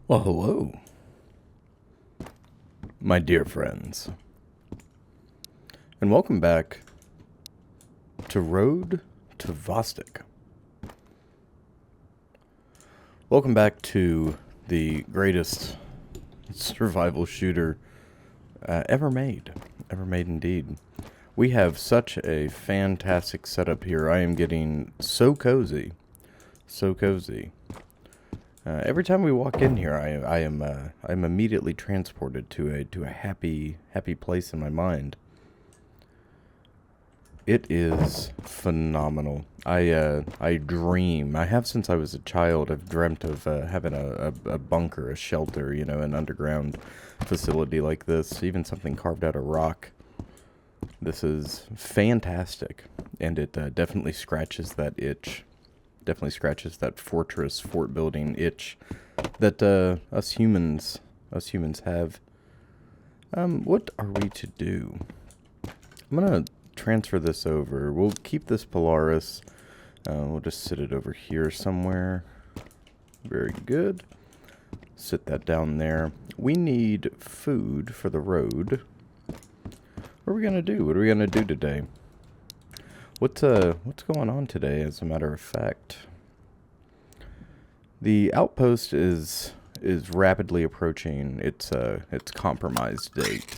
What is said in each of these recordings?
Well, hello, my dear friends, and welcome back to Road to Vostok. Welcome back to the greatest survival shooter ever made. Ever made indeed. We have such a fantastic setup here. I am getting so cozy. So cozy. Every time we walk in here, I'm immediately transported to a happy place in my mind. It is phenomenal. I dream. I have since I was a child. I've dreamt of having a bunker, a shelter, an underground facility like this. Even something carved out of rock. This is fantastic, and it definitely scratches that itch. Definitely scratches that fortress, fort building itch that us humans have. What are we to do? I'm gonna transfer this over. We'll keep this Polaris. We'll just sit it over here somewhere. Very good. Sit that down there. We need food for the road. What are we gonna do? What are we gonna do today? What's going on today, as a matter of fact? The outpost is rapidly approaching its compromised date.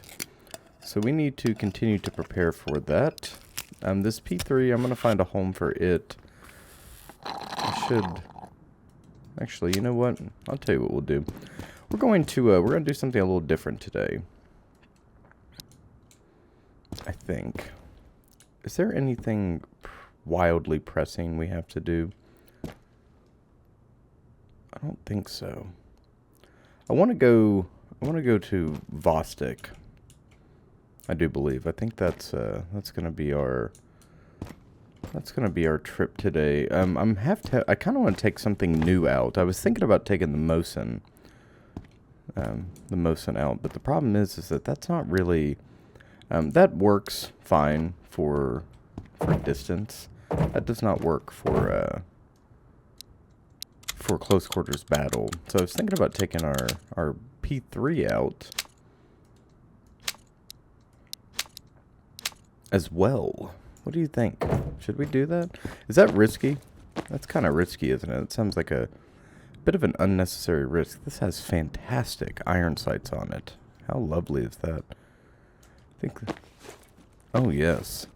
So we need to continue to prepare for that. This P3, I'm going to find a home for it. I should... Actually, you know what? I'll tell you what we'll do. We're going to do something a little different today. I think. Is there anything wildly pressing we have to do? I don't think so. I want to go to Vostok. I do believe. I think that's gonna be our trip today. I kind of want to take something new out. I was thinking about taking the Mosin out, but the problem is that that's not really. That works fine for distance. That does not work for close quarters battle. So I was thinking about taking our P3 out as well. What do you think? Should we do that? Is that risky? That's kind of risky, isn't it? It sounds like a bit of an unnecessary risk. This has fantastic iron sights on it. How lovely is that? I think... Oh, yes.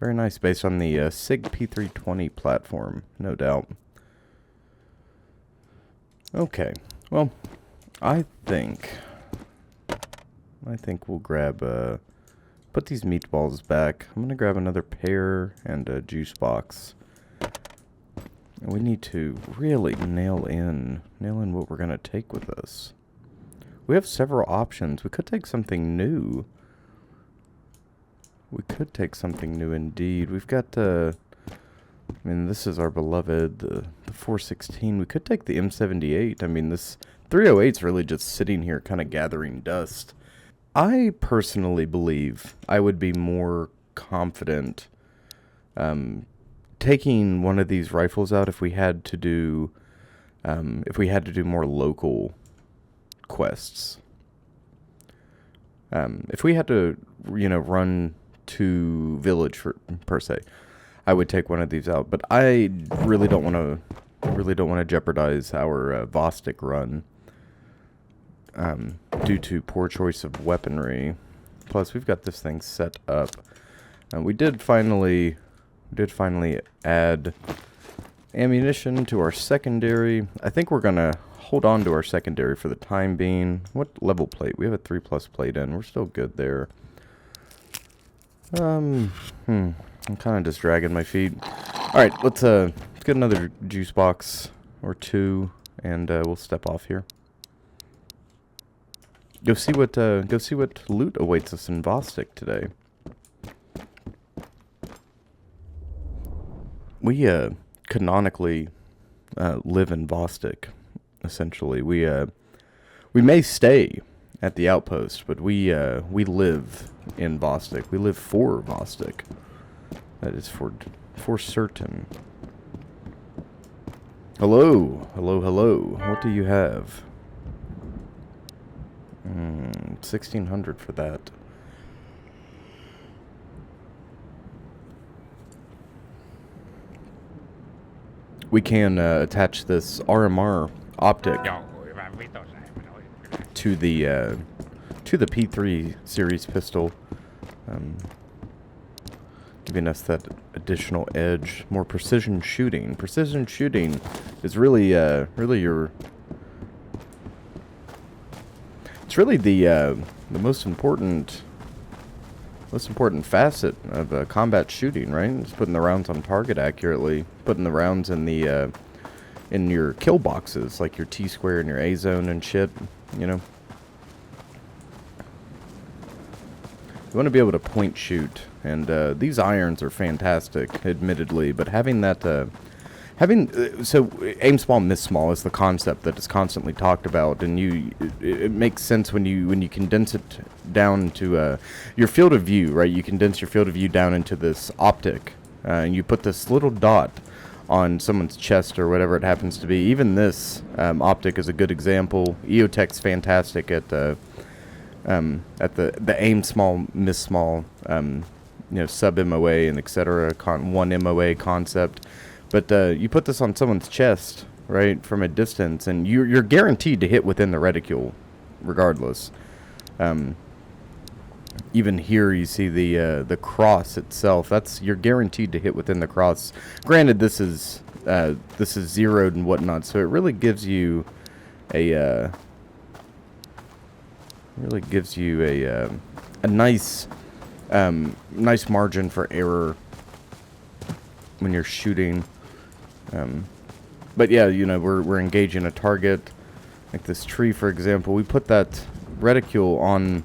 Very nice, based on the SIG P320 platform, no doubt. Okay, well, I think we'll grab, put these meatballs back. I'm gonna grab another pear and a juice box. And we need to really nail in what we're gonna take with us. We have several options. We could take something new. We could take something new indeed. We've got, I mean, this is our beloved, the 416. We could take the M78. I mean, this 308's really just sitting here kind of gathering dust. I personally believe I would be more confident taking one of these rifles out if we had to do more local quests. If we had to, run to village per se, I would take one of these out. But I really don't want to jeopardize our Vostok run due to poor choice of weaponry. Plus, we've got this thing set up. We did finally add ammunition to our secondary. I think we're gonna hold on to our secondary for the time being. What level plate? We have a 3+ plate in. We're still good there. I'm kind of just dragging my feet. All right, let's get another juice box or two, and we'll step off here. Go see what loot awaits us in Vostok today. We canonically live in Vostok. Essentially, we may stay at the outpost, but we live in Vostok. We live for Vostok. That is for certain. Hello, hello, hello. What do you have? 1600 for that. We can attach this RMR optic to the P3 series pistol, giving us that additional edge, more precision shooting. Precision shooting is really your. It's really the most important facet of combat shooting, right? It's putting the rounds on target accurately, putting the rounds in the in your kill boxes, like your T-square and your A-zone and shit, you know? You want to be able to point shoot, and these irons are fantastic, admittedly, but having that, so aim small, miss small is the concept that is constantly talked about, and it makes sense when you condense it down to your field of view, right? You condense your field of view down into this optic, and you put this little dot on someone's chest or whatever it happens to be. Even this optic is a good example. EOTech's fantastic at the aim small, miss small, sub MOA and etc. One MOA concept. But you put this on someone's chest, right, from a distance, and you're guaranteed to hit within the reticule, regardless. Even here, you see the cross itself. You're guaranteed to hit within the cross. Granted, this is zeroed and whatnot, so it really gives you a nice margin for error when you're shooting. But yeah, we're engaging a target like this tree, for example. We put that reticule on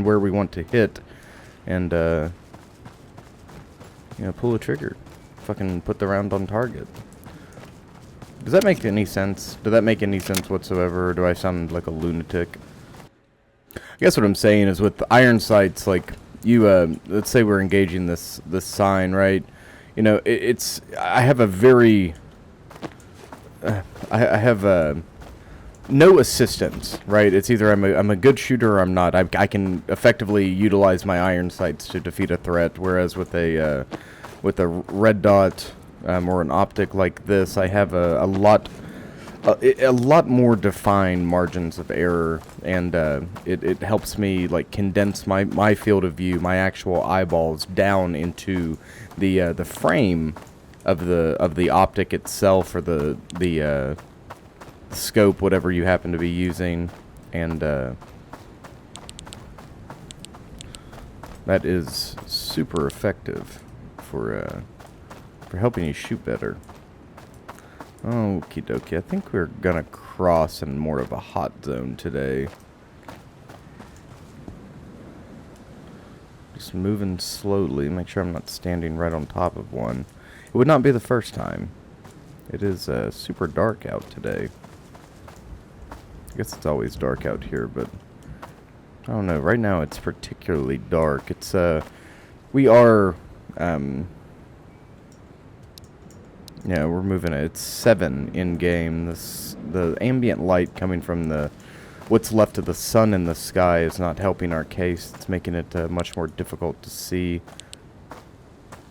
where we want to hit, and pull the trigger, fucking put the round on target. Does that make any sense? Does that make any sense whatsoever, or do I sound like a lunatic? I guess what I'm saying is, with the iron sights, like let's say we're engaging this sign, right? I have a very I have no assistance, right? It's either I'm a good shooter or I'm not. I can effectively utilize my iron sights to defeat a threat, whereas with a red dot or an optic like this, I have a lot more defined margins of error, and it helps me like condense my field of view, my actual eyeballs, down into the frame of the optic itself, or the scope, whatever you happen to be using, and that is super effective for helping you shoot better. Okie dokie, I think we're gonna cross in more of a hot zone today. Just moving slowly, make sure I'm not standing right on top of one. It would not be the first time. It is super dark out today. I guess it's always dark out here, but I don't know. Right now it's particularly dark. It's we are yeah, we're moving it. It's 7 in game. The ambient light coming from what's left of the sun in the sky is not helping our case. It's making it much more difficult to see.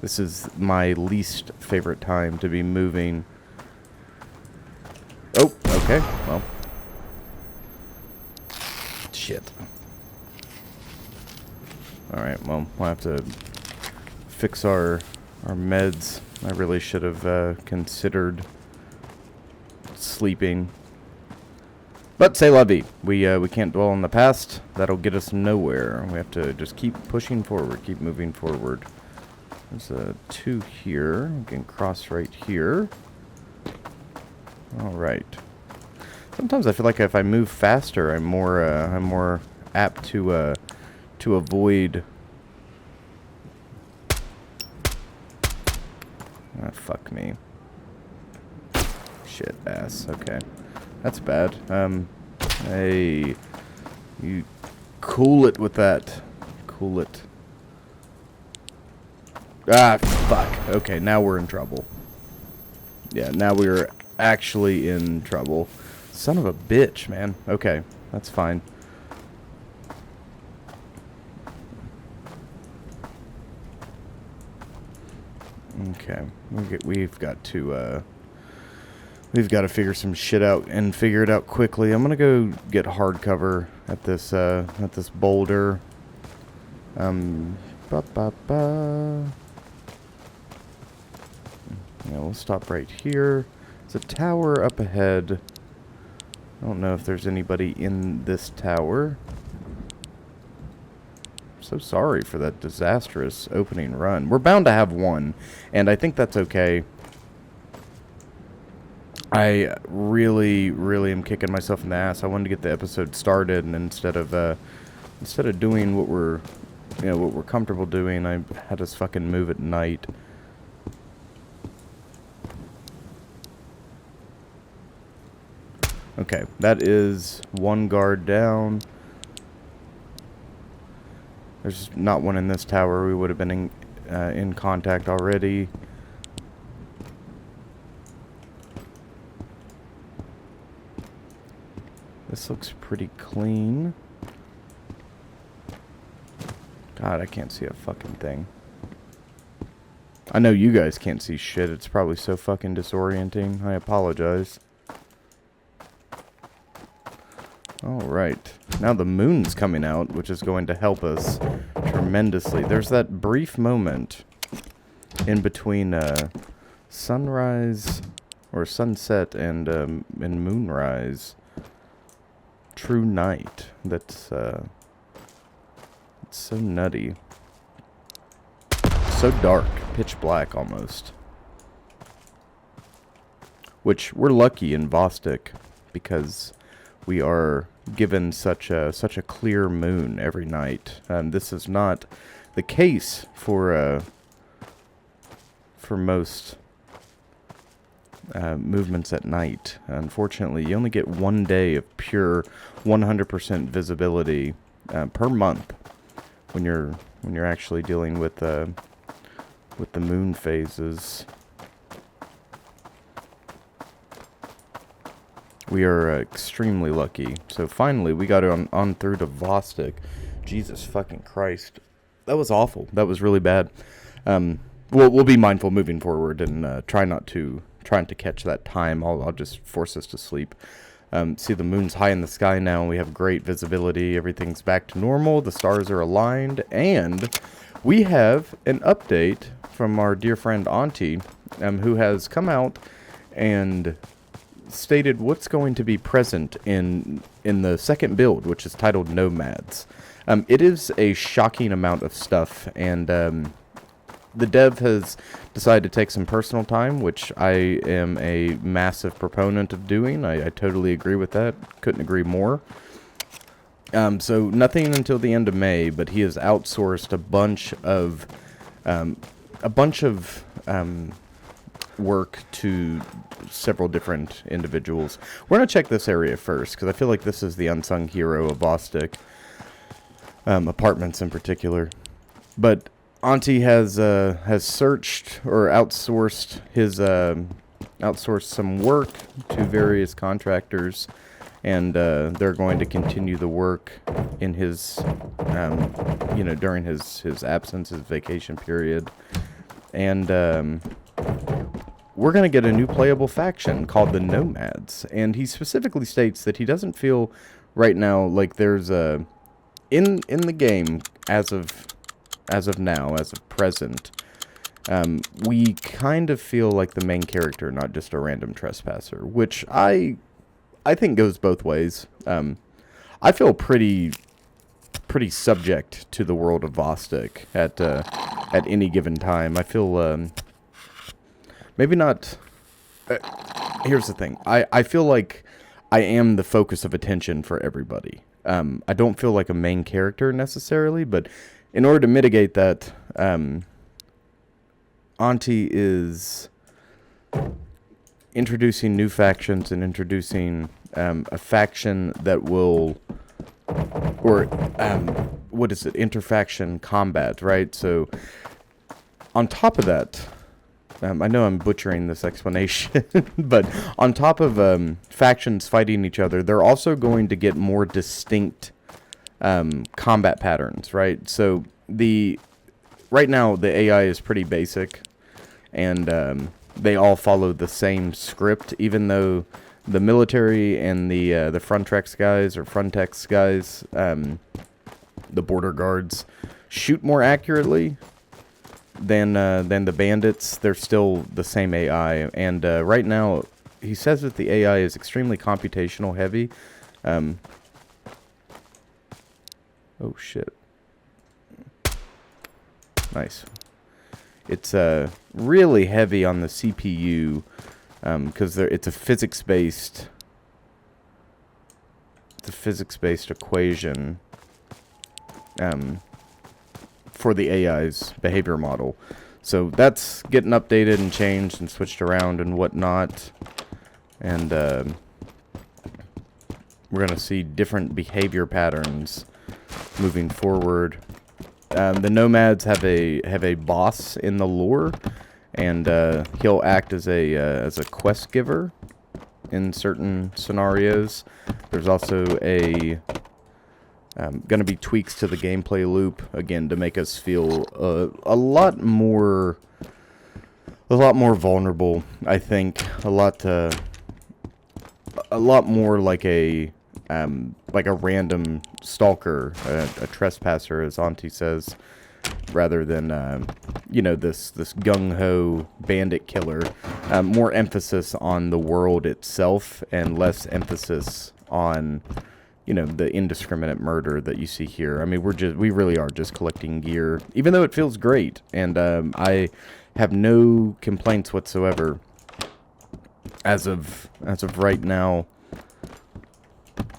This is my least favorite time to be moving. Oh, okay. Well. Shit. Alright, well, we'll have to fix our meds. I really should have considered sleeping. But c'est la vie. We can't dwell on the past. That'll get us nowhere. We have to just keep pushing forward, keep moving forward. There's 2 here. We can cross right here. Alright. Sometimes I feel like if I move faster, I'm more apt to avoid. Ah, fuck me. Shit ass. Okay. That's bad. Hey. You cool it with that. Cool it. Ah, fuck. Okay, now we're in trouble. Yeah, now we're actually in trouble. Son of a bitch, man. Okay, that's fine. Okay, we've got to figure some shit out and figure it out quickly. I'm gonna go get hardcover at this boulder. Yeah, we'll stop right here. There's a tower up ahead. I don't know if there's anybody in this tower. So sorry for that disastrous opening run. We're bound to have one, and I think that's okay. I really, really am kicking myself in the ass. I wanted to get the episode started, and instead of doing what we're comfortable doing, I had us fucking move at night. Okay, that is one guard down. There's not one in this tower. We would have been in contact already. This looks pretty clean. God, I can't see a fucking thing. I know you guys can't see shit. It's probably so fucking disorienting. I apologize. Alright. Now the moon's coming out, which is going to help us tremendously. There's that brief moment in between sunrise or sunset and moonrise. True night. That's it's so nutty. So dark. Pitch black almost. Which we're lucky in Vostok because we are given such a clear moon every night. This is not the case for most movements at night. Unfortunately, you only get 1 day of pure 100% visibility per month when you're actually dealing with the moon phases. We are extremely lucky. So finally, we got it on through to Vostok. Jesus fucking Christ. That was awful. That was really bad. We'll be mindful moving forward and trying to catch that time. I'll just force us to sleep. See, the moon's high in the sky now. We have great visibility. Everything's back to normal. The stars are aligned. And we have an update from our dear friend Auntie, who has come out and stated what's going to be present in the second build, which is titled Nomads. It is a shocking amount of stuff, and the dev has decided to take some personal time, which I am a massive proponent of doing. I totally agree with that. Couldn't agree more. So nothing until the end of May, but he has outsourced a bunch of work to several different individuals. We're going to check this area first, because I feel like this is the unsung hero of Vostok. Apartments in particular. But Auntie has searched or outsourced some work to various contractors, and they're going to continue the work in his during his absence, his vacation period. And we're going to get a new playable faction called the Nomads. And he specifically states that he doesn't feel right now like there's a in the game as of now, as of present, we kind of feel like the main character, not just a random trespasser, which I think goes both ways. I feel pretty subject to the world of Vostok at any given time. I feel maybe not. Here's the thing. I feel like I am the focus of attention for everybody. I don't feel like a main character necessarily, but in order to mitigate that, Auntie is introducing new factions and introducing a faction that will, or what is it, interfaction combat, right? So on top of that, I know I'm butchering this explanation, but on top of factions fighting each other, they're also going to get more distinct combat patterns, right? So right now the AI is pretty basic, and they all follow the same script, even though the military and the Frontex guys, the border guards, shoot more accurately than the bandits. They're still the same AI, and right now he says that the AI is extremely computational heavy. Oh shit! Nice. It's really heavy on the CPU because it's a physics-based equation for the AI's behavior model. So that's getting updated and changed and switched around and whatnot. And we're going to see different behavior patterns moving forward. The nomads have a boss in the lore, and he'll act as a quest giver in certain scenarios. There's also going to be tweaks to the gameplay loop again to make us feel a lot more vulnerable. I think a lot more like a random stalker, a trespasser, as Auntie says, rather than this gung-ho bandit killer. More emphasis on the world itself and less emphasis on the indiscriminate murder that you see here. I mean, we really are just collecting gear, even though it feels great, and I have no complaints whatsoever as of right now.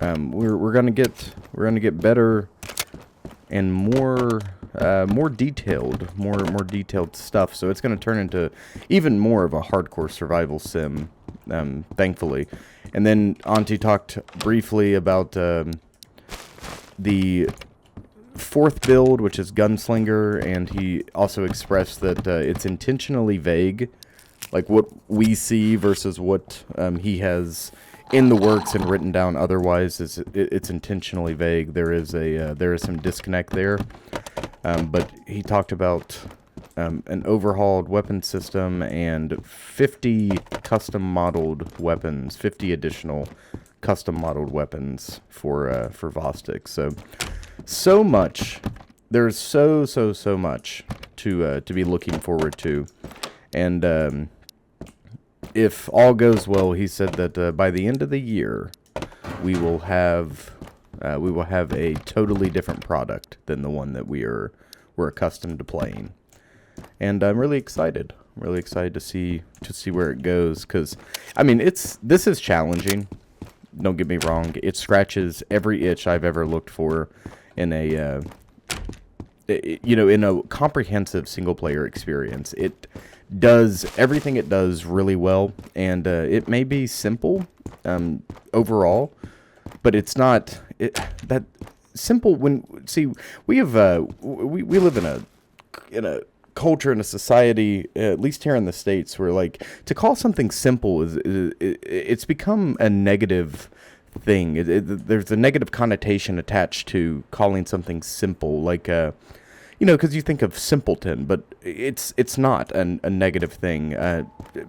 We're gonna get better and more detailed stuff. So it's gonna turn into even more of a hardcore survival sim, thankfully. And then Auntie talked briefly about the fourth build, which is Gunslinger, and he also expressed that it's intentionally vague, like what we see versus what he has in the works and written down otherwise. It's intentionally vague. There is some disconnect there, but he talked about an overhauled weapon system and 50 custom modeled weapons, 50 additional custom modeled weapons for Vostok. So much. There's so much to be looking forward to, and if all goes well, he said that by the end of the year, we will have a totally different product than the one that we're accustomed to playing, and I'm really excited. I'm really excited to see where it goes, because I mean this is challenging. Don't get me wrong; it scratches every itch I've ever looked for in a in a comprehensive single player experience. It does everything it does really well, and it may be simple overall, but it's not that simple. We live in a culture, in a society, at least here in the States, where like to call something simple it's become a negative thing. There's a negative connotation attached to calling something simple, like because you think of simpleton, but it's not a negative thing.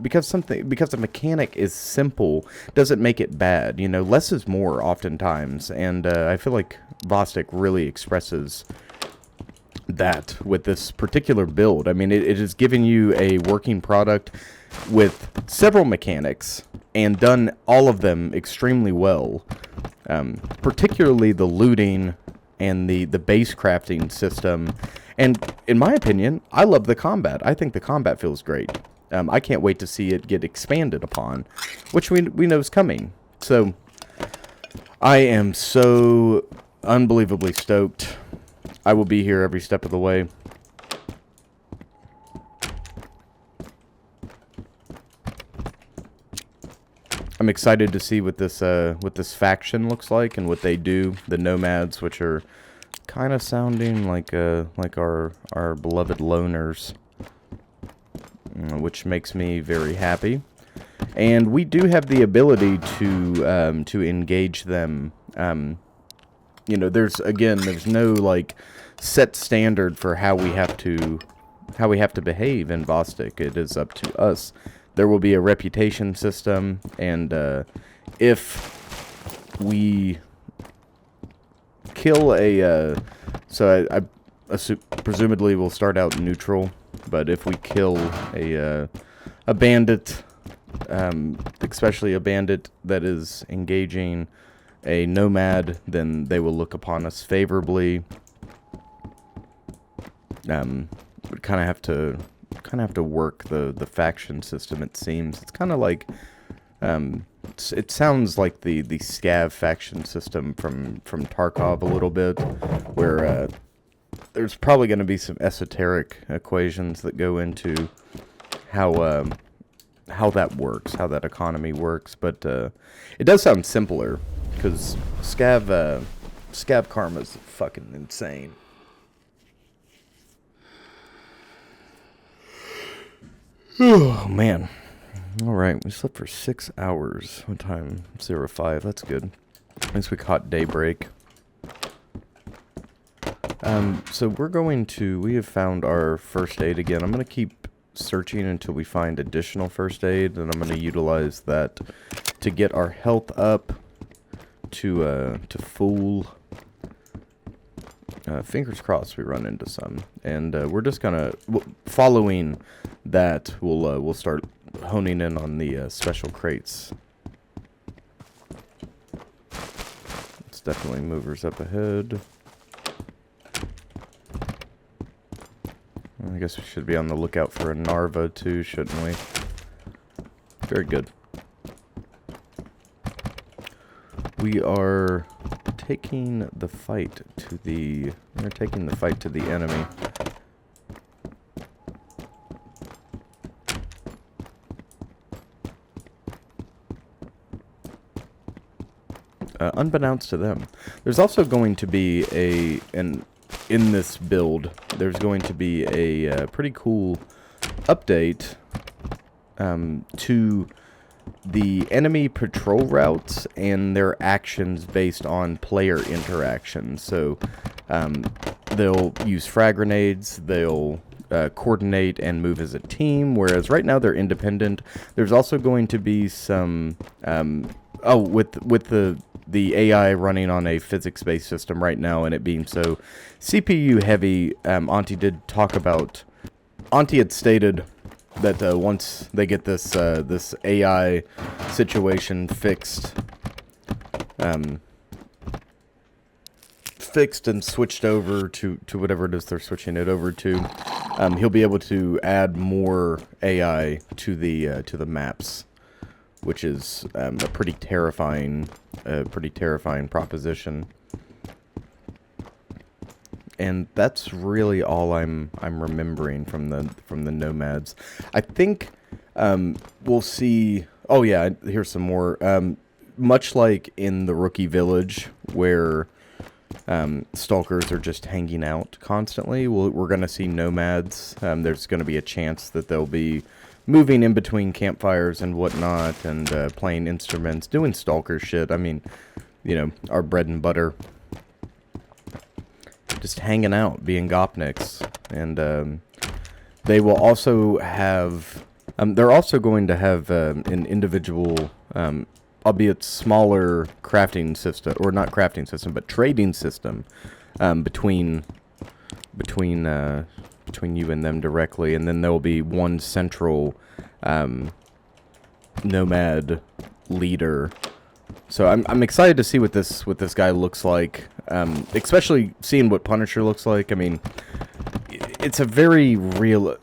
Because the mechanic is simple doesn't make it bad. Less is more oftentimes, and I feel like Vostok really expresses that with this particular build. I mean, it is giving you a working product with several mechanics and done all of them extremely well. Particularly the looting and the base crafting system. And in my opinion, I love the combat. I think the combat feels great. I can't wait to see it get expanded upon, which we know is coming. So I am so unbelievably stoked. I will be here every step of the way. I'm excited to see what this faction looks like and what they do. The nomads, which are kind of sounding like our beloved loners. which makes me very happy. And we do have the ability to engage them. You know, there's no like set standard for how we have to behave in Vostok. It is up to us. There will be a reputation system, and if we kill a so I assume, presumably we'll start out neutral, but if we kill a bandit, especially a bandit that is engaging a nomad, then they will look upon us favorably. We kind of have to work the faction system. It seems it's kind of like it sounds like the Scav faction system from Tarkov a little bit, where there's probably going to be some esoteric equations that go into how that works, how that economy works, but it does sound simpler, because Scav karma is fucking insane. Oh, man. Alright, we slept for 6 hours. What time? 05. That's good. At least we caught daybreak. So we have found our first aid again. I'm going to keep searching until we find additional first aid, and I'm going to utilize that to get our health up to full. Fingers crossed we run into some, and we're just gonna following that. We'll start honing in on the special crates. It's definitely movers up ahead. I guess we should be on the lookout for a Narva too, shouldn't we? Very good. We are taking the fight to the enemy. Unbeknownst to them, there's also going to be in this build, there's going to be a pretty cool update to the enemy patrol routes and their actions based on player interaction. So they'll use frag grenades, they'll coordinate and move as a team, whereas right now they're independent. There's also going to be some with the AI running on a physics-based system right now, and it being so CPU heavy. Auntie had stated that once they get this this AI situation fixed and switched over to whatever it is they're switching it over to, he'll be able to add more AI to the maps, which is a pretty terrifying proposition. And that's really all I'm remembering from the nomads. I think we'll see. Oh yeah, here's some more. Much like in the Rookie Village, where stalkers are just hanging out constantly, we're going to see nomads. There's going to be a chance that they'll be moving in between campfires and whatnot, and playing instruments, doing stalker shit. I mean, you know, our bread and butter. Just hanging out, being gopniks. And they will also have... they're also going to have an individual, albeit smaller crafting system, or not crafting system, but trading system between you and them directly. And then there will be one central nomad leader. So I'm excited to see what this guy looks like, especially seeing what Punisher looks like. I mean, it's a very real.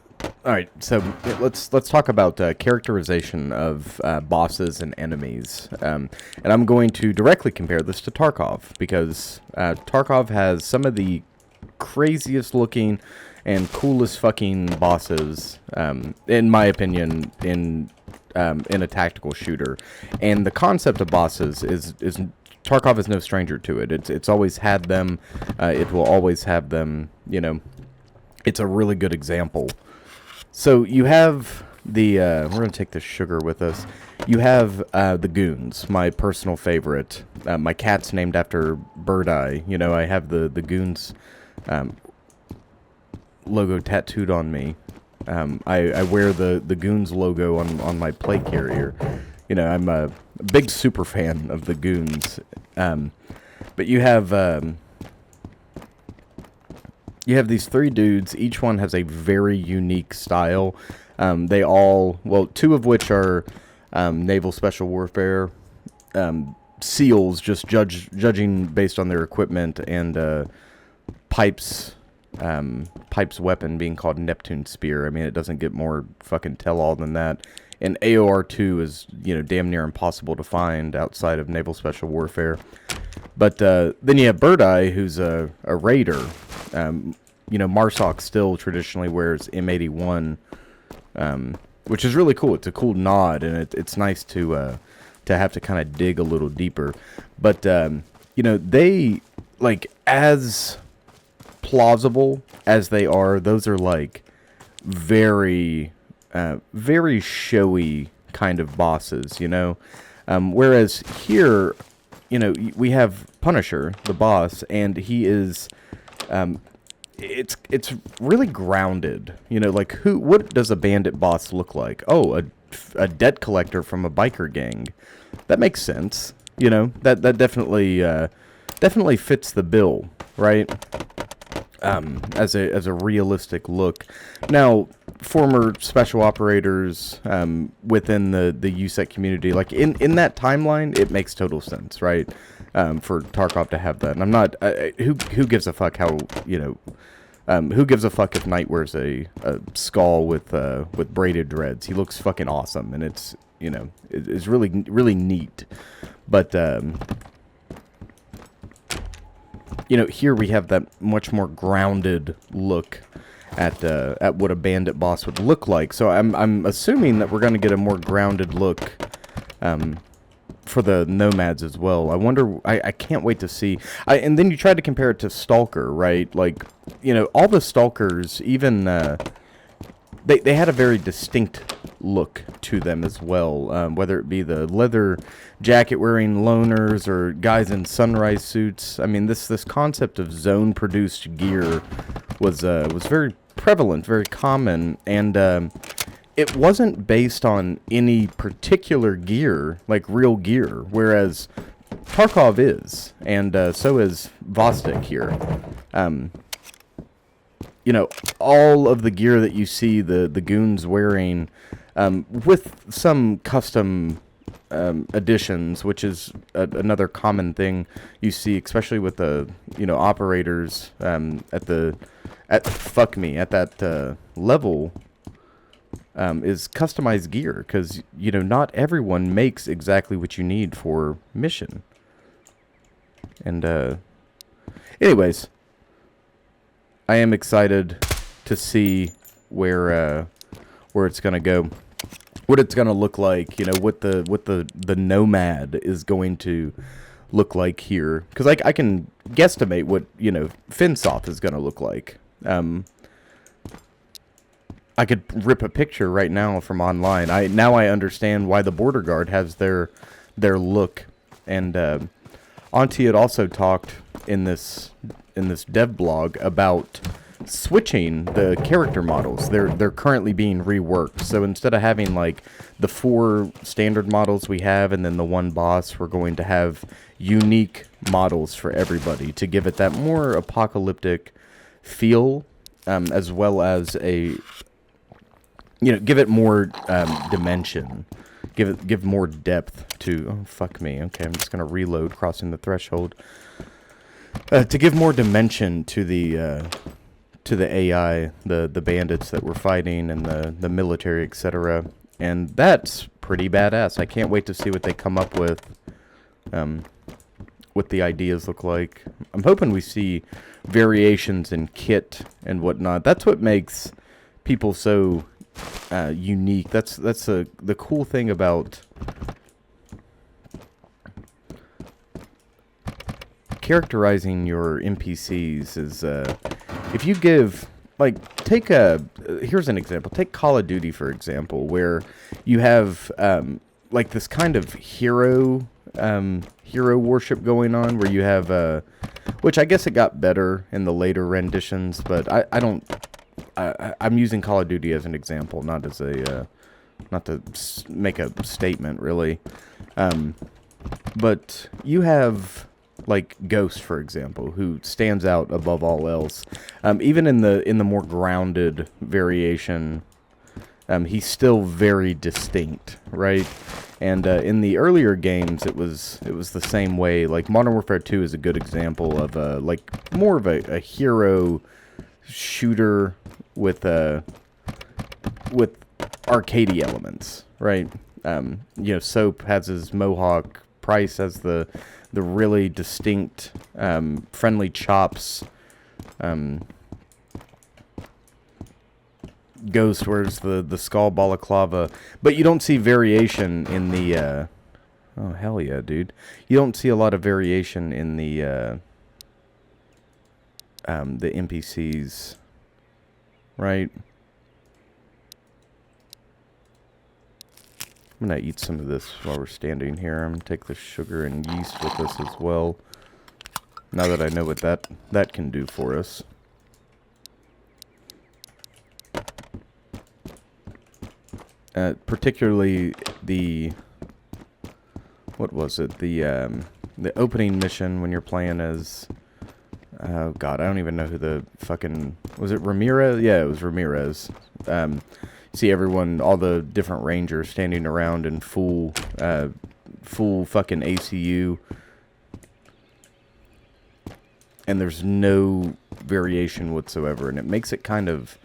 All right, so let's talk about characterization of bosses and enemies, and I'm going to directly compare this to Tarkov, because Tarkov has some of the craziest looking and coolest fucking bosses, in my opinion, in a tactical shooter. And the concept of bosses is Tarkov is no stranger to it. It's always had them. It will always have them. You know, it's a really good example. So you have the, we're going to take the sugar with us. You have the Goons, my personal favorite. My cat's named after Bird Eye. You know, I have the Goons logo tattooed on me. I wear the Goons logo on my plate carrier. You know, I'm a big super fan of the Goons. But you have these three dudes. Each one has a very unique style. They all, well, two of which are naval special warfare SEALs, just judging based on their equipment, and Pipe's weapon being called Neptune Spear. I mean, it doesn't get more fucking tell-all than that. And AOR-2 is, you know, damn near impossible to find outside of naval special warfare. But then you have Bird Eye, who's a raider. You know, MARSOC still traditionally wears M81, which is really cool. It's a cool nod, and it's nice to have to kind of dig a little deeper. But you know, they, like, as plausible as they are, those are like very very showy kind of bosses, you know. Whereas here, you know, we have Punisher, the boss, and he is it's really grounded, you know. Like, what does a bandit boss look like? Oh, a debt collector from a biker gang. That makes sense, you know. That definitely fits the bill, right? As a realistic look. Now, former special operators within the USEC community, like in that timeline, it makes total sense, right? For Tarkov to have that. And I'm not, who gives a fuck how, you know, who gives a fuck if Knight wears a skull with braided dreads? He looks fucking awesome, and it's, you know, it's really, really neat. But, you know, here we have that much more grounded look at what a bandit boss would look like. So I'm assuming that we're going to get a more grounded look for the Nomads as well. I wonder, I can't wait to see. And then you try to compare it to Stalker, right? Like, you know, all the Stalkers, even they had a very distinct look to them as well, whether it be the leather jacket wearing loners or guys in sunrise suits. I mean, this concept of zone produced gear was very prevalent, very common, and it wasn't based on any particular gear, like real gear, whereas Tarkov is, and so is Vostok here. You know, all of the gear that you see the goons wearing, with some custom additions, which is another common thing you see, especially with the, you know, operators at that level, is customized gear, because, you know, not everyone makes exactly what you need for mission. And anyways, I am excited to see where it's gonna go, what it's gonna look like. You know, what the Nomad is going to look like here, because I can guesstimate what, you know, Finsoft is gonna look like. I could rip a picture right now from online. Now I understand why the Border Guard has their look. And Auntie had also talked in this dev blog about switching the character models. They're currently being reworked. So instead of having like the 4 standard models we have and then the one boss, we're going to have unique models for everybody to give it that more apocalyptic feel, as well as a, you know, give it more dimension, give more depth to. Oh, fuck me. Okay, I'm just gonna reload, crossing the threshold. To give more dimension to the AI, the bandits that we're fighting, and the military, etc. And that's pretty badass. I can't wait to see what they come up with. What the ideas look like. I'm hoping we see variations in kit and whatnot. That's what makes people so unique. That's the cool thing about characterizing your NPCs is if you give, like, take here's an example. Take Call of Duty, for example, where you have like this kind of hero worship going on, where you have which I guess it got better in the later renditions, but I'm using Call of Duty as an example, not as a not to make a statement really. But you have like Ghost, for example, who stands out above all else. Even in the more grounded variation, he's still very distinct, right? And in the earlier games, it was the same way. Like Modern Warfare 2 is a good example of like more of a hero shooter with arcadey elements, right? You know, Soap has his mohawk. Price has the really distinct friendly chops. Ghost wears the skull balaclava, but you don't see variation in the oh hell yeah, dude. You don't see a lot of variation in the NPCs, right? I'm gonna eat some of this while we're standing here. I'm gonna take the sugar and yeast with us as well. Now that I know what that can do for us. Particularly the, what was it? The opening mission when you're playing as, oh god, I don't even know who the fucking, was it Ramirez? Yeah, it was Ramirez. See everyone, all the different rangers standing around in full fucking ACU, and there's no variation whatsoever, and it makes it kind of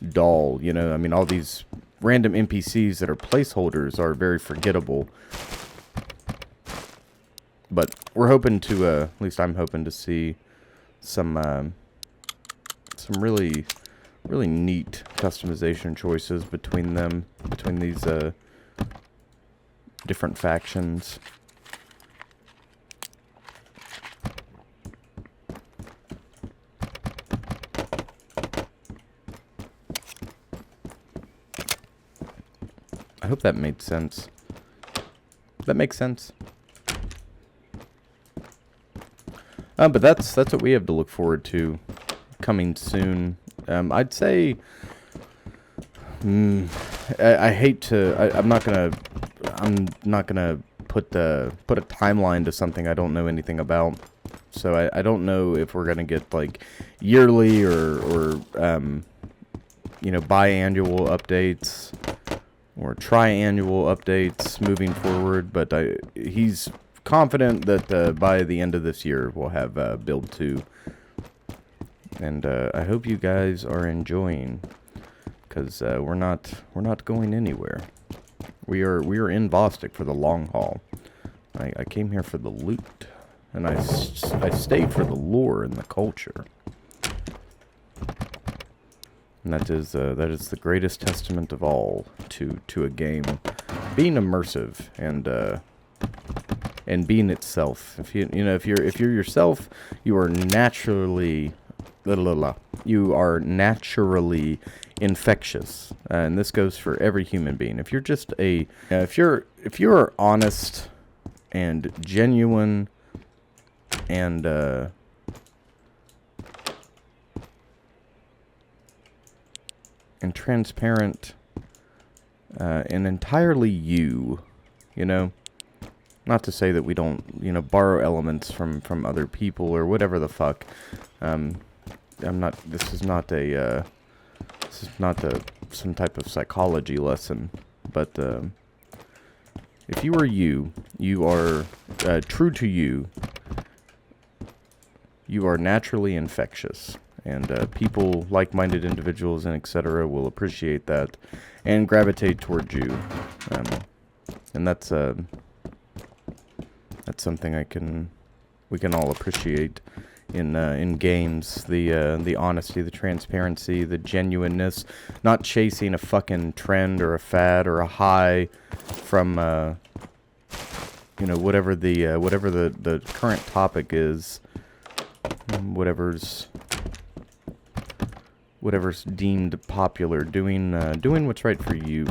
dull, you know. I mean, all these random NPCs that are placeholders are very forgettable, but we're hoping to, at least I'm hoping to see some really neat customization choices between these different factions. I hope that made sense. That makes sense. But that's what we have to look forward to coming soon. I'd say I hate to. I'm not gonna put a timeline to something I don't know anything about. So I don't know if we're gonna get like yearly or you know, biannual updates or triannual updates moving forward. But he's confident that by the end of this year we'll have build 2. And I hope you guys are enjoying, because we're not going anywhere. We are in Vostok for the long haul. I came here for the loot, and I stayed for the lore and the culture. And that is the greatest testament of all to a game being immersive and being itself. If you're yourself, you are naturally infectious, and this goes for every human being. If you're just if you're honest and genuine and transparent and entirely you know. Not to say that we don't, you know, borrow elements from other people or whatever the fuck. This is not some type of psychology lesson, but if you are you are true to you. You are naturally infectious, and people, like-minded individuals and etc. will appreciate that and gravitate towards you, and that's something we can all appreciate in games. The honesty, the transparency, the genuineness, not chasing a fucking trend or a fad or a high from you know, whatever the current topic is, whatever's whatever's deemed popular, doing what's right for you,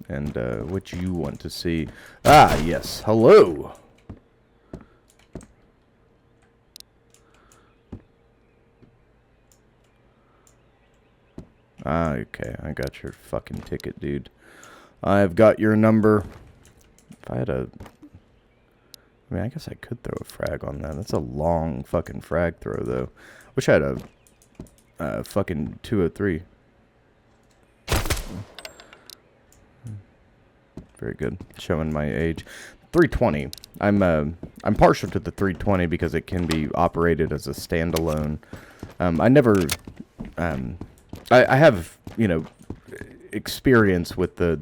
and what you want to see. Ah, yes. Hello. Ah, okay. I got your fucking ticket, dude. I've got your number. If I had a... I mean, I guess I could throw a frag on that. That's a long fucking frag throw, though. Wish I had a fucking 203. Very good. Showing my age. 320. I'm partial to the 320 because it can be operated as a standalone. I never... I have, you know, experience with the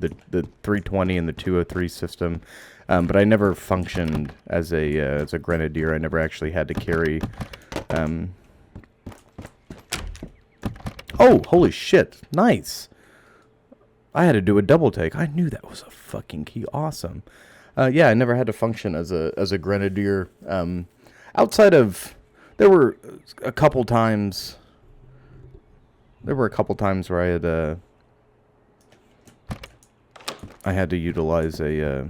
320 and the 203 system, but I never functioned as a grenadier. I never actually had to carry. Oh, holy shit! Nice. I had to do a double take. I knew that was a fucking key. Awesome. Yeah, I never had to function as a grenadier. Outside of, there were a couple times. There were a couple times where I had to utilize a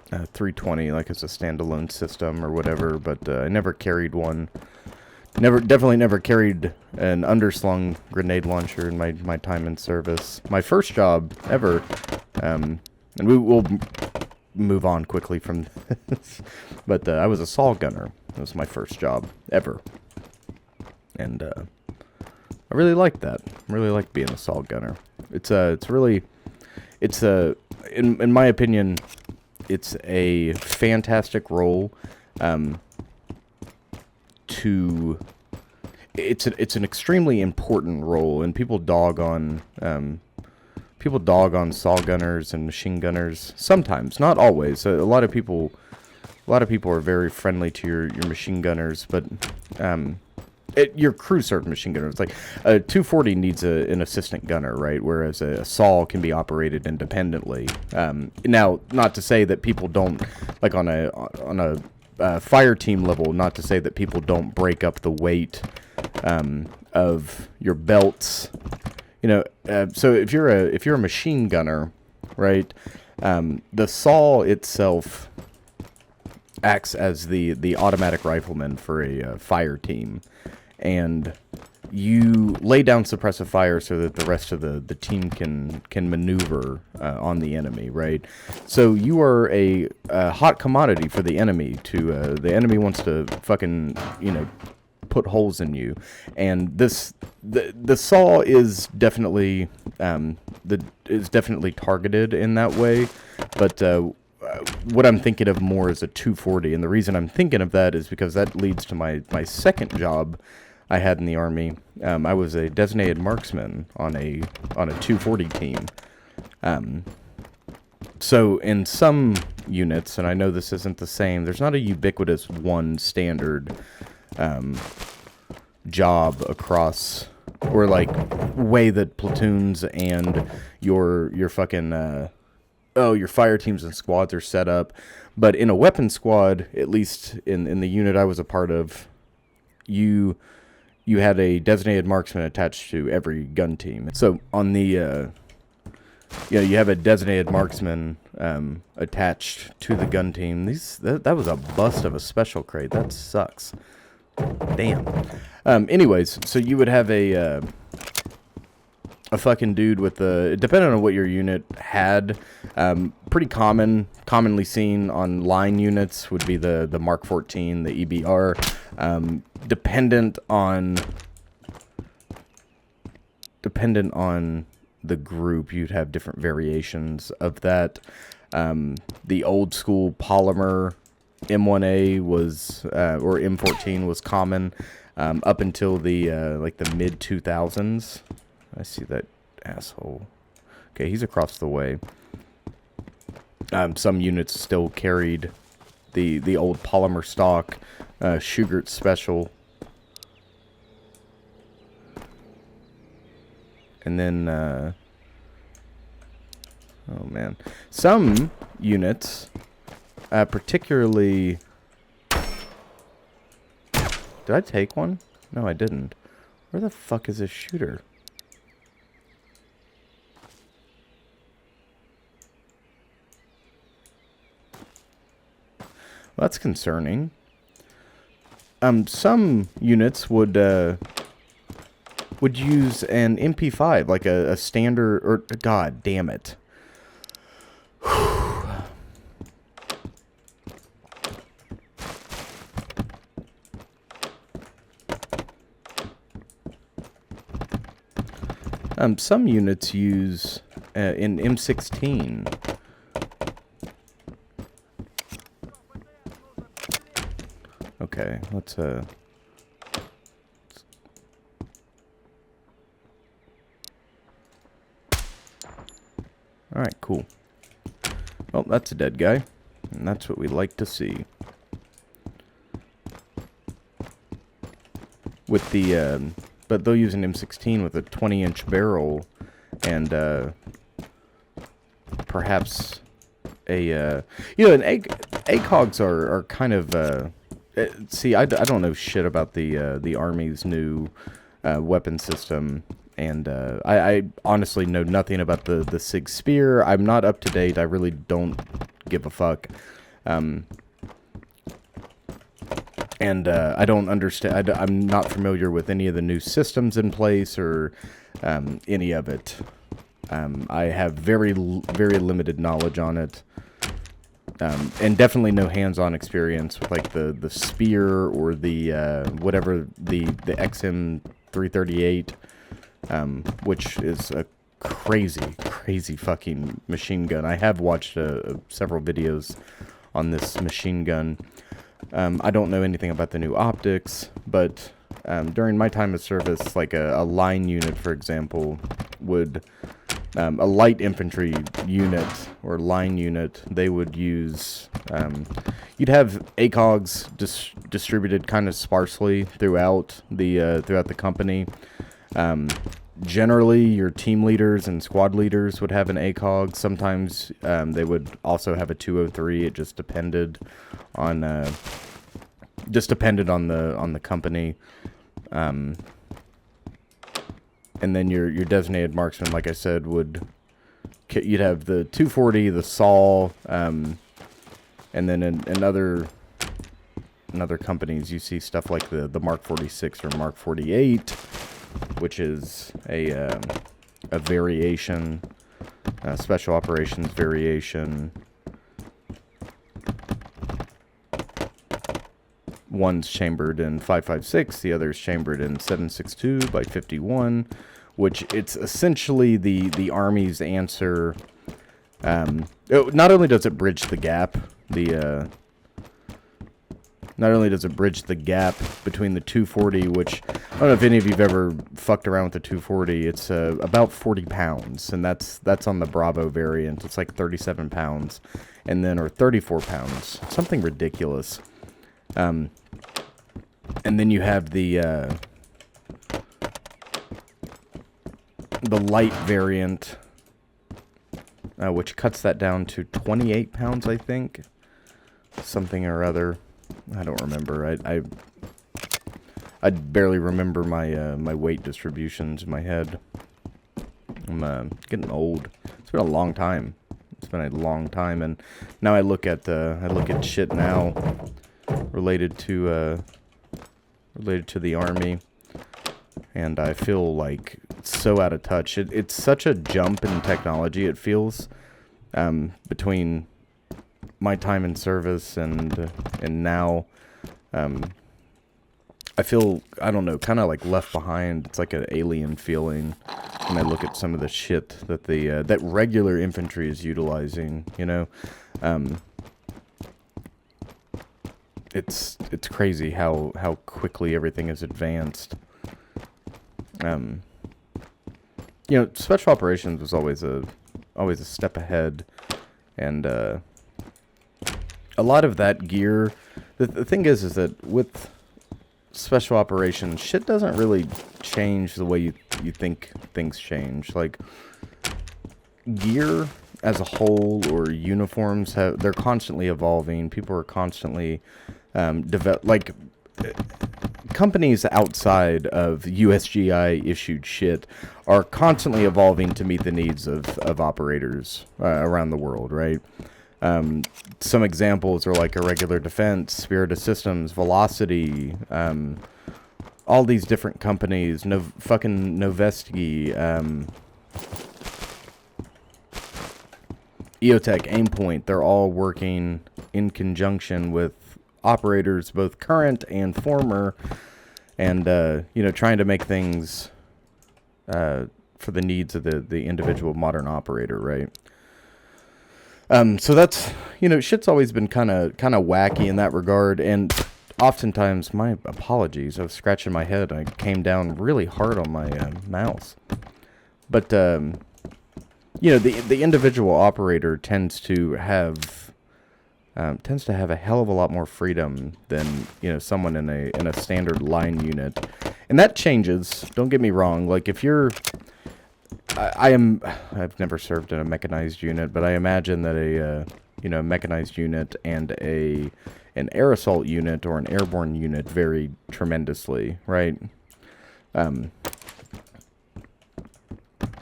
320, like as a standalone system or whatever, but I never carried one. Definitely never carried an underslung grenade launcher in my time in service. My first job ever, and we will move on quickly from this, but I was a saw gunner. That was my first job ever, and I really liked that. I really liked being a saw gunner. It's in my opinion, it's a fantastic role. It's an extremely important role, and people dog on saw gunners and machine gunners sometimes, not always. A lot of people are very friendly to your machine gunners, but your crew served machine gunners. Like a 240 needs an assistant gunner, right? Whereas a saw can be operated independently. Now, not to say that people don't, like on a fire team level, not to say that people don't break up the weight of your belts. You know, so if you're a machine gunner, right? The saw itself acts as the automatic rifleman for a fire team, and you lay down suppressive fire so that the rest of the team can maneuver on the enemy, right? So you are a hot commodity for the enemy. The enemy wants to fucking, you know, put holes in you, and the saw is definitely targeted in that way, but what I'm thinking of more is a 240, and the reason I'm thinking of that is because that leads to my second job I had in the Army. I was a designated marksman on a 240 team. So in some units, and I know this isn't the same, there's not a ubiquitous one standard job across, or like way that platoons and your fucking your fire teams and squads are set up. But in a weapon squad, at least in the unit I was a part of, you had a designated marksman attached to every gun team. So on the you have a designated marksman attached to the gun team. That was a bust of a special crate. That sucks. Damn. Anyways, so you would have a fucking dude with depending on what your unit had, pretty commonly seen on line units would be the Mark 14, the EBR. Dependent on the group, you'd have different variations of that. The old school polymer M1A was, or M14 was common, up until the like the mid 2000s. I see that asshole. Okay, he's across the way. Some units still carried the old polymer stock, Schugert Special. And then, oh man, some units, particularly Did I take one? No, I didn't. Where the fuck is this shooter? Well, that's concerning. Some units would use an MP5, like a standard, or god damn it. Some units use an M16. Okay, let's Alright, cool. Well, that's a dead guy. And that's what we like to see. With the, but they'll use an M16 with a 20-inch barrel and, perhaps a, you know, ACOGs are kind of, see, I don't know shit about the Army's new, weapon system. And I honestly know nothing about the SIG Spear. I'm not up to date. I really don't give a fuck. And I don't understand. I'm not familiar with any of the new systems in place or any of it. I have very limited knowledge on it. And definitely no hands-on experience with like the Spear or the whatever the XM338. Which is a crazy fucking machine gun. I have watched several videos on this machine gun. I don't know anything about the new optics, but during my time of service, like a line unit, for example, would... a light infantry unit or line unit, they would use... you'd have ACOGs distributed kind of sparsely throughout the company. Generally, your team leaders and squad leaders would have an ACOG. Sometimes they would also have a 203. It just depended on the company. And then your designated marksman, like I said, you'd have the 240, the SAW, and then in other companies you see stuff like the Mark 46 or Mark 48. Which is a variation, special operations variation. One's chambered in 5.56, the other's chambered in 7.62 by 51, which it's essentially the Army's answer. Not only does it bridge the gap, not only does it bridge the gap between the 240, which, I don't know if any of you've ever fucked around with the 240, it's about 40 pounds, and that's on the Bravo variant. It's like 37 pounds, and then, or 34 pounds, something ridiculous. And then you have the light variant, which cuts that down to 28 pounds, I think. Something or other. I don't remember. I barely remember my weight distributions in my head. I'm getting old. It's been a long time. It's been a long time, and now I look at shit now related to the Army, and I feel like so out of touch. It's such a jump in technology. It feels between my time in service and now. I feel, I don't know, kind of like left behind. It's like an alien feeling when I look at some of the shit that that regular infantry is utilizing, you know. It's crazy how quickly everything is advanced. You know, special operations was always a step ahead, and a lot of that gear. The thing is that with special operations, shit doesn't really change the way you think things change. Like, gear as a whole, or uniforms, they're constantly evolving. People are constantly like, companies outside of USGI issued shit are constantly evolving to meet the needs of operators around the world, right? Some examples are like Irregular Defense, Spirit of Systems, Velocity, all these different companies, Novesti, EOTech, Aimpoint, they're all working in conjunction with operators, both current and former, and, trying to make things for the needs of the individual modern operator, right? So that's, shit's always been kind of wacky in that regard, and oftentimes, my apologies, I was scratching my head, I came down really hard on my mouse, but, the individual operator tends to have a hell of a lot more freedom than, someone in a standard line unit, and that changes, don't get me wrong, like, if you're, I've never served in a mechanized unit, but I imagine that a mechanized unit and an air assault unit or an airborne unit vary tremendously, right?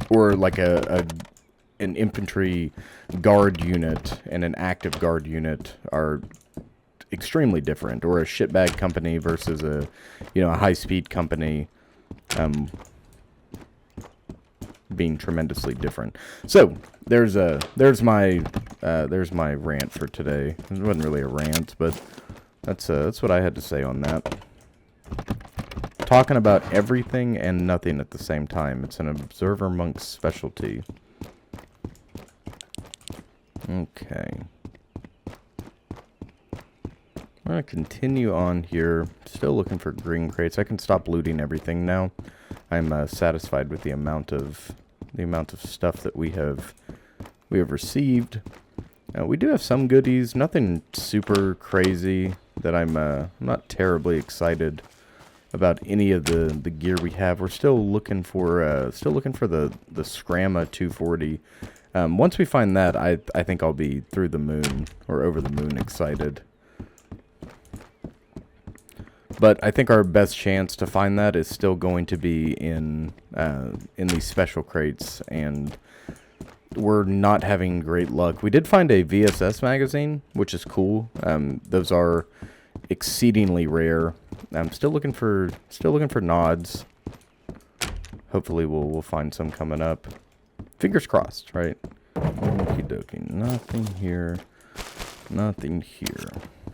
Or like an infantry guard unit and an active guard unit are extremely different, or a shitbag company versus a high-speed company, being tremendously different. So there's my rant for today. It wasn't really a rant, but that's what I had to say on that. Talking about everything and nothing at the same time. It's an observer monk's specialty. Okay. I'm gonna continue on here. Still looking for green crates. I can stop looting everything now. I'm satisfied with the amount of stuff that we have received. We do have some goodies, nothing super crazy that I'm not terribly excited about any of the gear we have. We're still looking for the Scramma 240. Once we find that, I think I'll be through the moon or over the moon excited. But I think our best chance to find that is still going to be in these special crates, and we're not having great luck. We did find a VSS magazine, which is cool. Those are exceedingly rare. I'm still looking for nods. Hopefully we'll find some coming up. Fingers crossed, right? Okie dokie. Nothing here. Nothing here.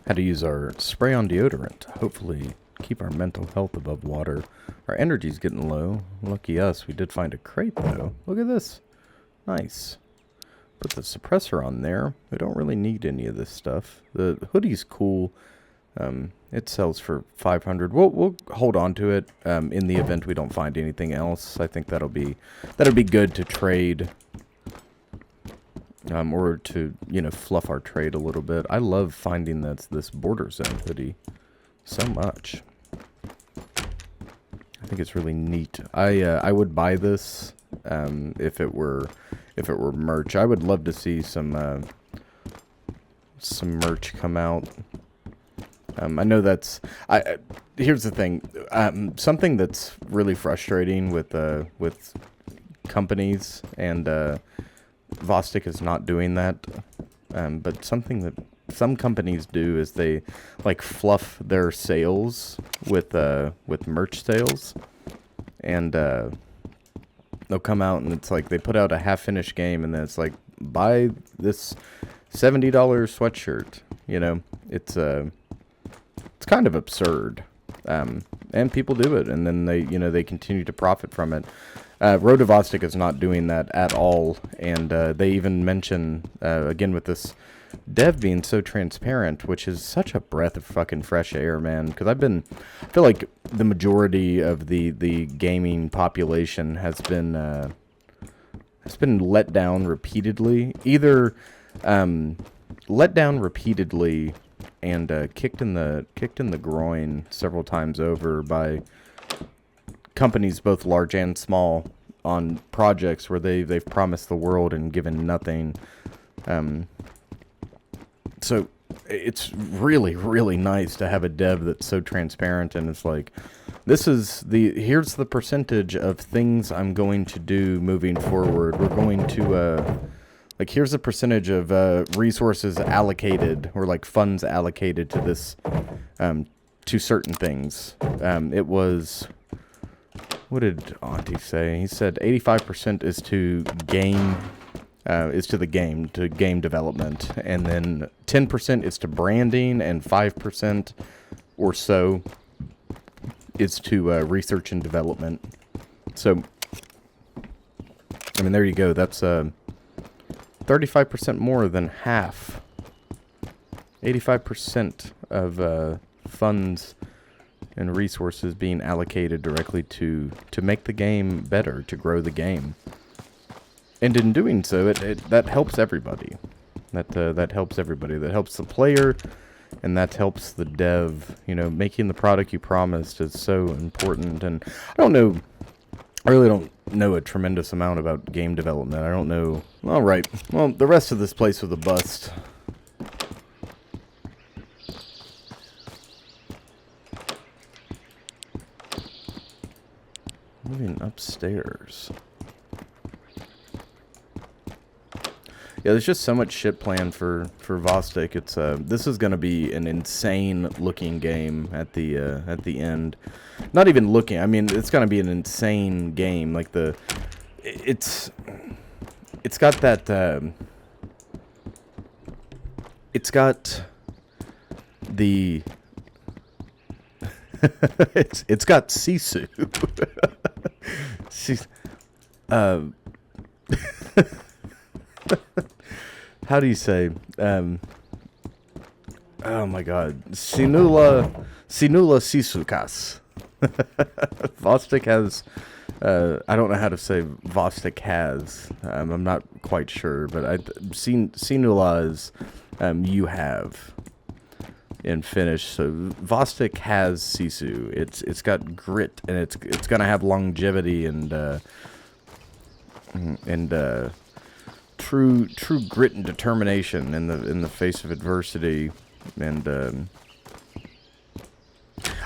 How to use our spray-on deodorant to hopefully keep our mental health above water. Our energy's getting low. Lucky us. We did find a crate, though. Look at this. Nice. Put the suppressor on there. We don't really need any of this stuff. The hoodie's cool. It sells for $500. We'll hold on to it in the event we don't find anything else. I think that'll be good to trade. Or to, fluff our trade a little bit. I love finding this border zone hoodie so much. I think it's really neat. I would buy this if it were merch. I would love to see some merch come out. I know that's here's the thing. Something that's really frustrating with companies, and Vostok is not doing that, but something that some companies do is they like fluff their sales with merch sales, and they'll come out and it's like they put out a half-finished game, and then it's like, buy this $70 sweatshirt. It's kind of absurd, and people do it, and then they continue to profit from it. Road to Vostok is not doing that at all, and they even mention, again with this dev being so transparent, which is such a breath of fucking fresh air, man, because I feel like the majority of the gaming population has been let down repeatedly, either let down repeatedly and kicked in the groin several times over by companies both large and small on projects where they've promised the world and given nothing. So it's really, really nice to have a dev that's so transparent, and it's like, here's the percentage of things I'm going to do moving forward. We're going to, like, here's the percentage of resources allocated, or like funds allocated to this, to certain things. It was, what did Auntie say? He said 85% is to game, to game development, and then 10% is to branding, and 5% or so is to research and development. So, I mean, there you go. That's 35% more than half. 85% of funds and resources being allocated directly to make the game better, to grow the game. And in doing so, that helps everybody. That helps everybody. That helps the player, and that helps the dev. You know, making the product you promised is so important. And I really don't know a tremendous amount about game development. I don't know. All right. Well, the rest of this place was a bust. Moving upstairs. Yeah, there's just so much shit planned for Vostok. It's this is gonna be an insane looking game at the end. Not even looking. I mean, it's gonna be an insane game. Like it's got that. It's got the. it's got Sisu. She's. How do you say? Oh my God, Sinula Sisukas. Vostok has. I don't know how to say Vostok has. I'm not quite sure, but Sinula is you have in Finnish. So Vostok has Sisu. It's got grit, and it's gonna have longevity and true grit and determination in the face of adversity. And I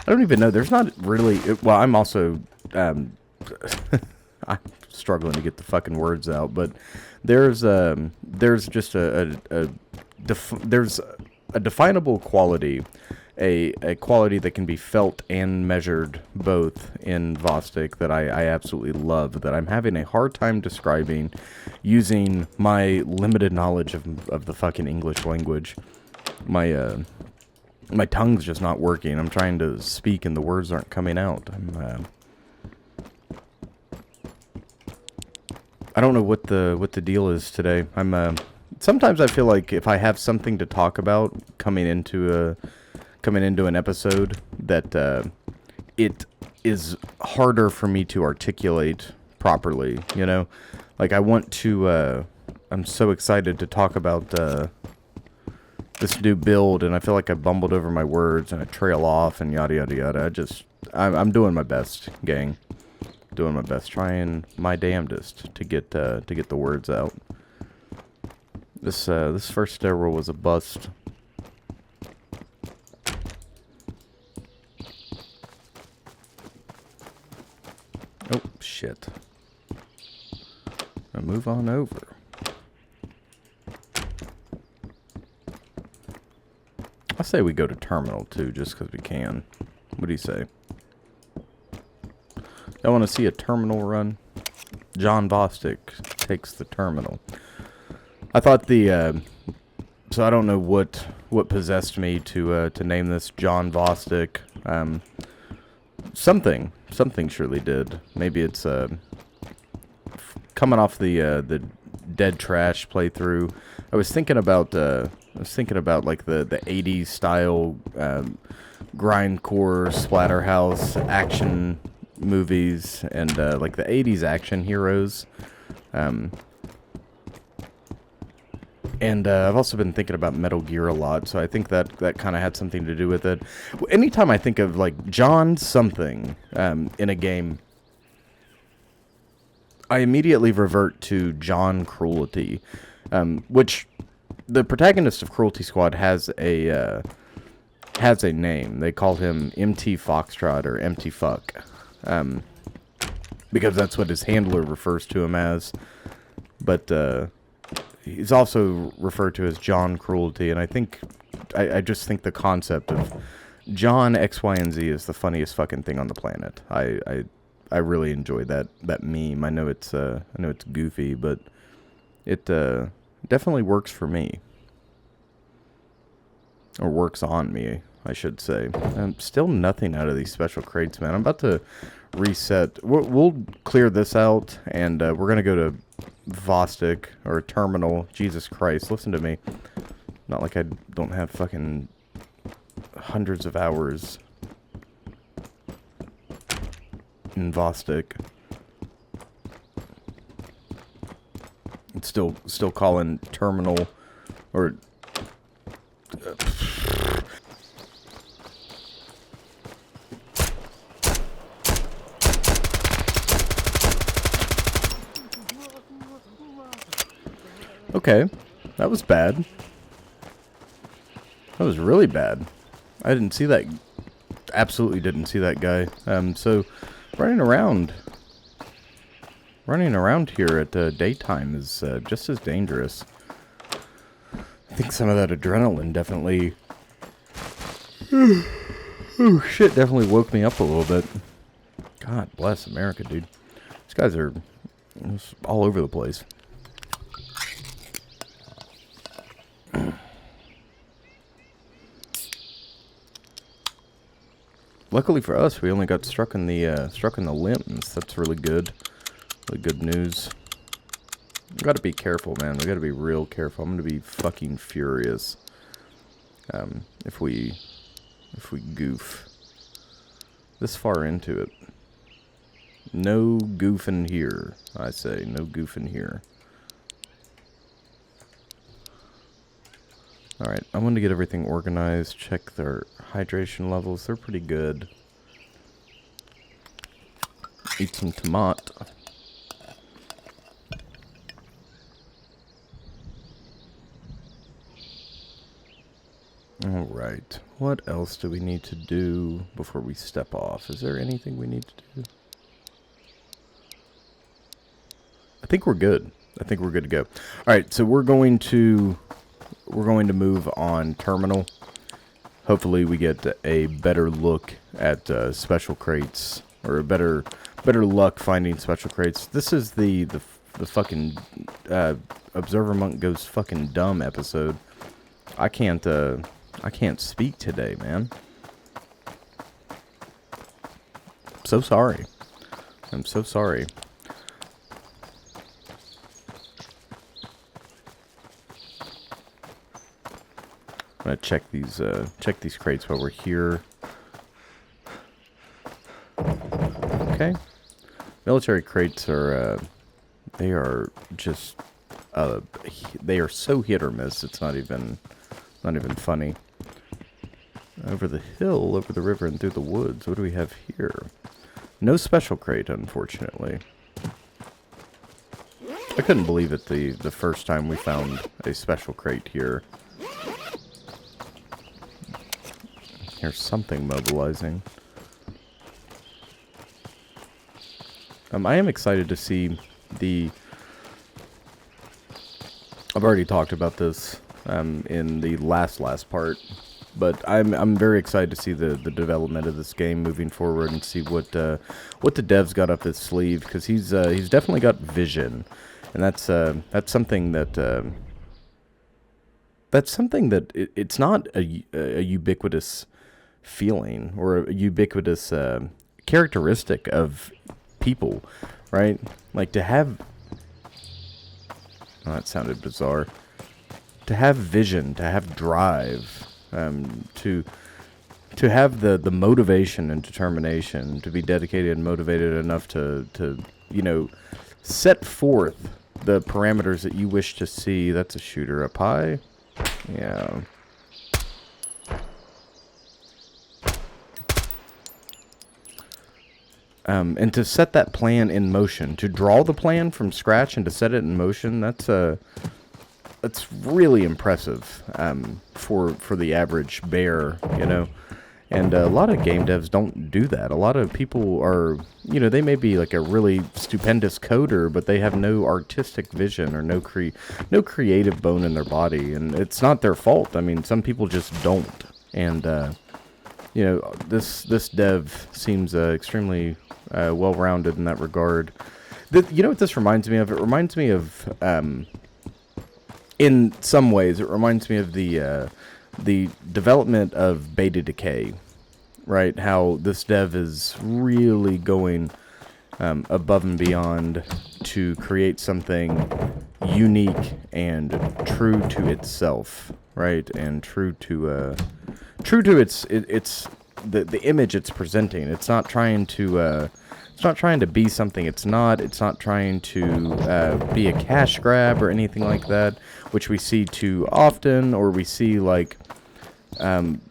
don't even know. There's not really. Well, I'm also I'm struggling to get the fucking words out. But there's just there's a definable quality, a quality that can be felt and measured both in Vostok that I absolutely love, that I'm having a hard time describing using my limited knowledge of the fucking English language. My tongue's just not working. I'm trying to speak and the words aren't coming out. I don't know what the deal is today. Sometimes I feel like if I have something to talk about coming into an episode, that it is harder for me to articulate properly, you know? Like, I want to, I'm so excited to talk about this new build, and I feel like I bumbled over my words, and I trail off, and yada, yada, yada. I'm doing my best, gang. Doing my best, trying my damnedest to get the words out. This first stairwell was a bust. Oh, shit. Now move on over. I say we go to Terminal 2 just because we can. What do you say? I want to see a terminal run. John Vostok takes the terminal. I thought so I don't know what possessed me to name this John Vostok. Something surely did. Maybe it's coming off the Dead Trash playthrough. I was thinking about like the 80s style grindcore splatterhouse action movies, and like the 80s action heroes. And I've also been thinking about Metal Gear a lot, so I think that kind of had something to do with it. Anytime I think of, like, John something in a game, I immediately revert to John Cruelty, which the protagonist of Cruelty Squad has a name. They call him MT Foxtrot or MT Fuck, because that's what his handler refers to him as. But he's also referred to as John Cruelty, and I just think the concept of John X, Y, and Z is the funniest fucking thing on the planet. I really enjoy that meme. I know it's goofy, but it definitely works for me, or works on me, I should say. Still nothing out of these special crates, man. I'm about to reset. We'll clear this out, and we're gonna go to Vostok or Terminal. Jesus Christ, listen to me. Not like I don't have fucking hundreds of hours in Vostok. It's still calling Terminal or okay, that was bad. That was really bad. I didn't see that. Absolutely didn't see that guy. So running around here at daytime is just as dangerous. I think some of that adrenaline definitely, oh shit, definitely woke me up a little bit. God bless America, dude. These guys are all over the place. Luckily for us, we only got struck in the limbs. That's really good. Really good news. We gotta be careful, man. We gotta be real careful. I'm gonna be fucking furious if we goof this far into it. No goofing here, I say. No goofing here. Alright, I'm going to get everything organized, check their hydration levels. They're pretty good. Eat some tomato. Alright, what else do we need to do before we step off? Is there anything we need to do? I think we're good. I think we're good to go. Alright, so we're going to move on Terminal. Hopefully we get a better look at special crates, or a better luck finding special crates. This is the fucking Observer Monk goes fucking dumb episode. I can't speak today, man. I'm so sorry. I'm so sorry. I'm gonna check these crates while we're here. Okay. Military crates are they are just they are so hit or miss. It's not even funny. Over the hill, over the river, and through the woods. What do we have here? No special crate, unfortunately. I couldn't believe it the first time we found a special crate here. Here's something mobilizing. I am excited to see the... I've already talked about this in the last part, but I'm very excited to see the development of this game moving forward and see what the devs got up his sleeve, because he's definitely got vision, and that's something that it's not a ubiquitous feeling or a ubiquitous characteristic of people, right? Like to have... Oh, that sounded bizarre. To have vision, to have drive, to have the motivation and determination, to be dedicated and motivated enough to you know, set forth the parameters that you wish to see. That's a shooter up high. Yeah. And to set that plan in motion, to draw the plan from scratch and to set it in motion, that's that's really impressive for the average bear, you know. And a lot of game devs don't do that. A lot of people are, you know, they may be like a really stupendous coder, but they have no artistic vision or no creative bone in their body, and it's not their fault. I mean, some people just don't. And you know, this dev seems extremely well-rounded in that regard. You know what this reminds me of? It reminds me of, in some ways, it reminds me of the development of Beta Decay, right? How this dev is really going above and beyond to create something unique and true to itself, right? And true to its the image it's presenting. It's not trying to be something it's not. It's not trying to be a cash grab or anything like that, which we see too often, or we see like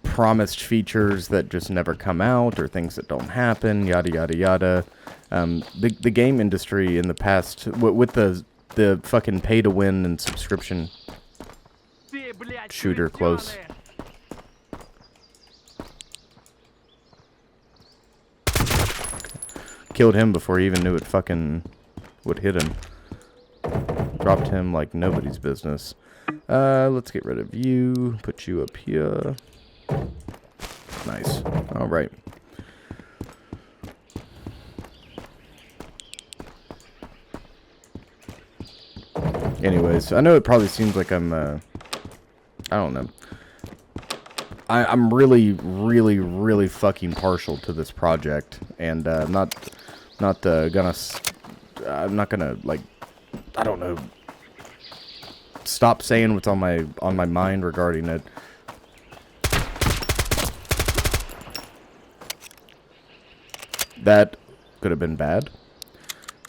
promised features that just never come out, or things that don't happen, yada yada yada. The game industry in the past, with the fucking pay to win and subscription shooter close. Killed him before he even knew it fucking would hit him. Dropped him like nobody's business. Let's get rid of you. Put you up here. Nice. Alright. Anyways, I know it probably seems like I'm, I don't know. I'm really, really, really fucking partial to this project, and I'm not gonna like, I don't know, stop saying what's on my mind regarding it. That could have been bad.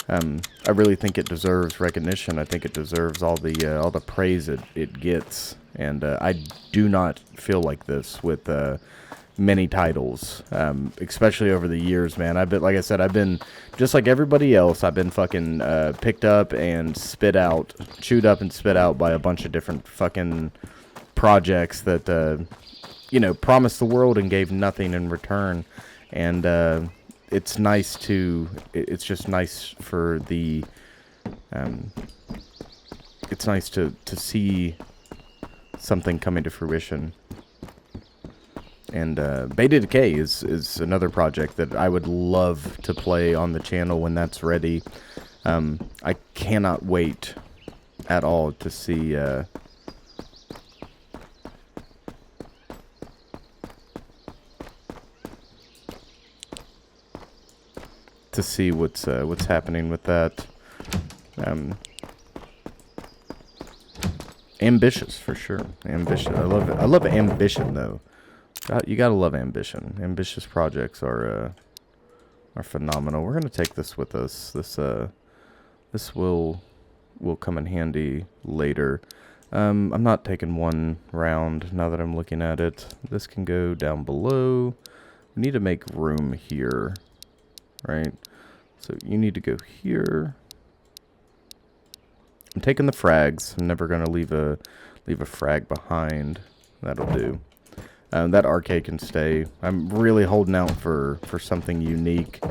I really think it deserves recognition. I think it deserves all the praise it gets. And I do not feel like this with many titles, especially over the years, man. Like I said, I've been just like everybody else. I've been fucking picked up and chewed up and spit out by a bunch of different fucking projects that you know, promised the world and gave nothing in return. And it's nice to. It's just nice for the. It's nice to see something coming to fruition. And Beta Decay is another project that I would love to play on the channel when that's ready. I cannot wait at all to see what's happening with that. Ambitious for sure. Ambitious. I love it. I love ambition though. You gotta love ambition. Ambitious projects are phenomenal. We're gonna take this with us. This will come in handy later. I'm not taking one round now that I'm looking at it. This can go down below. We need to make room here, right? So you need to go here. I'm taking the frags. I'm never gonna leave a frag behind. That'll do. That arcade can stay. I'm really holding out for something unique,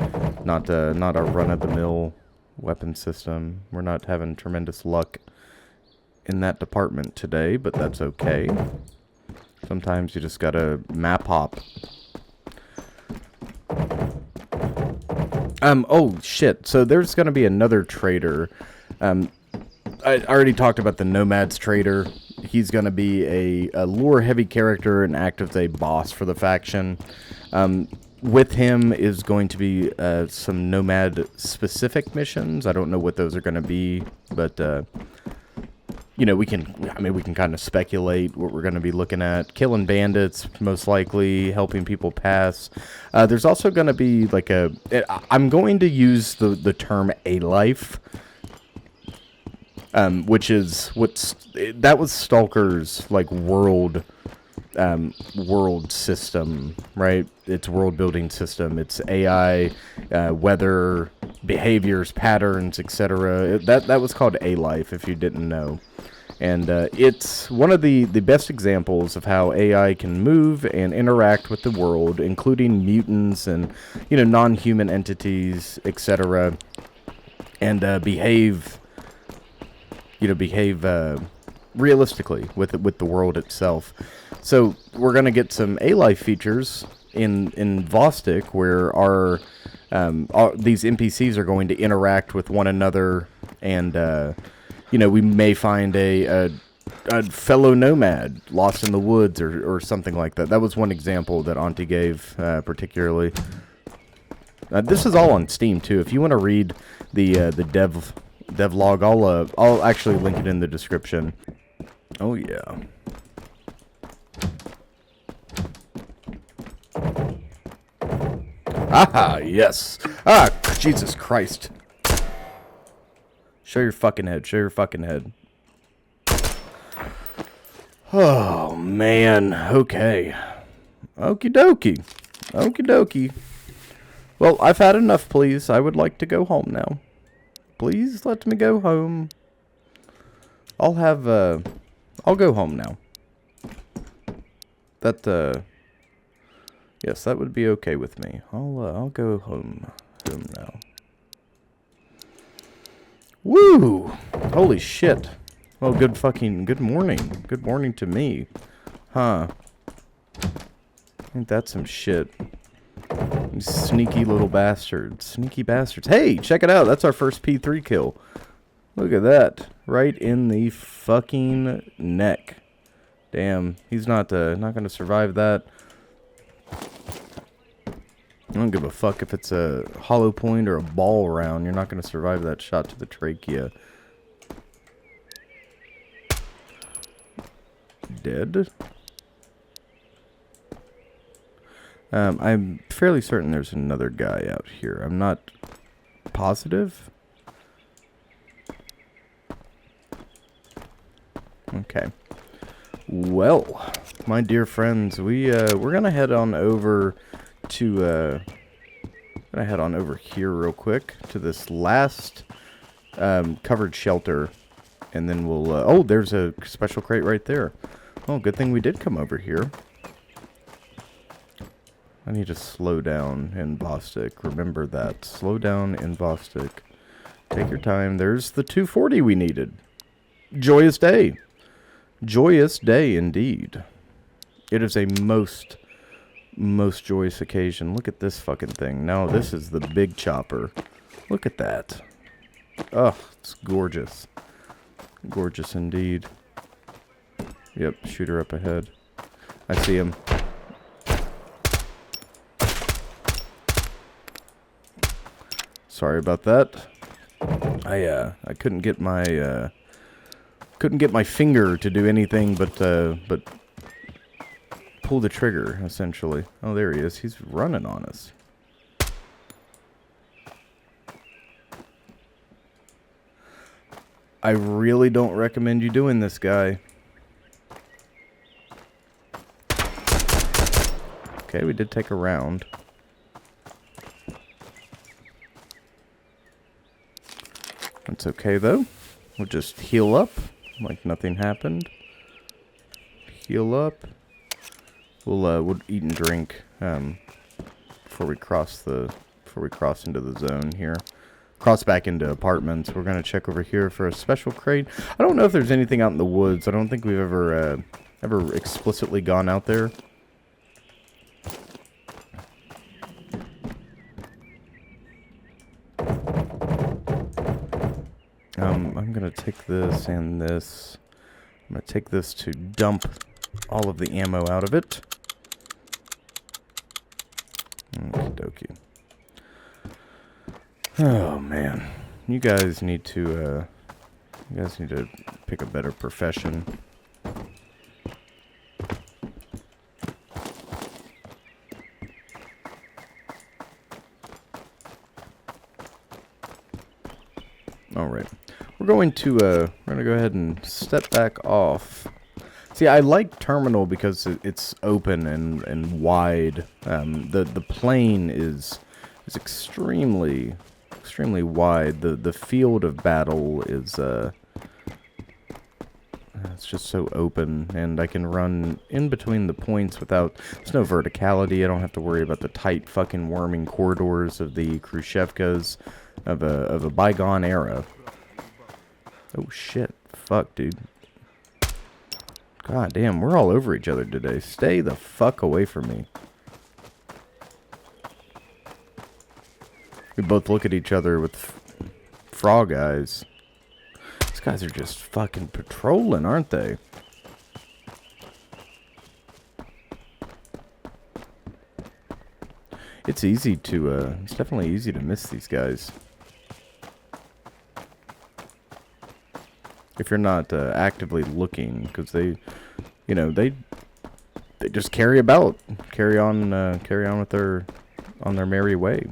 not a run-of-the-mill weapon system. We're not having tremendous luck in that department today, but that's okay. Sometimes you just gotta map hop. Oh shit. So there's gonna be another trader. I already talked about the Nomads trader. He's going to be a lore-heavy character and act as a boss for the faction. With him is going to be some Nomad-specific missions. I don't know what those are going to be, but you know, we can kind of speculate what we're going to be looking at. Killing bandits, most likely, helping people pass. There's also going to be like I'm going to use the term a life. Which is that was Stalker's like world system, right? It's world building system. It's AI, weather, behaviors, patterns, etc. That was called A Life, if you didn't know. And it's one of the best examples of how AI can move and interact with the world, including mutants and, you know, non-human entities, etc., and behave realistically with the world itself. So we're gonna get some A-Life features in Vostok, where these NPCs are going to interact with one another, and you know, we may find a fellow nomad lost in the woods or something like that. That was one example that Auntie gave particularly. This is all on Steam too. If you want to read the dev log, I'll actually link it in the description. Oh yeah. Aha, yes. Ah, Jesus Christ. Show your fucking head. Show your fucking head. Oh, man. Okay. Okie dokie. Okie dokie. Well, I've had enough, please. I would like to go home now. Please let me go home. I'll go home now. Yes, that would be okay with me. I'll go home now. Woo! Holy shit. Well, good morning. Good morning to me. Huh. Ain't that some shit? You sneaky little bastards. Sneaky bastards. Hey, check it out. That's our first P3 kill. Look at that. Right in the fucking neck. Damn. He's not gonna survive that. I don't give a fuck if it's a hollow point or a ball round. You're not going to survive that shot to the trachea. Dead? I'm fairly certain there's another guy out here. I'm not positive. Okay. Well, my dear friends, we're going to head on over to gonna head on over here real quick to this last covered shelter, and then we'll oh, there's a special crate right there. Oh, good thing we did come over here. I need to slow down in Vostok. Remember that. Slow down in Vostok. Take your time. There's the 240 we needed. Joyous day. Joyous day indeed. It is a most joyous occasion. Look at this fucking thing. Now this is the big chopper. Look at that. Oh, it's gorgeous. Gorgeous indeed. Yep, shooter up ahead. I see him. Sorry about that. I couldn't get my finger to do anything but pull the trigger, essentially. Oh, there he is. He's running on us. I really don't recommend you doing this, guy. Okay, we did take a round. That's okay, though. We'll just heal up like nothing happened. Heal up. We'll eat and drink before we cross into the zone here. Cross back into apartments. We're gonna check over here for a special crate. I don't know if there's anything out in the woods. I don't think we've ever explicitly gone out there. I'm gonna take this and this. I'm gonna take this to dump all of the ammo out of it. Okie dokie. Oh man, you guys need to pick a better profession. All right, we're going to go ahead and step back off. See, I like Terminal because it's open and wide. The plane is extremely wide. The field of battle is It's just so open, and I can run in between the points without... There's no verticality. I don't have to worry about the tight fucking worming corridors of the Khrushchevkas of a bygone era. Oh shit. Fuck, dude. God damn, we're all over each other today. Stay the fuck away from me. We both look at each other with frog eyes. These guys are just fucking patrolling, aren't they? It's easy to, it's definitely easy to miss these guys. If you're not actively looking, because they, you know, they just carry about, carry on with their, on their merry way.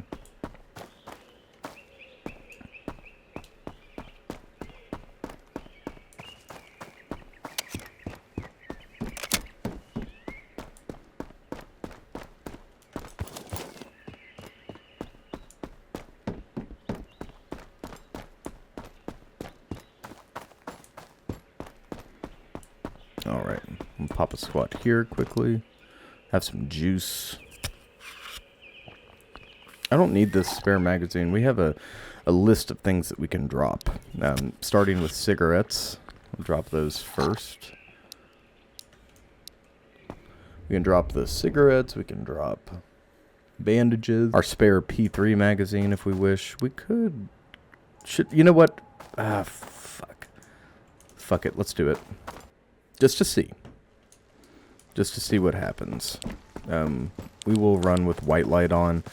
Alright, I'm gonna pop a squat here quickly. Have some juice. I don't need this spare magazine. We have a list of things that we can drop. Starting with cigarettes. I'll drop those first. We can drop the cigarettes. We can drop bandages. Our spare P3 magazine if we wish. We could... you know what? Ah, fuck. Fuck it. Let's do it. Just to see. Just to see what happens. We will run with white light on.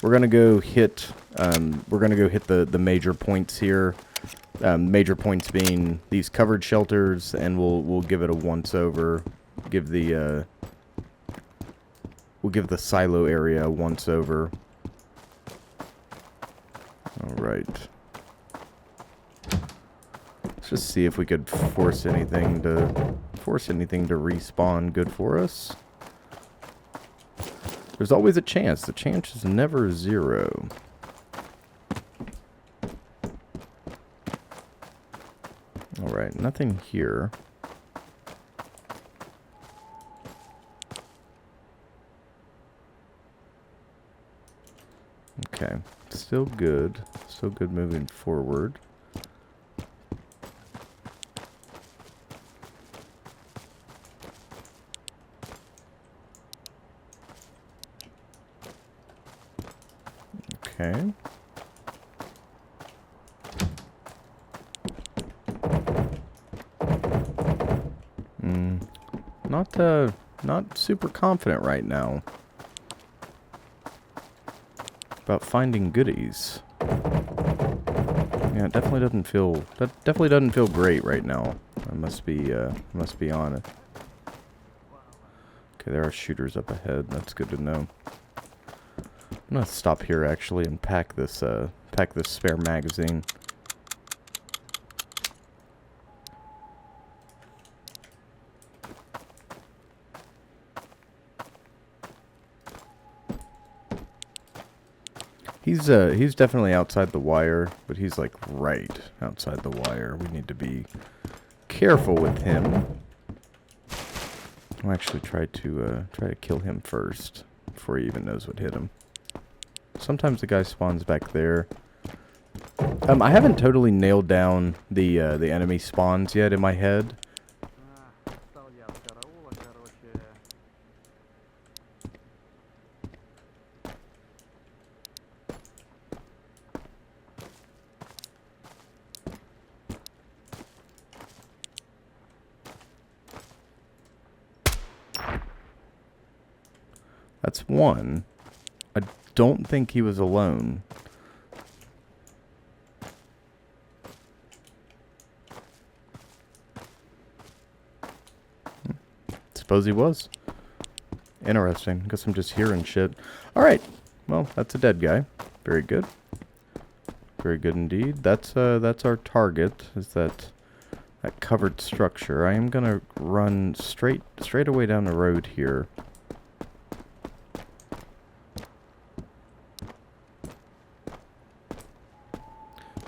We're gonna go hit the major points here. Major points being these covered shelters, and we'll give it a once over. We'll give the silo area a once over. All right. Let's just see if we could force anything to respawn good for us. There's always a chance. The chance is never zero. Alright, nothing here. Okay, still good. Still good moving forward. Okay. Not super confident right now about finding goodies. Yeah, it definitely doesn't feel great right now. I must be honest. Okay, there are shooters up ahead. That's good to know. I'm gonna stop here actually and pack this spare magazine. He's definitely outside the wire, but he's like right outside the wire. We need to be careful with him. I'll actually try to kill him first before he even knows what hit him. Sometimes the guy spawns back there. I haven't totally nailed down the enemy spawns yet in my head. That's one. I don't think he was alone. Suppose he was. Interesting. Guess I'm just hearing shit. Alright. Well, that's a dead guy. Very good. Very good indeed. That's our target. Is that covered structure. I am gonna run straight away down the road here.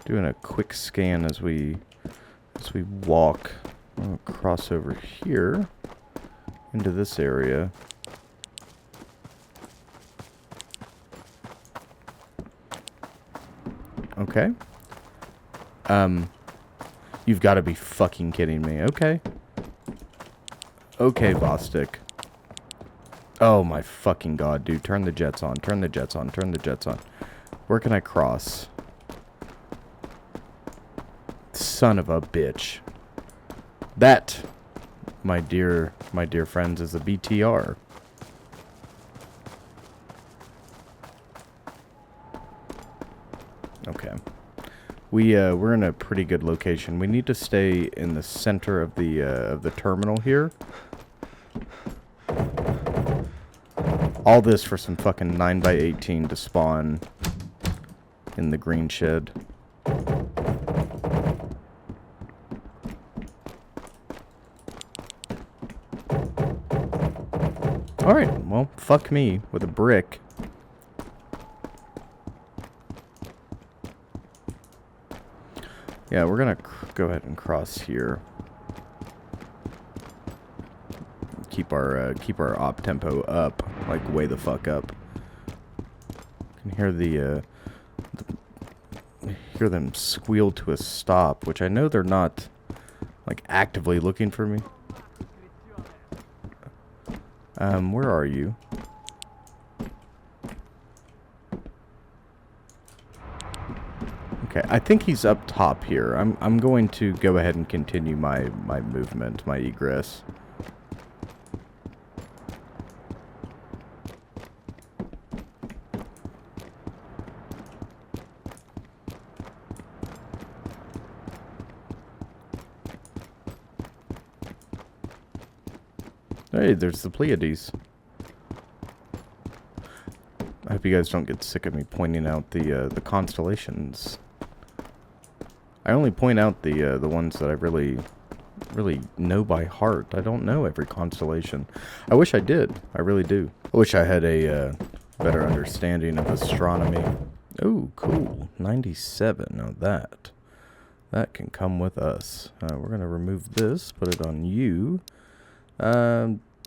Doing a quick scan as we walk. I'll cross over here into this area. Okay. You've got to be fucking kidding me. Okay. Okay, Vostok. Oh my fucking god, dude. Turn the jets on. Turn the jets on. Turn the jets on. Where can I cross? Son of a bitch. That, my dear friends, is a BTR. Okay. We're in a pretty good location. We need to stay in the center of the terminal here. All this for some fucking 9x18 to spawn in the green shed. Alright, well, fuck me with a brick. Yeah, we're gonna go ahead and cross here. Keep our op tempo up, like way the fuck up. You can hear hear them squeal to a stop, which I know they're not like actively looking for me. Where are you? Okay, I think he's up top here. I'm going to go ahead and continue my movement, my egress. Hey, there's the Pleiades. I hope you guys don't get sick of me pointing out the constellations. I only point out the ones that I really know by heart. I don't know every constellation. I wish I did. I really do. I wish I had a better understanding of astronomy. Oh, cool. 97. Now that can come with us. We're gonna remove this. Put it on you.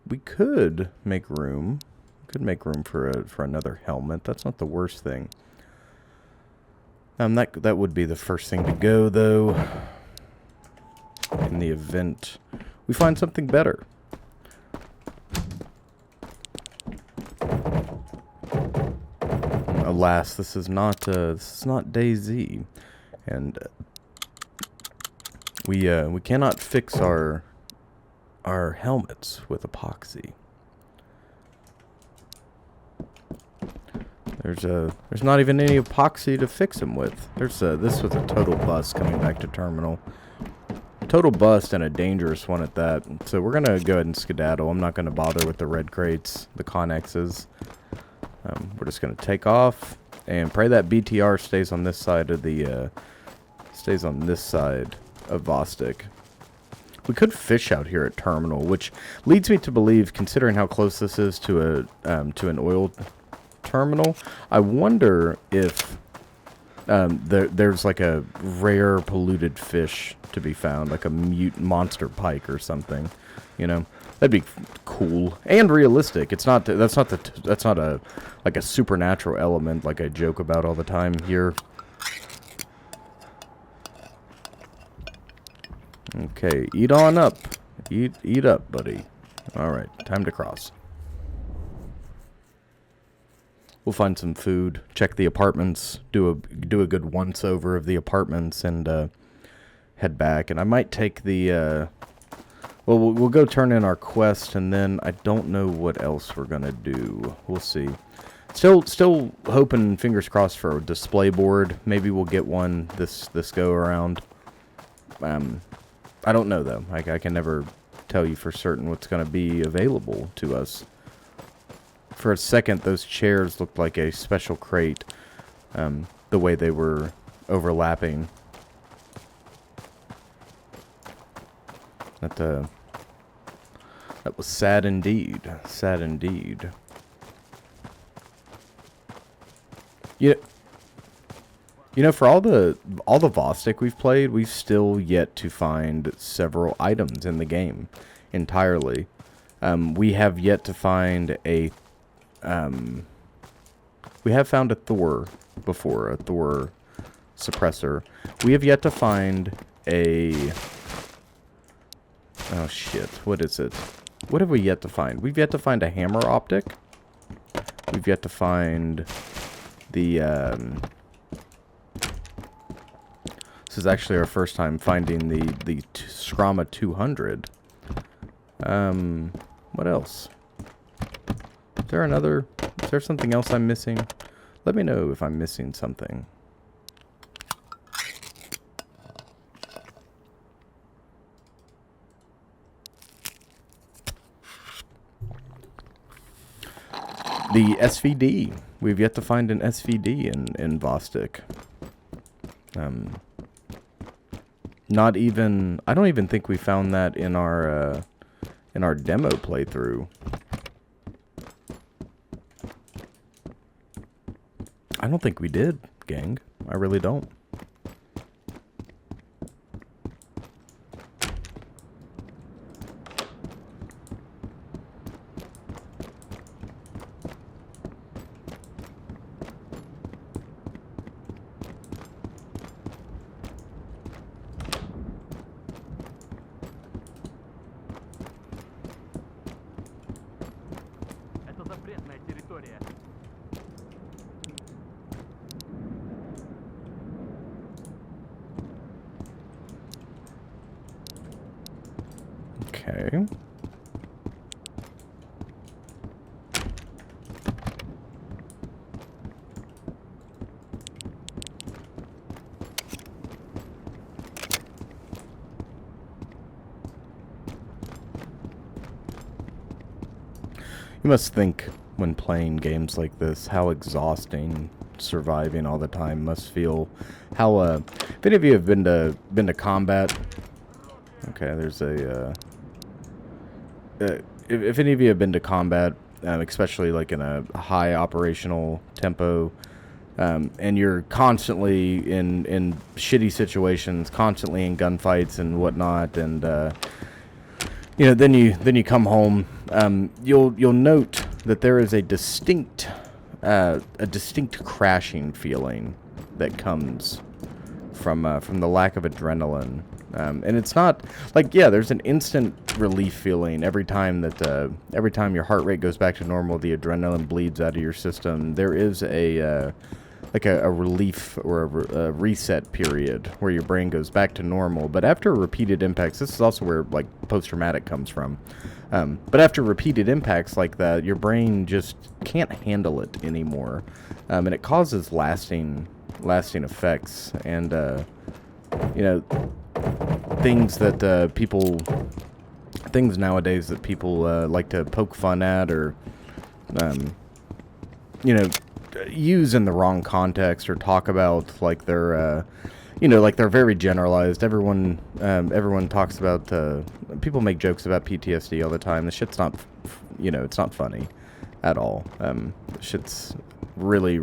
We could make room. Could make room for another helmet. That's not the worst thing. That would be the first thing to go, though. In the event we find something better. Alas, this is not DayZ, and we cannot fix our helmets with epoxy. There's not even any epoxy to fix them with. This was a total bust coming back to terminal. Total bust, and a dangerous one at that. So we're gonna go ahead and skedaddle. I'm not gonna bother with the red crates, the Connexes. We're just gonna take off and pray that BTR stays on this side of Vostok. We could fish out here at terminal, which leads me to believe, considering how close this is to an oil terminal, I wonder if there's like a rare polluted fish to be found, like a monster pike or something. You know, that'd be cool and realistic. That's not a like a supernatural element like I joke about all the time here. Okay, eat on up. Eat up, buddy. Alright, time to cross. We'll find some food, check the apartments, do a good once-over of the apartments, and head back. And I might take the... well, we'll go turn in our quest, and then I don't know what else we're going to do. We'll see. Still hoping, fingers crossed, for a display board. Maybe we'll get one this go-around. I don't know, though. I can never tell you for certain what's going to be available to us. For a second, those chairs looked like a special crate, the way they were overlapping. That was sad indeed. Sad indeed. Yeah. You know, for all the Vostok we've played, we've still yet to find several items in the game entirely. We have yet to find a we have found a Thor before, a Thor suppressor. We have yet to find a oh shit, what is it? What have we yet to find? We've yet to find a hammer optic. We've yet to find the this is actually our first time finding the Scrama 200. What else? Is there something else I'm missing? Let me know if I'm missing something. The SVD. We've yet to find an SVD in Vostok. Not even... I don't even think we found that in our demo playthrough. I don't think we did, gang. I really don't. Okay. You must think, when playing games like this, how exhausting surviving all the time must feel. How, if any of you have been to combat... Okay, there's a, if any of you have been to combat, especially like in a high operational tempo, and you're constantly in shitty situations, constantly in gunfights and whatnot, and you know, then you come home, you'll note that there is a distinct crashing feeling that comes from the lack of adrenaline. And it's not like, yeah, there's an instant relief feeling every time your heart rate goes back to normal, the adrenaline bleeds out of your system. There is a relief or a reset period where your brain goes back to normal. But after repeated impacts, this is also where like post-traumatic comes from. But after repeated impacts like that, your brain just can't handle it anymore, and it causes lasting effects. And you know, things nowadays that people like to poke fun at, or you know, use in the wrong context, or talk about like they're you know, like they're very generalized. Everyone talks about people make jokes about PTSD all the time. The shit's not, you know, it's not funny at all. Shit's really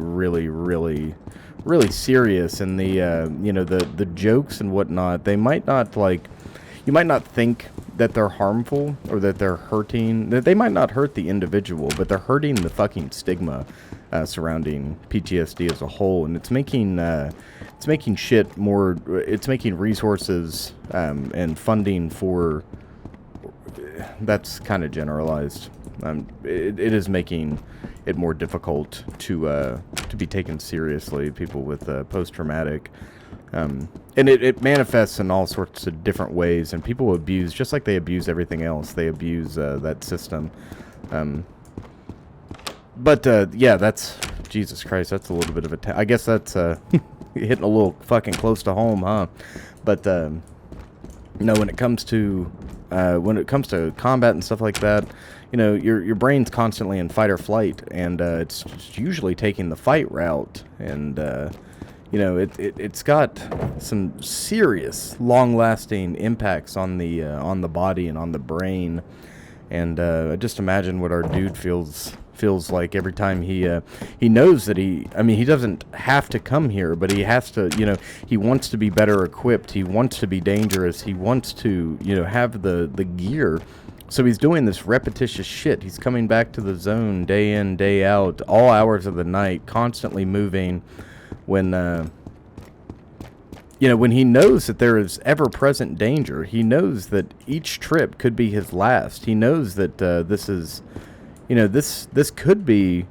serious, and the you know, the jokes and whatnot, they might not, like, you might not think that they're harmful or that they're hurting, that they might not hurt the individual, but they're hurting the fucking stigma surrounding PTSD as a whole. And it's making shit more, it's making resources and funding for, that's kind of generalized. It is making it more difficult to be taken seriously, people with post-traumatic. And it manifests in all sorts of different ways, and people abuse, just like they abuse everything else, they abuse that system. But yeah, that's, Jesus Christ, that's a little bit of a, I guess that's hitting a little fucking close to home, huh? But no, when it comes to combat and stuff like that, you know, your brain's constantly in fight or flight, and it's usually taking the fight route, and you know, it's got some serious, long-lasting impacts on the body and on the brain. And I just imagine what our dude feels feels like every time he knows that I mean, he doesn't have to come here, but he has to, you know, he wants to be better equipped. He wants to be dangerous. He wants to, you know, have the gear. So he's doing this repetitious shit. He's coming back to the zone day in, day out, all hours of the night, constantly moving when, you know, when he knows that there is ever-present danger. He knows that each trip could be his last. He knows that this is, you know, this could be,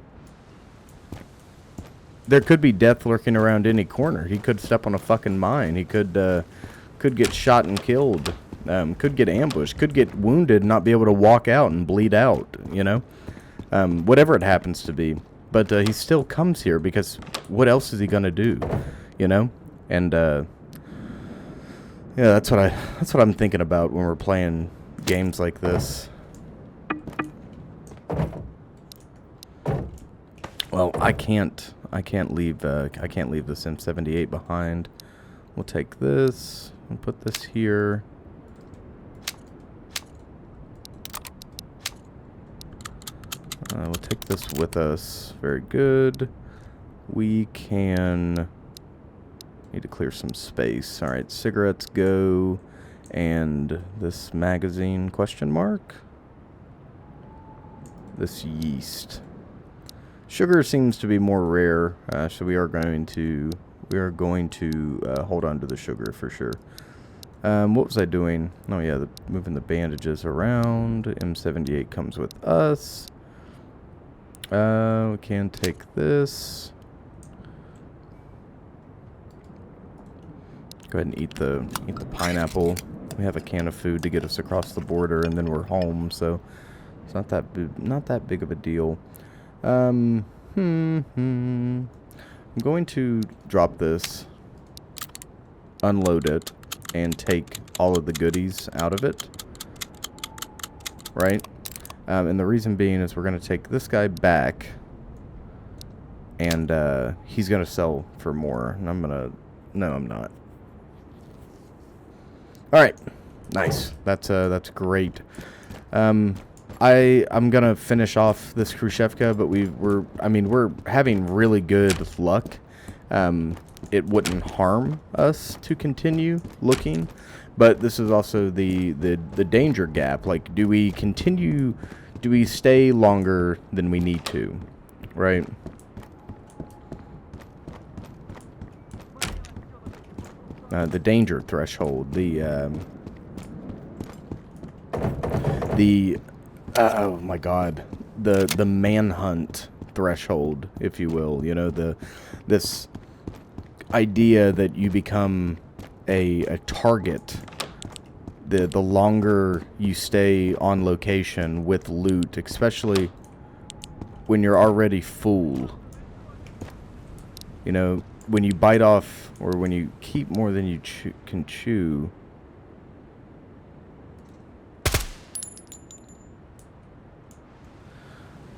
there could be death lurking around any corner. He could step on a fucking mine. He could get shot and killed. Could get ambushed, could get wounded and not be able to walk out and bleed out, you know? Whatever it happens to be. But he still comes here because what else is he going to do, you know? And, yeah, that's what I'm thinking about when we're playing games like this. Well, I can't leave the M78 behind. We'll take this and put this here. We'll take this with us. Very good. We can... need to clear some space. Alright, cigarettes go. And this magazine, question mark? This yeast. Sugar seems to be more rare, so we are going to hold on to the sugar for sure. What was I doing? Oh yeah, moving the bandages around. M78 comes with us. We can take this. Go ahead and eat the pineapple. We have a can of food to get us across the border, and then we're home, so it's not that big of a deal. I'm going to drop this, unload it, and take all of the goodies out of it. Right? And the reason being is we're going to take this guy back, and he's going to sell for more. And I'm going to... No, I'm not. Alright. Nice. That's great. I'm going to finish off this Khrushchevka, but we're having really good luck. It wouldn't harm us to continue looking, but this is also the danger gap. Like, do we stay longer than we need to, right? The danger threshold, oh my god, the manhunt threshold, if you will, you know, this idea that you become a target the longer you stay on location with loot, especially when you're already full. You know, when you bite off, or when you keep more than you can chew.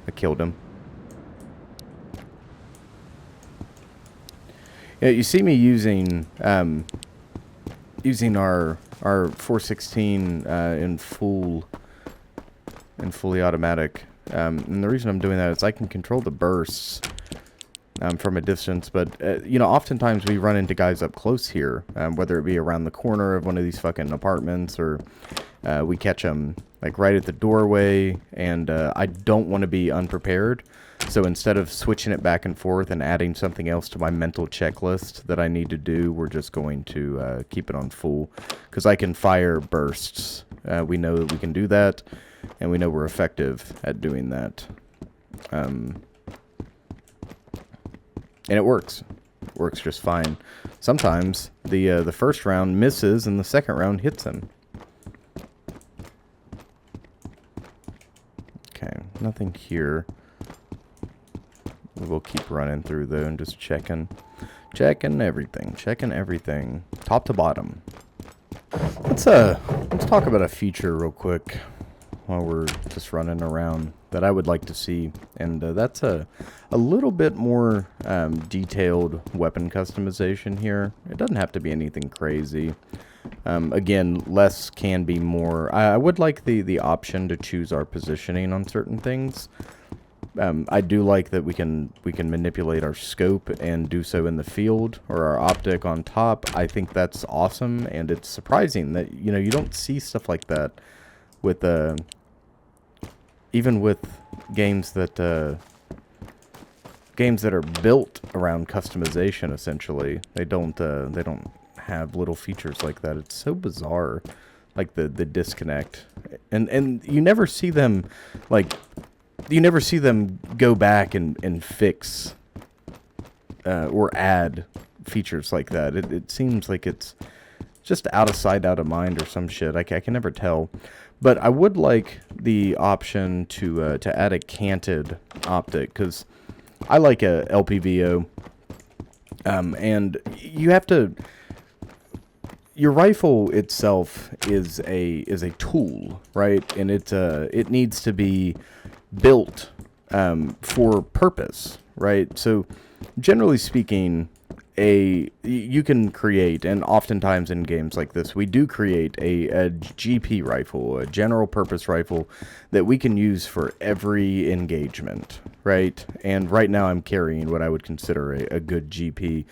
I killed him. Yeah, you see me using our 416 in fully automatic. And the reason I'm doing that is I can control the bursts from a distance, but you know, oftentimes we run into guys up close here, whether it be around the corner of one of these fucking apartments, or we catch them like right at the doorway, and I don't want to be unprepared. So instead of switching it back and forth and adding something else to my mental checklist that I need to do, we're just going to keep it on full, because I can fire bursts. We know that we can do that, and we know we're effective at doing that. And it works. It works just fine. Sometimes the first round misses and the second round hits him. Okay, nothing here. We'll keep running through though and just checking everything, top to bottom. Let's talk about a feature real quick while we're just running around that I would like to see, and that's a little bit more detailed weapon customization here. It doesn't have to be anything crazy. Again, less can be more. I would like the option to choose our positioning on certain things. I do like that we can manipulate our scope and do so in the field, or our optic on top. I think that's awesome, and it's surprising that you don't see stuff like that with even with games that are built around customization. Essentially, they don't have little features like that. It's so bizarre, like the disconnect, and you never see them like. You never see them go back and fix or add features like that. It seems like it's just out of sight, out of mind, or some shit. I can never tell. But I would like the option to add a canted optic, because I like a LPVO, and you have to. Your rifle itself is a tool, right? And it needs to be built for purpose, right? So generally speaking, you can create, and oftentimes in games like this, we do create a GP rifle, a general purpose rifle that we can use for every engagement, right? And right now I'm carrying what I would consider a good GP.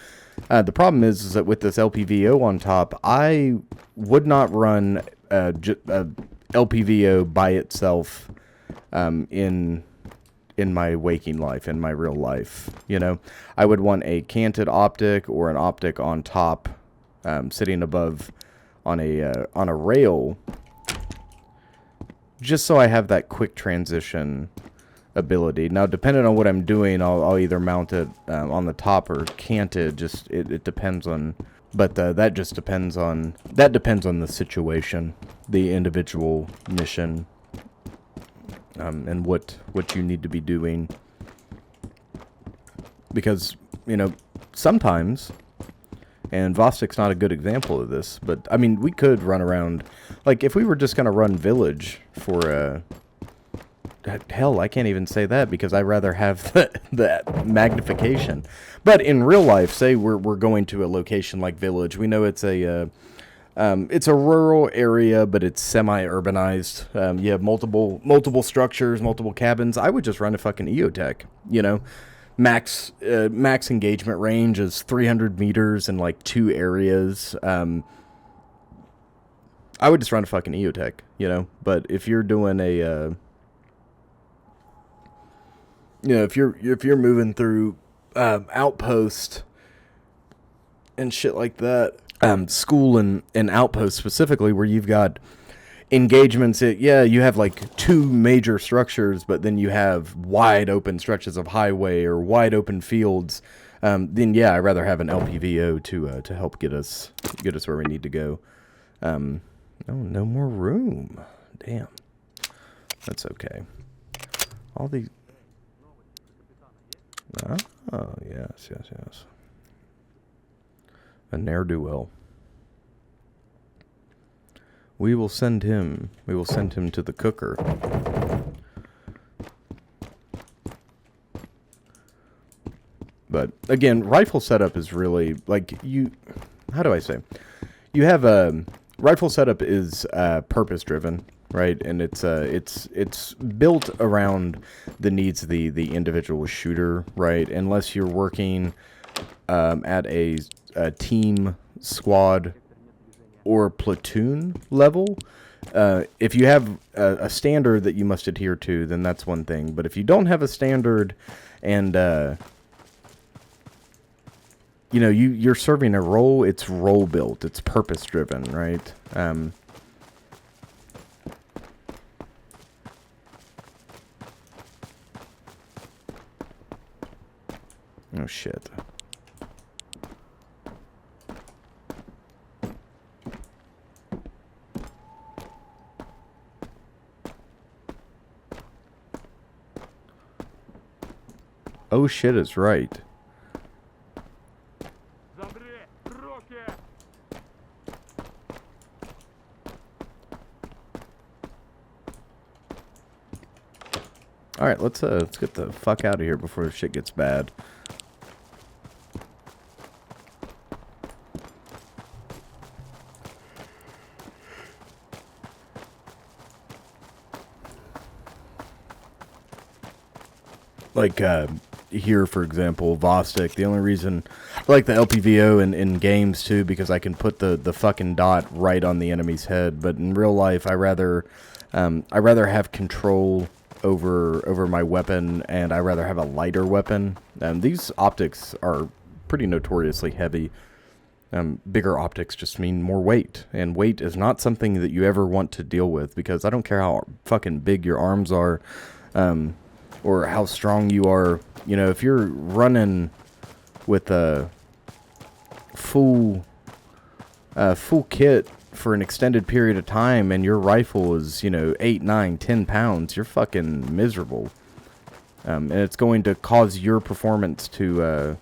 The problem is that with this LPVO on top, I would not run a LPVO by itself in my waking life, in my real life. I would want a canted optic or an optic on top, sitting above on a rail, just so I have that quick transition ability. Now, depending on what I'm doing, I'll either mount it on the top or canted. Just it depends on, but that depends on the situation, the individual mission, and what you need to be doing. Because sometimes, and Vostok's not a good example of this, but I mean, we could run around, like if we were just gonna run village for hell, I can't even say that because I rather have the magnification. But in real life, say we're going to a location like village, we know it's a rural area, but it's semi-urbanized. You have multiple structures, multiple cabins. I would just run a fucking EOTech. Max engagement range is 300 meters in like 2 areas. I would just run a fucking EOTech. But if you're doing a if you're moving through outpost and shit like that, school and outpost specifically, where you've got engagements, you have like 2 major structures, but then you have wide open stretches of highway or wide open fields, then I'd rather have an LPVO to help get us where we need to go. No more room. Damn. That's okay. All these. Oh, yes. A ne'er-do-well. We will send him to the cooker. But again, rifle setup is really like how do I say? You have a rifle setup is purpose driven, right? And it's built around the needs of the individual shooter, right? Unless you're working at a team, squad, or platoon level. If you have a standard that you must adhere to, then that's one thing. But if you don't have a standard and you're serving a role, it's role built, it's purpose driven, right? Oh shit. Oh shit is right. Alright, let's get the fuck out of here before shit gets bad. Like, here, for example, Vostok, the only reason I like the LPVO in games, too, because I can put the fucking dot right on the enemy's head, but in real life, I rather have control over my weapon, and I rather have a lighter weapon. These optics are pretty notoriously heavy. Bigger optics just mean more weight, and weight is not something that you ever want to deal with, because I don't care how fucking big your arms are, or how strong you are. You know, if you're running with a full kit for an extended period of time, and your rifle is, you know, 8, 9, 10 pounds, you're fucking miserable. And it's going to cause your performance to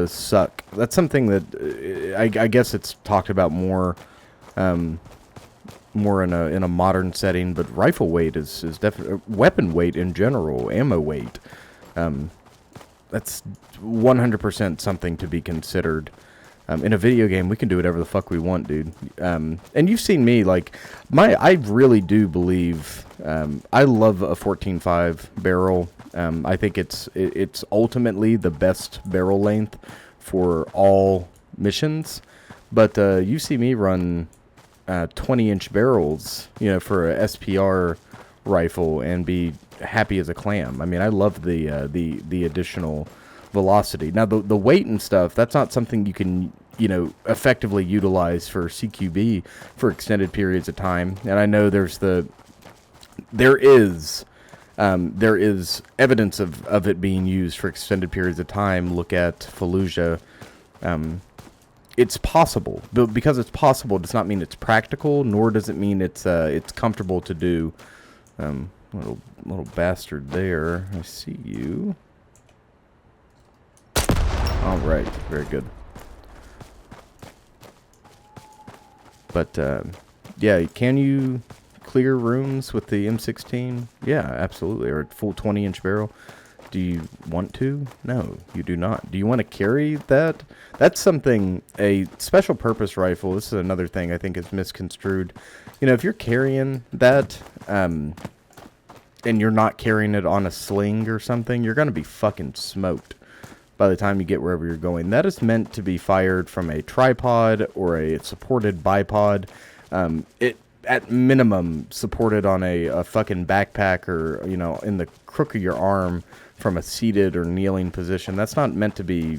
suck. That's something that I guess it's talked about more in a modern setting, but rifle weight is definitely weapon weight in general, ammo weight. That's 100% something to be considered. In a video game, we can do whatever the fuck we want, dude. And you've seen me, like, I really do believe, I love a 14.5 barrel. I think it's ultimately the best barrel length for all missions. But you see me run 20-inch barrels, you know, for a SPR rifle and be happy as a clam. I mean, I love the additional velocity. Now, the weight and stuff, that's not something you can, you know, effectively utilize for CQB for extended periods of time. And I know there is evidence of it being used for extended periods of time. Look at Fallujah. It's possible, but because it's possible does not mean it's practical, nor does it mean it's comfortable to do. Little bastard there. I see you. All right, very good. But yeah, can you clear rooms with the M16? Yeah, absolutely. Or a full 20-inch barrel. Do you want to? No, you do not. Do you want to carry that? That's something, a special purpose rifle, this is another thing I think is misconstrued. You know, if you're carrying that, and you're not carrying it on a sling or something, you're going to be fucking smoked by the time you get wherever you're going. That is meant to be fired from a tripod or a supported bipod. It, at minimum, supported on a fucking backpack or, you know, in the crook of your arm from a seated or kneeling position. That's not meant to be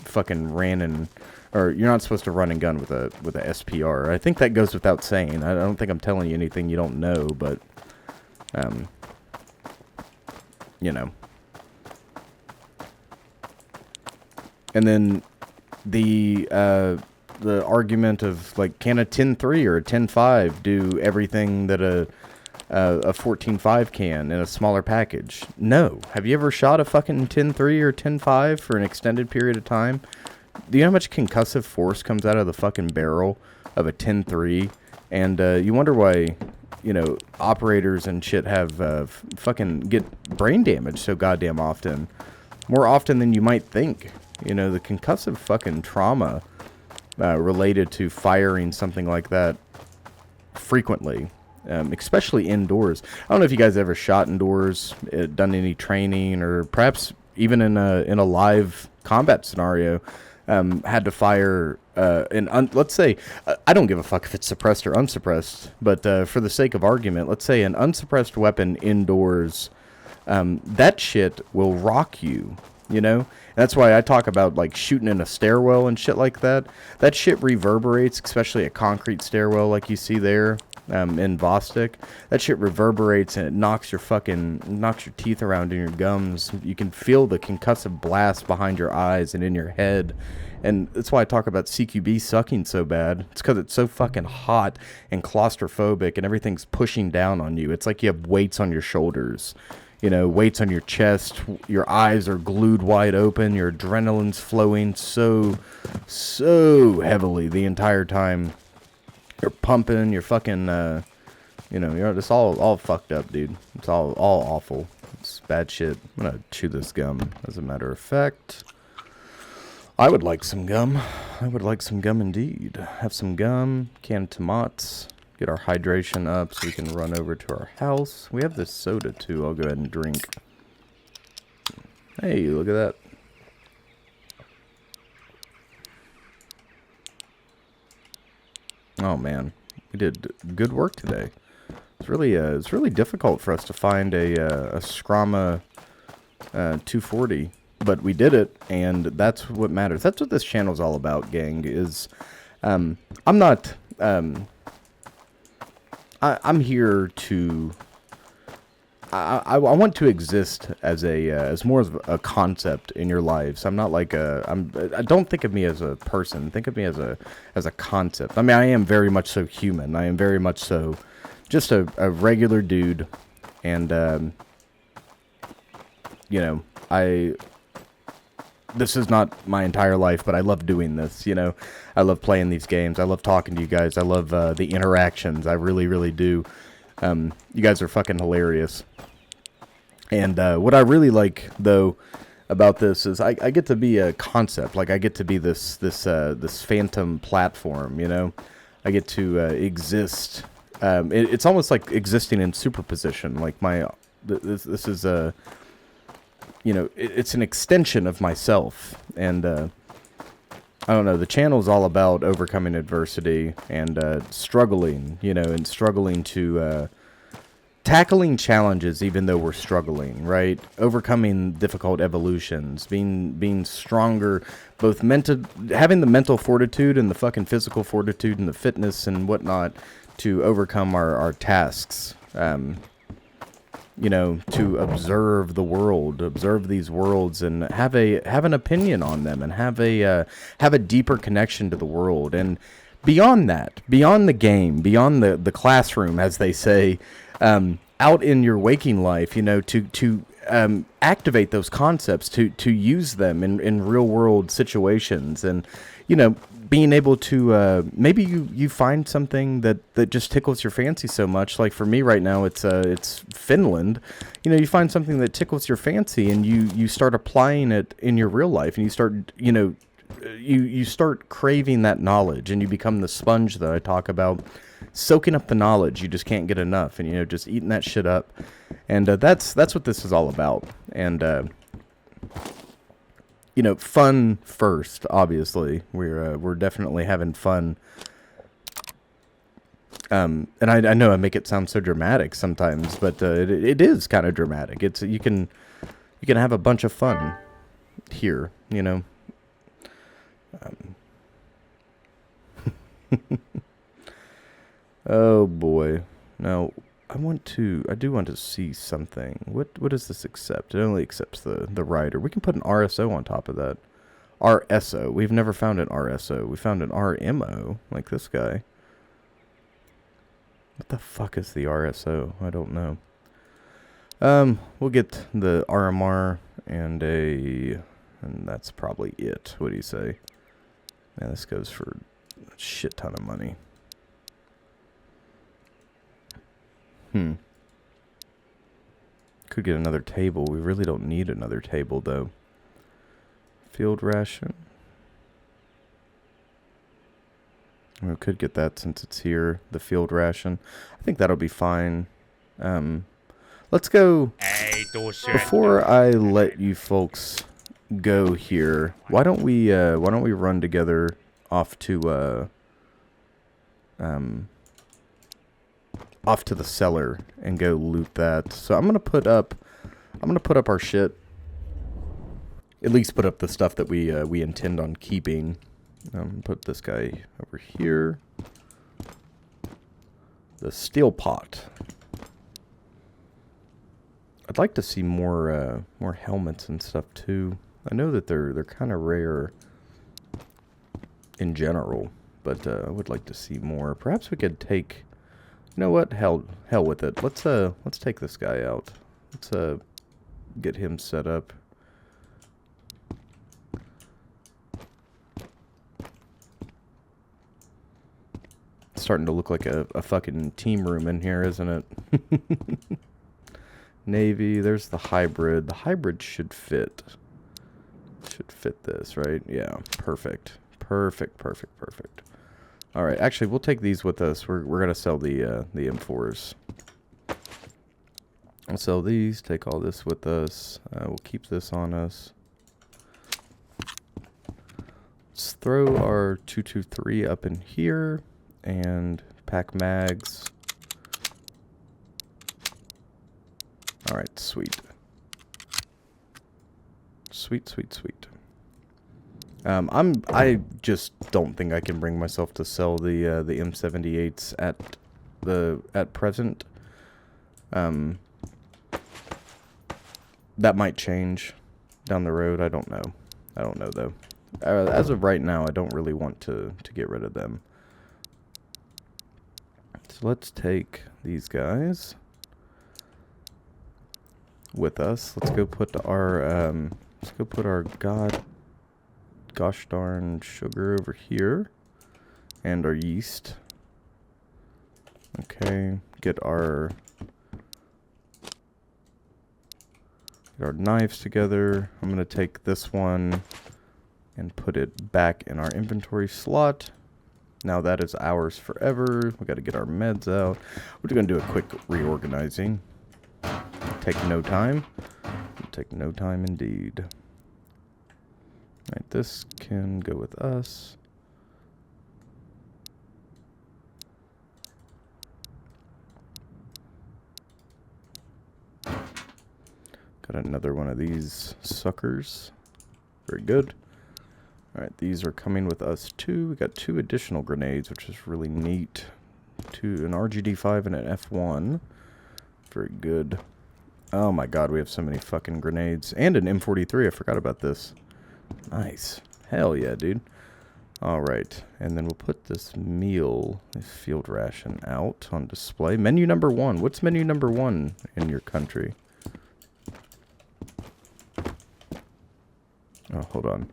fucking ran in, or you're not supposed to run and gun with a SPR. I think that goes without saying. I don't think I'm telling you anything you don't know, but you know. And then the argument of, like, can a 10.3 or a 10.5 do everything that a 14.5 can in a smaller package? No. Have you ever shot a fucking 10.3 or 10.5 for an extended period of time? Do you know how much concussive force comes out of the fucking barrel of a 10.3? And you wonder why, you know, operators and shit have fucking get brain damage so goddamn often. More often than you might think. You know, the concussive fucking trauma related to firing something like that frequently, especially indoors. I don't know if you guys ever shot indoors, done any training, or perhaps even in a live combat scenario, had to fire let's say, I don't give a fuck if it's suppressed or unsuppressed, but for the sake of argument, let's say an unsuppressed weapon indoors, that shit will rock you, you know? And that's why I talk about, like, shooting in a stairwell and shit like that. That shit reverberates, especially a concrete stairwell like you see there in Vostok. That shit reverberates and it knocks your teeth around in your gums. You can feel the concussive blast behind your eyes and in your head. And that's why I talk about CQB sucking so bad. It's because it's so fucking hot and claustrophobic and everything's pushing down on you. It's like you have weights on your shoulders. You know, weights on your chest, your eyes are glued wide open, your adrenaline's flowing so heavily the entire time. You're pumping, you're fucking, you know, you're just all fucked up, dude. It's all awful. It's bad shit. I'm gonna chew this gum, as a matter of fact. I would like some gum. I would like some gum indeed. Have some gum, canned tomatoes. Get our hydration up so we can run over to our house. We have this soda too. I'll go ahead and drink. Hey, look at that. Oh man, we did good work today. It's really difficult for us to find a Scrama 240, but we did it, and that's what matters. That's what this channel's all about, gang. Is I'm not I'm here to. I want to exist as as more of a concept in your lives. I'm not like I don't think of me as a person. Think of me as a concept. I mean, I am very much so human. I am very much so just a regular dude, and you know, this is not my entire life, but I love doing this. You know, I love playing these games. I love talking to you guys. I love the interactions. I really, really do. You guys are fucking hilarious. And what I really like, though, about this is I get to be a concept. Like, I get to be this phantom platform, you know? I get to exist. It's almost like existing in superposition. Like, this is a... You know, it's an extension of myself. And, I don't know, the channel is all about overcoming adversity and struggling, you know, and struggling to... tackling challenges even though we're struggling, right? Overcoming difficult evolutions, being stronger, both having the mental fortitude and the fucking physical fortitude and the fitness and whatnot to overcome our tasks. You know, to observe the world, observe these worlds, and have an opinion on them, and have a deeper connection to the world. And beyond that, beyond the game, beyond the classroom, as they say, out in your waking life, you know, to activate those concepts, to use them in real world situations, and you know, being able to maybe you find something that just tickles your fancy so much. Like for me right now, it's Finland. You know, you find something that tickles your fancy, and you start applying it in your real life, and you start, you know, you start craving that knowledge, and you become the sponge that I talk about, soaking up the knowledge. You just can't get enough, and you know, just eating that shit up. And that's what this is all about. And you know, fun first. Obviously, we're definitely having fun. And I know I make it sound so dramatic sometimes, but it is kind of dramatic. It's you can have a bunch of fun here, you know. Oh boy. Now I do want to see something. What does this accept? It only accepts the rider. We can put an RSO on top of that. RSO. We've never found an RSO. We found an RMO, like this guy. What the fuck is the RSO? I don't know. We'll get the RMR and that's probably it. What do you say? Man, this goes for a shit ton of money. Could get another table. We really don't need another table, though. Field ration. We could get that since it's here. The field ration. I think that'll be fine. Let's go. Before I let you folks go here, why don't we run together off to the cellar and go loot that. So I'm gonna put up our shit. At least put up the stuff that we intend on keeping. Put this guy over here. The steel pot. I'd like to see more helmets and stuff too. I know that they're kind of rare in general, but I would like to see more. Perhaps we could take. You know what? Hell with it. Let's take this guy out. Let's get him set up. It's starting to look like a fucking team room in here, isn't it? Navy. There's the hybrid. The hybrid should fit. Should fit this, right? Yeah. Perfect. Perfect. Perfect. Perfect. All right, actually, we'll take these with us. We're gonna sell the M4s. I'll sell these, take all this with us. We'll keep this on us. Let's throw our 223 up in here and pack mags. Alright, sweet. Sweet, sweet, sweet. I just don't think I can bring myself to sell the M78s at present. That might change down the road. I don't know. I don't know though. As of right now, I don't really want to get rid of them. So let's take these guys with us. Let's go put our gosh darn sugar over here and our yeast. Okay, get our knives together. I'm gonna take this one and put it back in our inventory slot. Now that is ours forever. We got to get our meds out. We're gonna do a quick reorganizing. Take no time. Take no time indeed. Alright, this can go with us. Got another one of these suckers. Very good. Alright, these are coming with us too. We got 2 additional grenades, which is really neat. An RGD5 and an F1. Very good. Oh my god, we have so many fucking grenades. And an M43, I forgot about this. Nice. Hell yeah, dude. Alright, and then we'll put this field ration out on display. Menu number 1. What's menu number 1 in your country? Oh, hold on.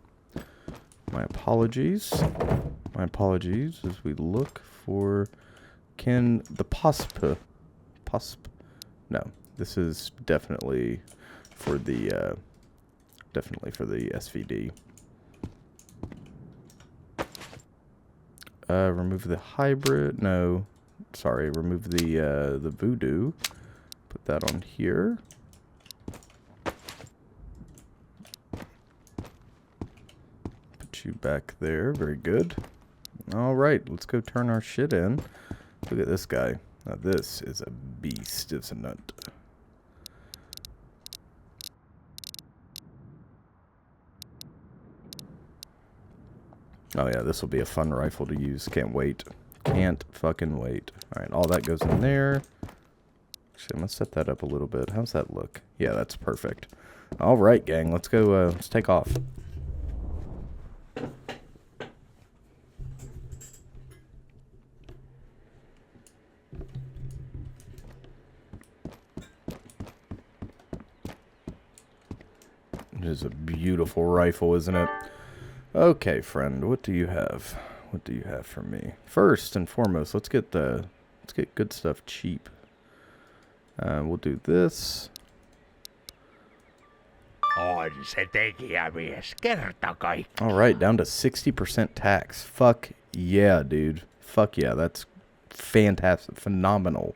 My apologies. My apologies as we look for... the POSP... No, this is definitely for the... SVD. Remove the hybrid... No. Sorry, remove the voodoo. Put that on here. You back there. Very good. Alright, let's go turn our shit in. Look at this guy. Now this is a beast, isn't it? Oh yeah, this will be a fun rifle to use. Can't wait. Can't fucking wait. Alright, all that goes in there. Actually, I'm gonna set that up a little bit. How's that look? Yeah, that's perfect. Alright, gang, let's go, let's take off. It is a beautiful rifle, isn't it? Okay, friend, what do you have? What do you have for me? First and foremost, let's get good stuff cheap. We'll do this. On se tekijämies kerta kaikkiaan. Alright, down to 60% tax. Fuck yeah, dude. Fuck yeah, that's fantastic. Phenomenal,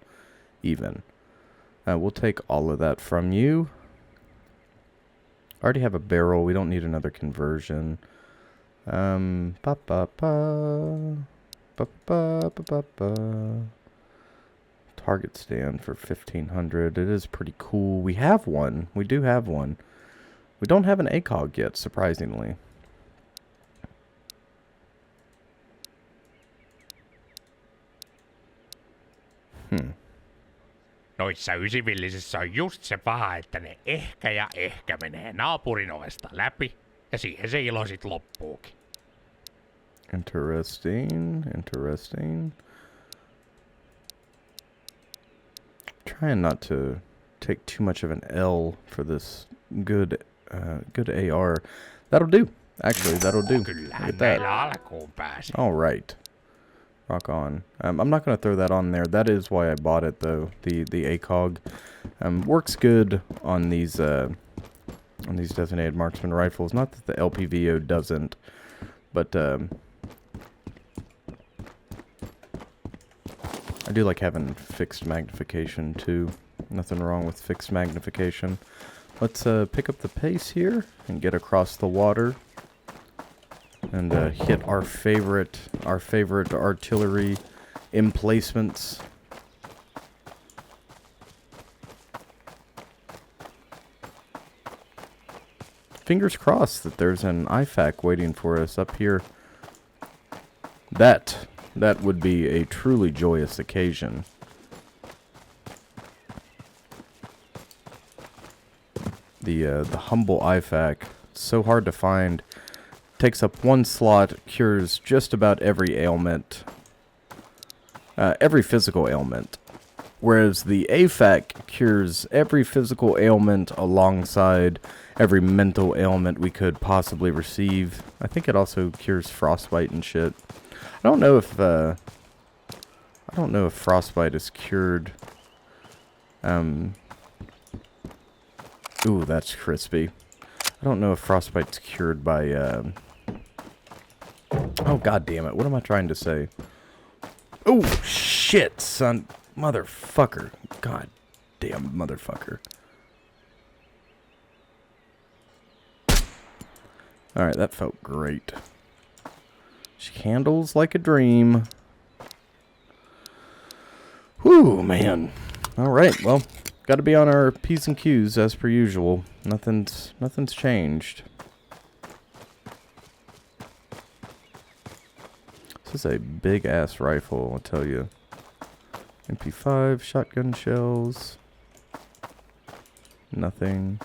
even. We'll take all of that from you. I already have a barrel. We don't need another conversion. Target stand for 1,500. It is pretty cool. We have one. We do have one. We don't have an ACOG yet, surprisingly. Noissa ysivillisissä on just se paha, että ne ehkä ja ehkä menee naapurin ovesta läpi, ja siihen se ilo sit loppuukin. Interesting, interesting. Trying not to take too much of an L for this good AR. That'll do. Actually, that'll do. Kyllähän Look at that. meillä alkuun pääsi. All right. Rock on. I'm not going to throw that on there. That is why I bought it, though. The ACOG works good on these designated marksman rifles. Not that the LPVO doesn't, but I do like having fixed magnification too. Nothing wrong with fixed magnification. Let's pick up the pace here and get across the water and hit our favorite artillery emplacements. Fingers crossed that there's an IFAC waiting for us up here. That would be a truly joyous occasion. The humble IFAC, so hard to find, takes up one slot, cures just about every ailment, every physical ailment, whereas the AFAC cures every physical ailment alongside every mental ailment we could possibly receive. I think it also cures frostbite and shit. I don't know if frostbite is cured. Ooh, that's crispy. I don't know if frostbite's cured by, oh, god damn it. What am I trying to say? Oh, shit, son. Motherfucker. God damn motherfucker. Alright, that felt great. She handles like a dream. Whew, man. Alright, well, gotta be on our P's and Q's as per usual. Nothing's changed. This is a big-ass rifle, I'll tell you. MP5, shotgun shells. Nothing.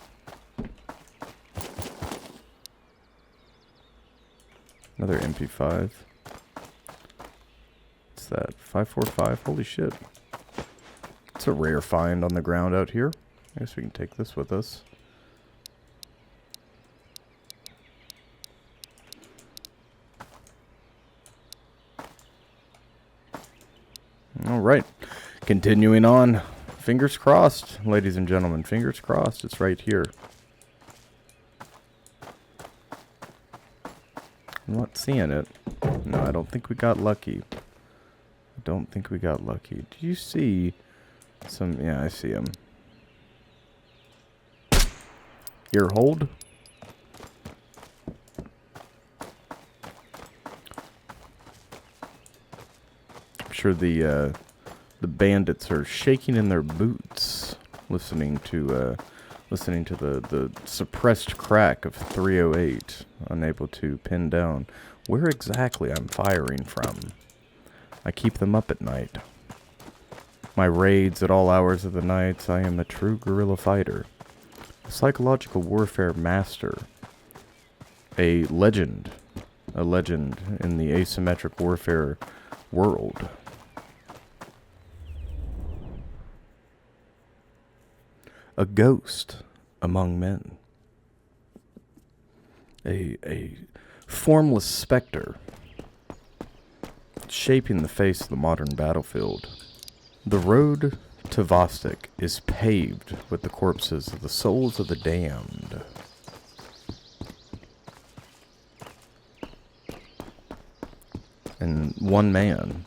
Another MP5. What's that? 545? Holy shit. It's a rare find on the ground out here. I guess we can take this with us. Alright. Continuing on. Fingers crossed, ladies and gentlemen. Fingers crossed. It's right here. I'm not seeing it. No, I don't think we got lucky. I don't think we got lucky. Do you see some... Yeah, I see him. Here, hold. I'm sure the bandits are shaking in their boots, listening to the suppressed crack of 308, unable to pin down where exactly I'm firing from. I keep them up at night. My raids at all hours of the night, I am a true guerrilla fighter. A psychological warfare master. A legend in the asymmetric warfare world. A ghost among men. A formless specter shaping the face of the modern battlefield. The road to Vostok is paved with the corpses of the souls of the damned. And one man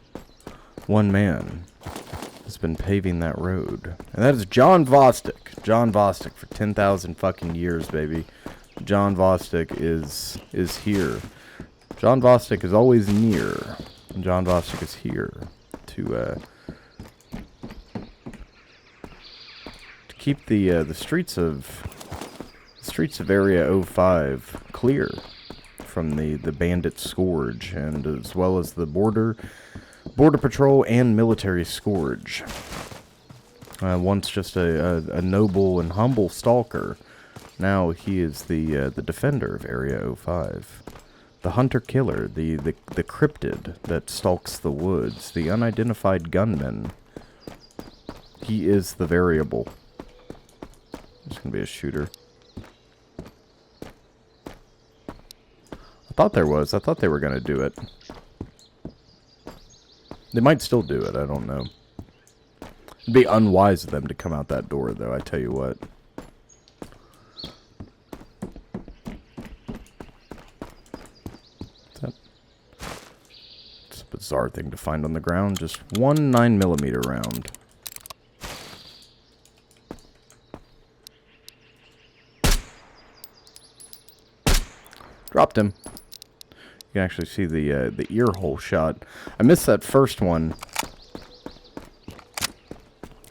has been paving that road. And that is John Vostok. John Vostok for 10,000 fucking years, baby. John Vostok is here. John Vostok is always near. And John Vostok is here to keep the streets of Area 05 clear from the bandit scourge, and as well as the border patrol and military scourge. Once just a noble and humble stalker, now he is the defender of Area 05. The hunter-killer, the cryptid that stalks the woods, the unidentified gunman. He is the variable. There's gonna be a shooter. I thought there was. I thought they were gonna do it. They might still do it, I don't know. It'd be unwise of them to come out that door, though, I tell you what. It's a bizarre thing to find on the ground. Just one 9mm round. Dropped him. You can actually see the ear hole shot. I missed that first one.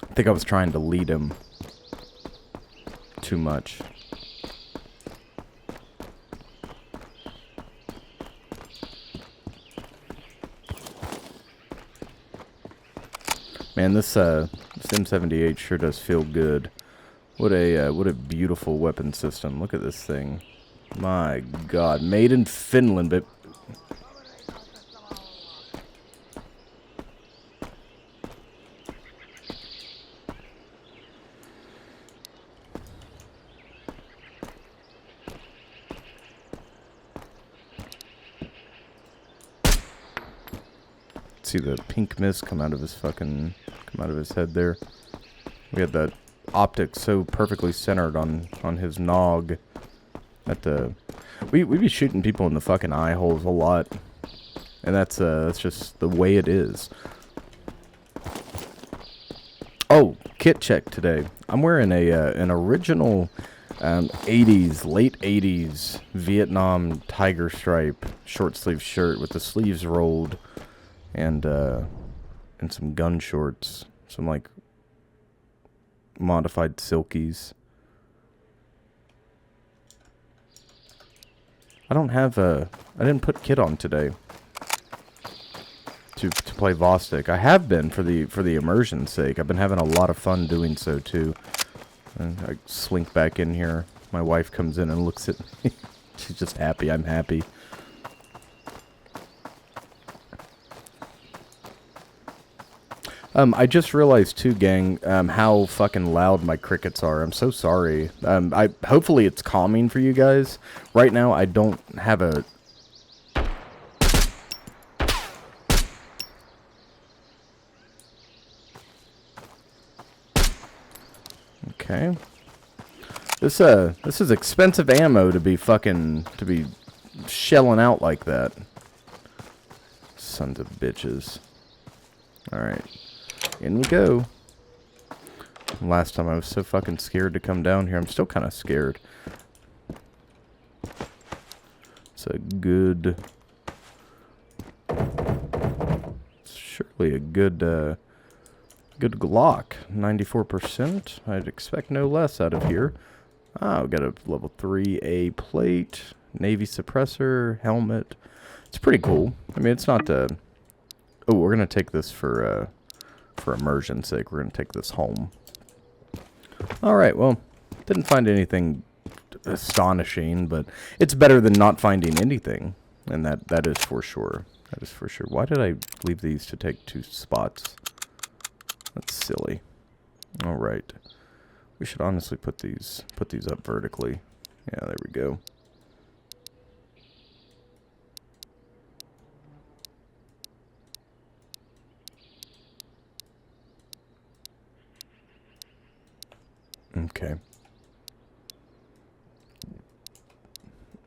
I think I was trying to lead him too much. Man, this M78 sure does feel good. What a beautiful weapon system. Look at this thing. My God, made in Finland, but see the pink mist come out of his head there. We had that optic so perfectly centered on his nog that we be shooting people in the fucking eye holes a lot, and that's just the way it is. Oh, kit check today. I'm wearing an original 80s, late 80s Vietnam tiger stripe short sleeve shirt with the sleeves rolled. And some gun shorts, some like modified silkies. I didn't put kit on today to play Vostok. I have been for the immersion's sake. I've been having a lot of fun doing so too. And I slink back in here. My wife comes in and looks at me. She's just happy I'm happy. I just realized too, gang, how fucking loud my crickets are. I'm so sorry. Hopefully it's calming for you guys. Right now, I don't have a... Okay. This is expensive ammo to be shelling out like that. Sons of bitches. Alright. In we go. Last time I was so fucking scared to come down here. I'm still kind of scared. It's a good... surely a good, good Glock. 94%. I'd expect no less out of here. Ah, we got a level 3A plate. Navy suppressor. Helmet. It's pretty cool. I mean, it's not... oh, we're going to take this for immersion's sake. We're going to take this home. Alright, well, didn't find anything astonishing, but it's better than not finding anything. And that is for sure. That is for sure. Why did I leave these to take 2 spots? That's silly. Alright. We should honestly put these up vertically. Yeah, there we go. Okay.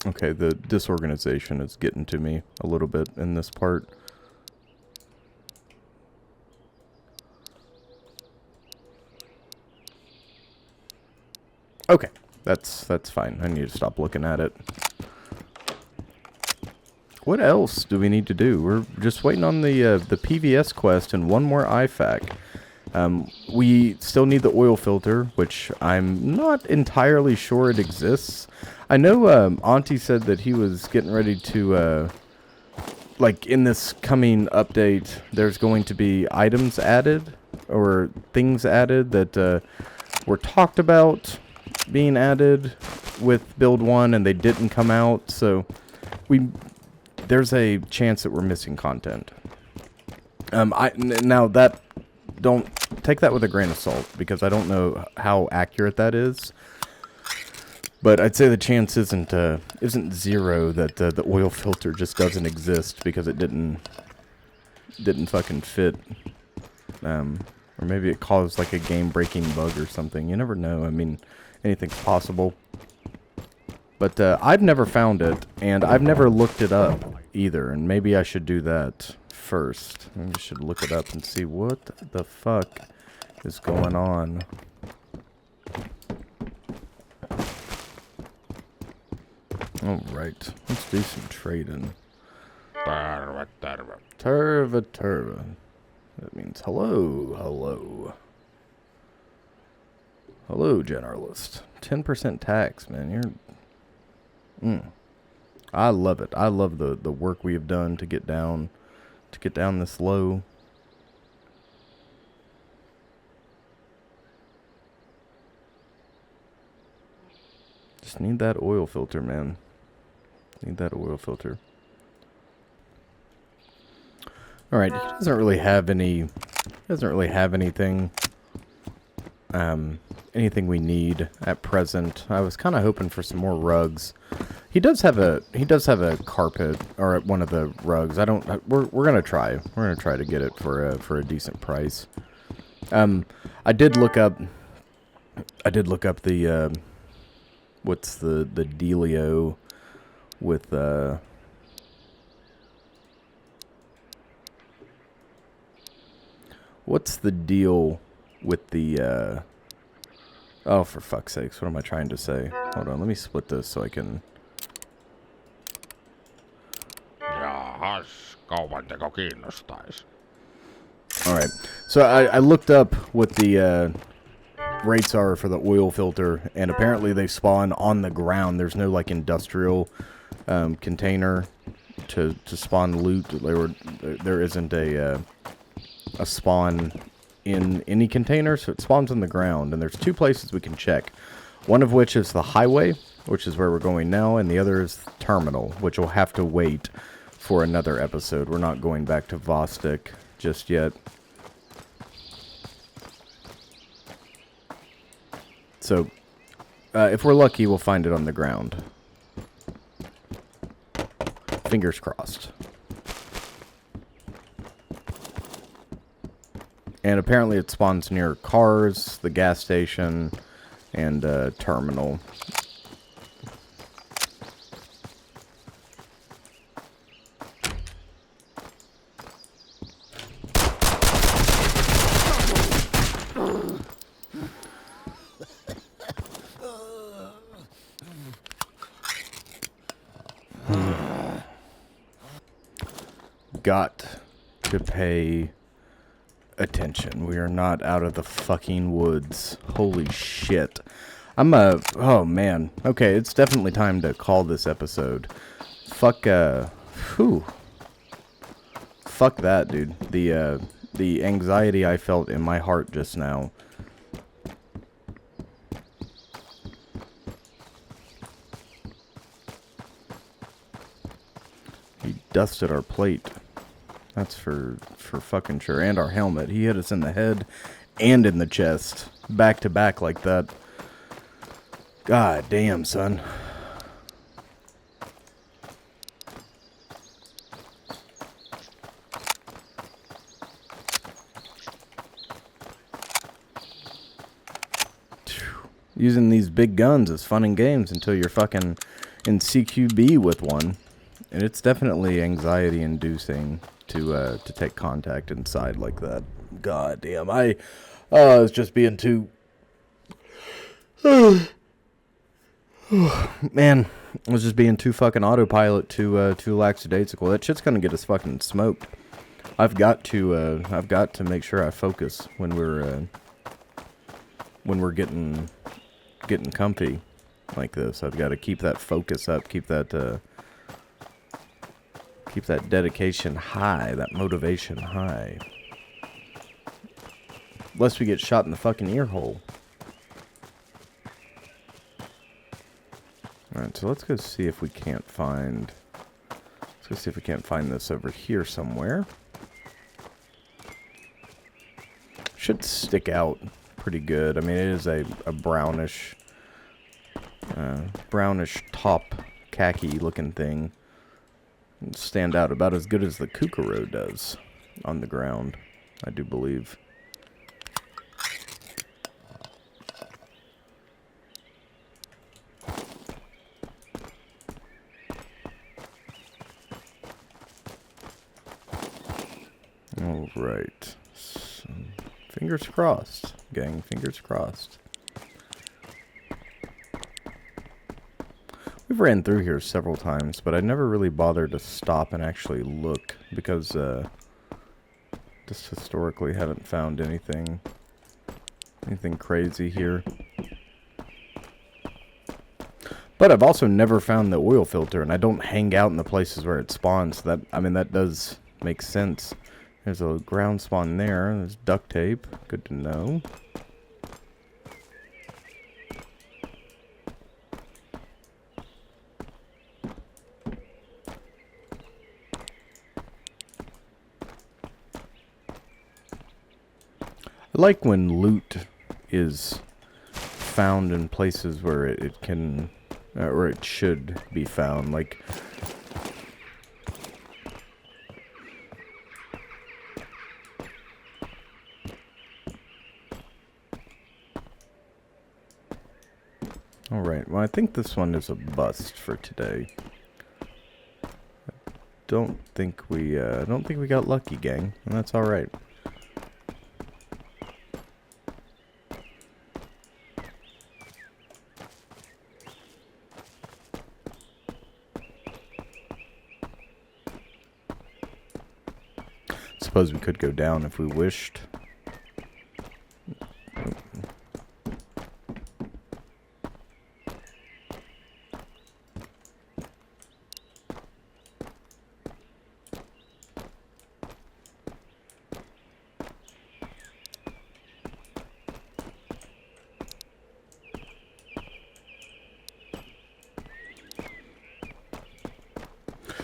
Okay, the disorganization is getting to me a little bit in this part. Okay, that's fine. I need to stop looking at it. What else do we need to do? We're just waiting on the PVS quest and one more IFAC. We still need the oil filter, which I'm not entirely sure it exists. I know Auntie said that he was getting ready to, like in this coming update, there's going to be items added, or things added that were talked about being added with build 1 and they didn't come out, so there's a chance that we're missing content. Now that... don't take that with a grain of salt, because I don't know how accurate that is. But I'd say the chance isn't zero that the oil filter just doesn't exist because it didn't fucking fit. Or maybe it caused like a game-breaking bug or something. You never know. I mean, anything's possible. But I've never found it, and I've never looked it up either. And maybe I should do that first. Maybe I should look it up and see what the fuck is going on. Alright, let's do some trading. Terve, terve. Turva turva. That means hello, hello. Hello, generalist. 10% tax, man. I love it. I love the work we have done to get down this low. Just need that oil filter, man. Need that oil filter. All right, he doesn't really have any. Doesn't really have anything. Anything we need at present. I was kind of hoping for some more rugs. He does have a carpet or one of the rugs. I don't. We're gonna try. We're gonna try to get it for a decent price. I did look up the what's the dealio with what's the deal with the oh, for fuck's sakes, what am I trying to say? Hold on, let me split this so I can. Jahas, kaupanteko kiinnostais? Alright, so I looked up what the rates are for the oil filter, and apparently they spawn on the ground. There's no like industrial container to spawn loot. There isn't a spawn in any container, so it spawns on the ground. And there's two places we can check. One of which is the highway, which is where we're going now, and the other is the terminal, which will have to wait for another episode. We're not going back to Vostok just yet. So, if we're lucky, we'll find it on the ground. Fingers crossed. And apparently it spawns near cars, the gas station, and terminal. Got to pay attention. We are not out of the fucking woods. Holy shit. Oh man. Okay, it's definitely time to call this episode. Fuck Fuck that, dude. The anxiety I felt in my heart just now. He dusted our plate. That's for fucking sure. And our helmet. He hit us in the head and in the chest. Back to back like that. God damn, son. Using these big guns is fun and games until you're fucking in CQB with one. And it's definitely anxiety inducing to take contact inside like that. God damn, I was just being too man, I was just being too fucking autopilot, too lackadaisical. That shit's gonna get us fucking smoked. I've got to make sure I focus when we're getting comfy like this. I've got to keep that focus up, keep that dedication high, that motivation high. Lest we get shot in the fucking ear hole. Alright, so let's go see if we can't find... Let's go see if we can't find this over here somewhere. Should stick out pretty good. I mean, it is a brownish... brownish top khaki looking thing. Stand out about as good as the kookaroo does on the ground, I do believe. All right. So, fingers crossed, gang. Fingers crossed. We've ran through here several times, but I never really bothered to stop and actually look because just historically haven't found anything crazy here. But I've also never found the oil filter, and I don't hang out in the places where it spawns. So that does make sense. There's a ground spawn there. There's duct tape. Good to know. I like when loot is found in places where it can, or it should be found. Like, alright, well I think this one is a bust for today. I don't think we got lucky, gang, and that's alright. Suppose we could go down if we wished.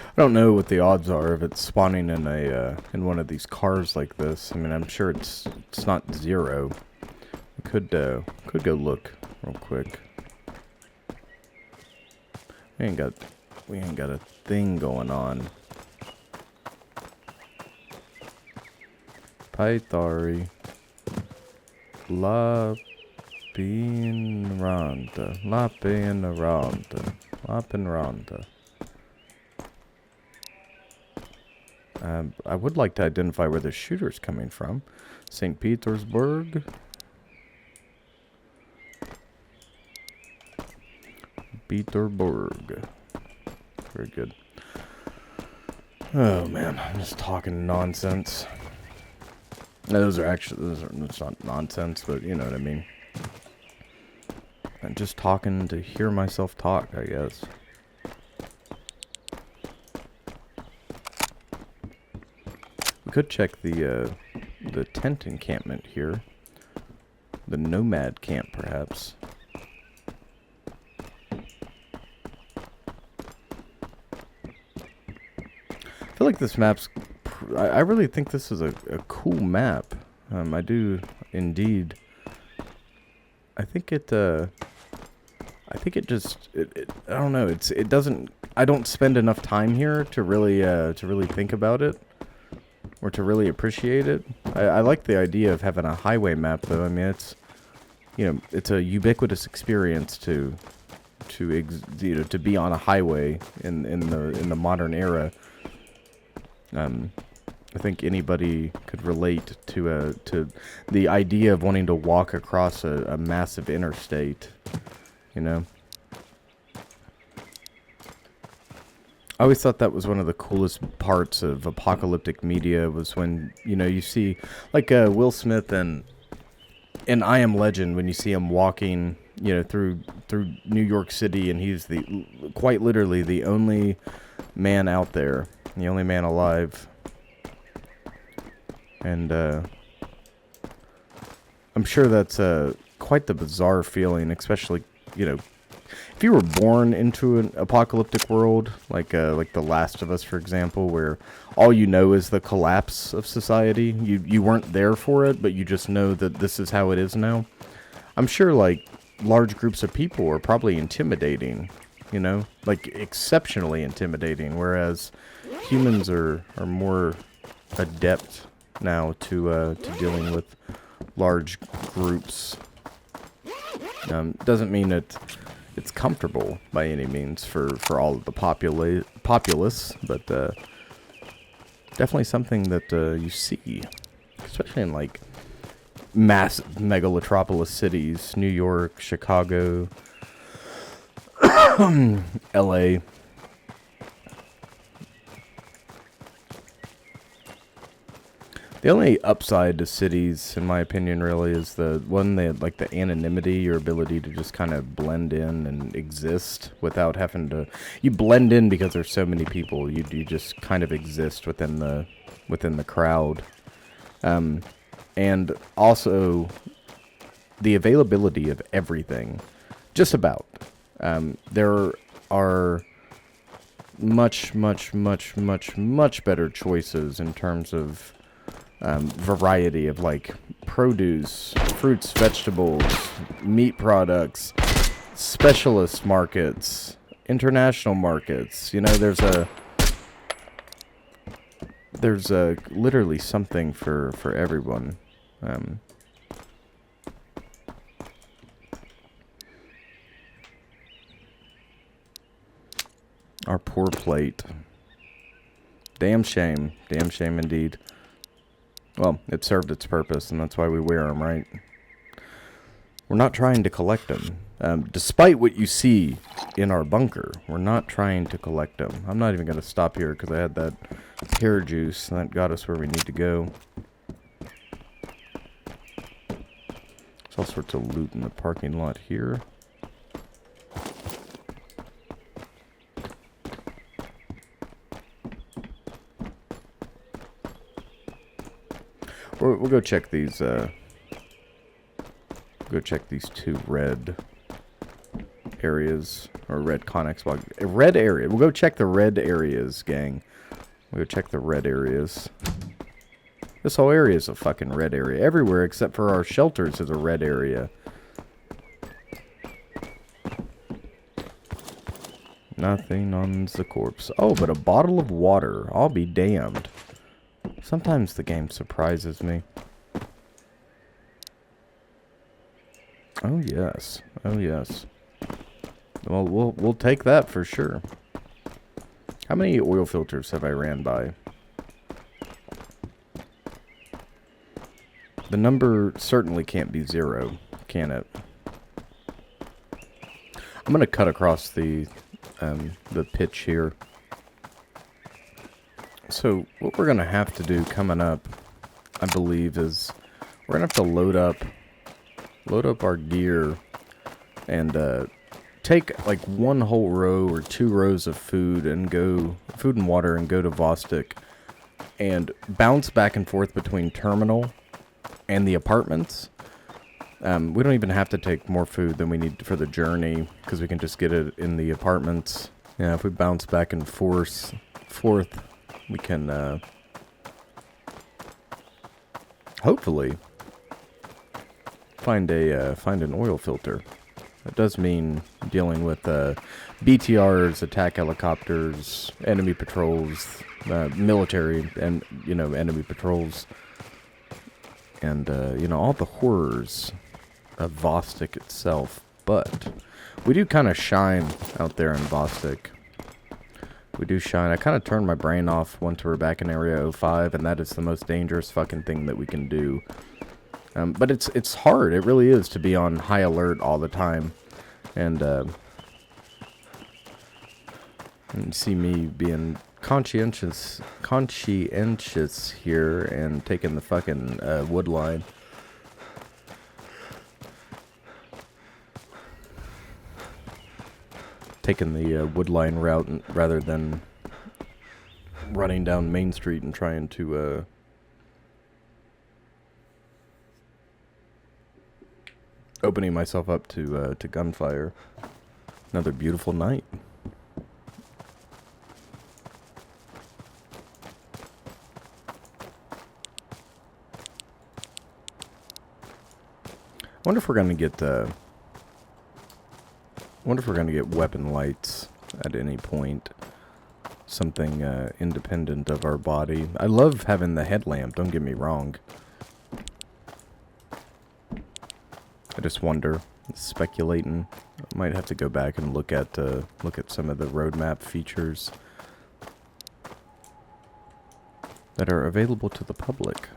I don't know what the odds are of it spawning in in one of these cars like this. I mean, I'm sure it's not zero. We could go look real quick. We ain't got a thing going on. Pythari. La Pinranda. La Pinranda. La Pinranda. I would like to identify where the shooter's coming from. St. Petersburg. Petersburg. Very good. Oh man, I'm just talking nonsense. Those are it's not nonsense, but you know what I mean. I'm just talking to hear myself talk, I guess. We could check the tent encampment here. The nomad camp, perhaps. I feel like this map's... I really think this is a cool map. I do indeed. I think it just... I don't know. It doesn't... I don't spend enough time here to really think about it. Or to really appreciate it. I like the idea of having a highway map, though. I mean, it's, you know, it's a ubiquitous experience to be on a highway in the modern era. I think anybody could relate to the idea of wanting to walk across a massive interstate. You know. I always thought that was one of the coolest parts of apocalyptic media was when, you know, you see, like, Will Smith and I Am Legend, when you see him walking, you know, through New York City, and he's quite literally the only man out there, the only man alive. And, I'm sure that's, quite the bizarre feeling, especially, you know, if you were born into an apocalyptic world, like The Last of Us, for example, where all you know is the collapse of society, you weren't there for it, but you just know that this is how it is now. I'm sure, like, large groups of people are probably intimidating, you know, like exceptionally intimidating, whereas humans are more adept now to dealing with large groups. Doesn't mean it's comfortable by any means for all of the populace, but definitely something that you see, especially in like massive megalotropolis cities, New York, Chicago, LA. The only upside to cities, in my opinion, really, is the one that, like, the anonymity, your ability to just kind of blend in and exist without having to. You blend in because there's so many people. You just kind of exist within the crowd, and also the availability of everything, just about. There are much better choices in terms of variety of, like, produce, fruits, vegetables, meat products, specialist markets, international markets. You know, there's a literally something for everyone. Our poor plate. Damn shame indeed. Well, it served its purpose, and that's why we wear them, right? We're not trying to collect them. Despite what you see in our bunker, we're not trying to collect them. I'm not even going to stop here because I had that pear juice, and that got us where we need to go. There's all sorts of loot in the parking lot here. We'll go check these, go check these two red areas, or red Connex block. A red area. We'll go check the red areas, gang. We'll go check the red areas. This whole area is a fucking red area. Everywhere except for our shelters is a red area. Nothing on the corpse. Oh, but a bottle of water. I'll be damned. Sometimes the game surprises me. Oh yes. Oh yes. Well, we'll take that for sure. How many oil filters have I ran by? The number certainly can't be 0, can it? I'm gonna cut across the pitch here. So what we're gonna have to do coming up, I believe, is we're gonna have to load up our gear and take like one whole row or 2 rows of food and water and go to Vostok and bounce back and forth between terminal and the apartments. We don't even have to take more food than we need for the journey because we can just get it in the apartments. Yeah, if we bounce back and forth, we can hopefully find an oil filter. That does mean dealing with BTRs, attack helicopters, enemy patrols, military, and enemy patrols, and all the horrors of Vostok itself. But we do kind of shine out there in Vostok. We do shine. I kind of turned my brain off once we're back in Area 05, and that is the most dangerous fucking thing that we can do. But it's hard. It really is to be on high alert all the time. And see me being conscientious here and taking the fucking wood line. Taking the wood line route rather than running down Main Street and trying to opening myself up to gunfire. Another beautiful night. Wonder if we're gonna get weapon lights at any point. Something independent of our body. I love having the headlamp, don't get me wrong. I just wonder, speculating. I might have to go back and look at some of the roadmap features that are available to the public.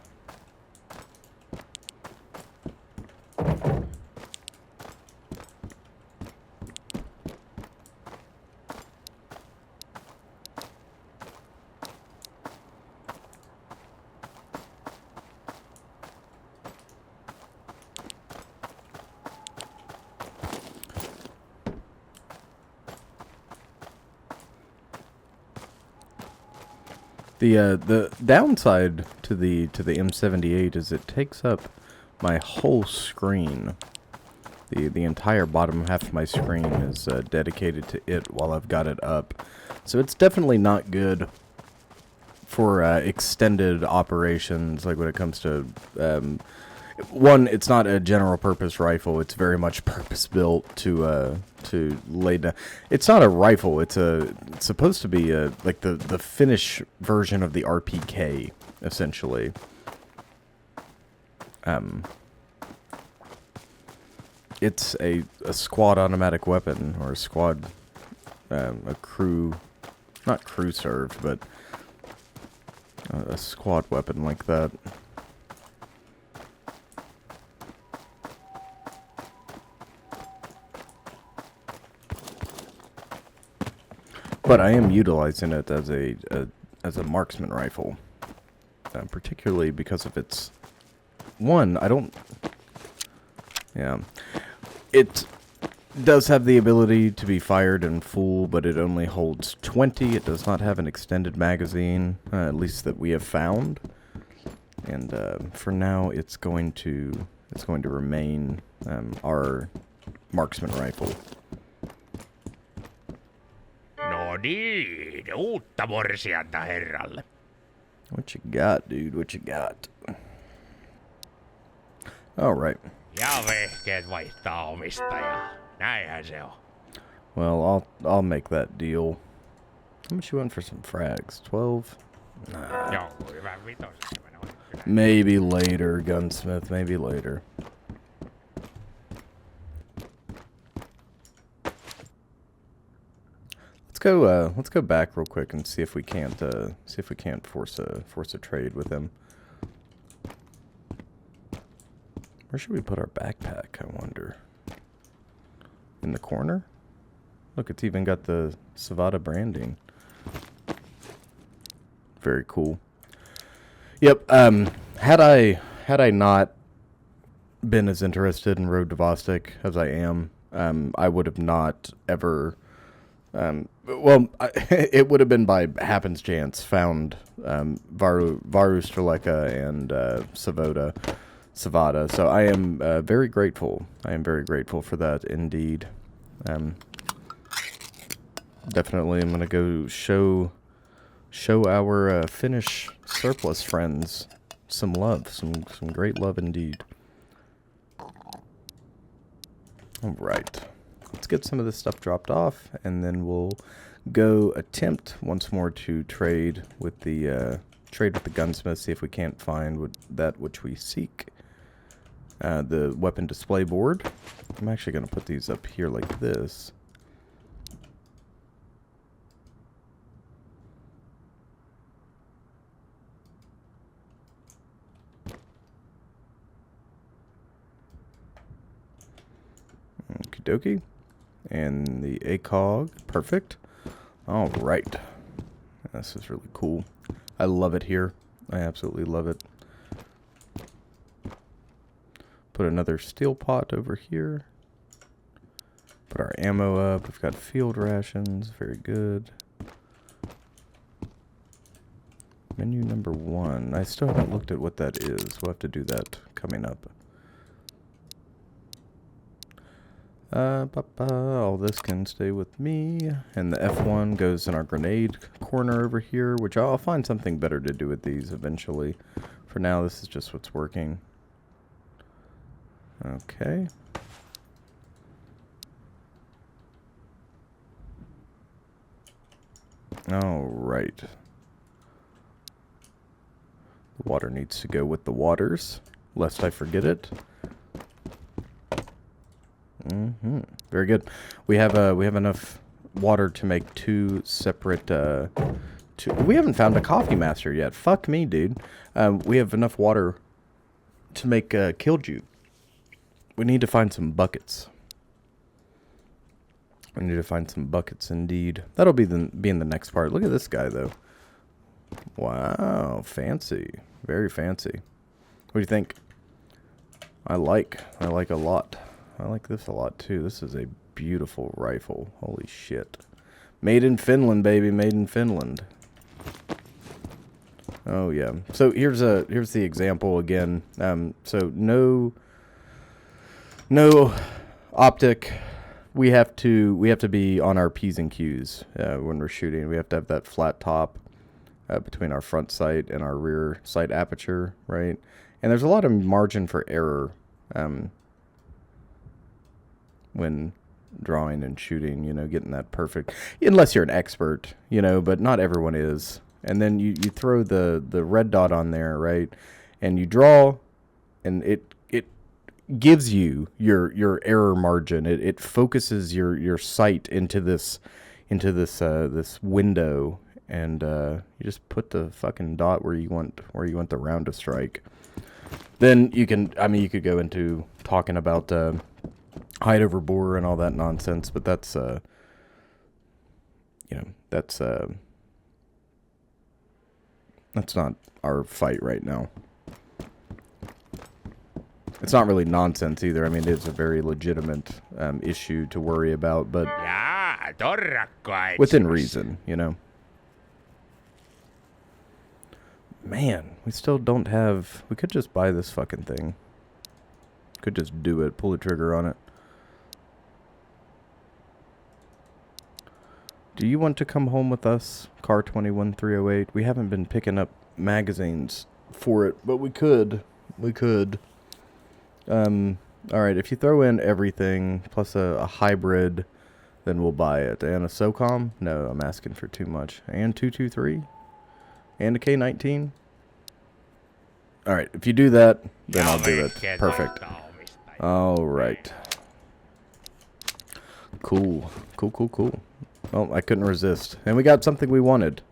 The downside to the M78 is it takes up my whole screen. The entire bottom half of my screen is dedicated to it while I've got it up. So it's definitely not good for extended operations, like when it comes to... one, it's not a general purpose rifle. It's very much purpose built to lay down. It's not a rifle. It's supposed to be like the Finnish version of the RPK, essentially. It's a squad automatic weapon, or a squad, a crew, not crew served, but a squad weapon like that. But I am utilizing it as a marksman rifle, particularly because of its it does have the ability to be fired in full, but it only holds 20. It does not have an extended magazine, at least that we have found. And for now, it's going to remain our marksman rifle. No niin, uutta morsianta herralle. What you got, dude? What you got? All right. Ja vehkeet vaihtaa omistajaa. Näinhän se on. Well, I'll make that deal. How much you want for some frags? 12? Nah. Joo, hyvä vitosesta mennä. Maybe later, gunsmith. Maybe later. Let's go back real quick and see if we can't force a trade with him. Where should we put our backpack, I wonder? In the corner? Look, it's even got the Savada branding. Very cool. Yep, had I not been as interested in Road to Vostok as I am, I would have not ever... it would have been by happenstance found Varu Streleka and Savada. So I am very grateful. I am very grateful for that indeed. Definitely, I'm gonna go show our Finnish surplus friends some love, some great love indeed. All right. Let's get some of this stuff dropped off, and then we'll go attempt once more to trade with the gunsmith. See if we can't find that which we seek. The weapon display board. I'm actually going to put these up here like this. Okie dokie. And the ACOG, perfect. All right. This is really cool. I love it here. I absolutely love it. Put another steel pot over here. Put our ammo up. We've got field rations. Very good. Menu number 1. I still haven't looked at what that is. We'll have to do that coming up. All this can stay with me. And the F1 goes in our grenade corner over here, which I'll find something better to do with these eventually. For now, this is just what's working. Okay. All right. The water needs to go with the waters, lest I forget it. Very good. We have enough water to make 2 separate. We haven't found a coffee master yet. Fuck me, dude. We have enough water to make Killju. We need to find some buckets. We need to find some buckets, indeed. That'll be in the next part. Look at this guy, though. Wow, fancy. Very fancy. What do you think? I like a lot. I like this a lot, too. This is a beautiful rifle. Holy shit. Made in Finland, baby. Made in Finland. Oh yeah. So here's the example again. So no optic. We have to be on our P's and Q's when we're shooting. We have to have that flat top between our front sight and our rear sight aperture, right? And there's a lot of margin for error when drawing and shooting, getting that perfect, unless you're an expert, but not everyone is. And then you throw the red dot on there, right? And you draw, and it gives you your error margin. It focuses your sight into this window, and you just put the fucking dot where you want the round to strike. Then you could go into talking about height over bore and all that nonsense, but that's not our fight right now. It's not really nonsense either. I mean, it's a very legitimate issue to worry about, but within reason, Man, we still don't have... We could just buy this fucking thing. Could just do it, pull the trigger on it. Do you want to come home with us, Car 21308? We haven't been picking up magazines for it, but we could. We could. Alright, if you throw in everything, plus a hybrid, then we'll buy it. And a SOCOM? No, I'm asking for too much. And 223? And a K-19? Alright, if you do that, then I'll do it. Perfect. Alright. Cool. Cool. Well, I couldn't resist. And we got something we wanted.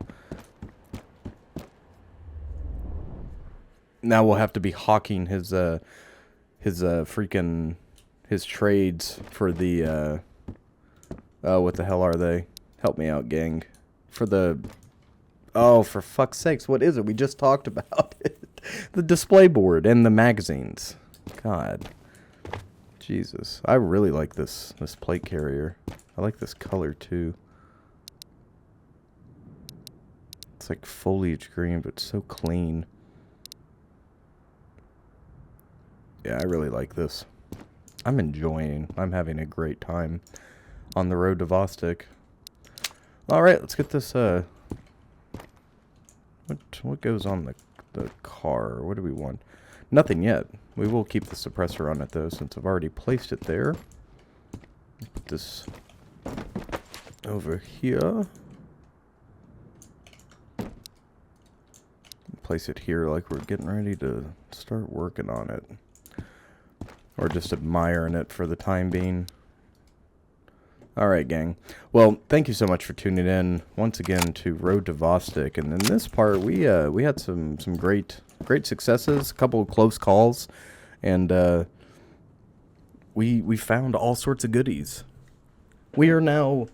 Now we'll have to be hawking his trades for the, oh, what the hell are they? Help me out, gang. For the, oh, for fuck's sakes, what is it? We just talked about it. The display board and the magazines. God. Jesus. I really like this plate carrier. I like this color, too. It's like foliage green, but so clean. Yeah, I really like this. I'm having a great time on the road to Vostok. Alright, let's get this, what goes on the car? What do we want? Nothing yet. We will keep the suppressor on it, though, since I've already placed it there. Put this over here. Place it here like we're getting ready to start working on it. Or just admiring it for the time being. Alright, gang. Well, thank you so much for tuning in once again to Road to Vostok. And in this part, we had some great successes, a couple of close calls, and we found all sorts of goodies. We are now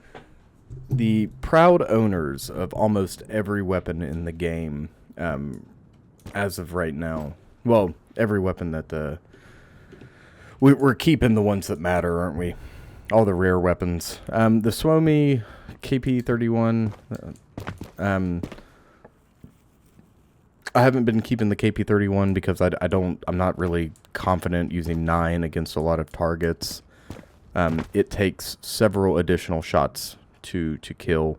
the proud owners of almost every weapon in the game, as of right now. Well, every weapon that we're keeping the ones that matter, aren't we? All the rare weapons. The Suomi KP-31. I haven't been keeping the KP-31 because I'm not really confident using 9 against a lot of targets. It takes several additional shots to kill,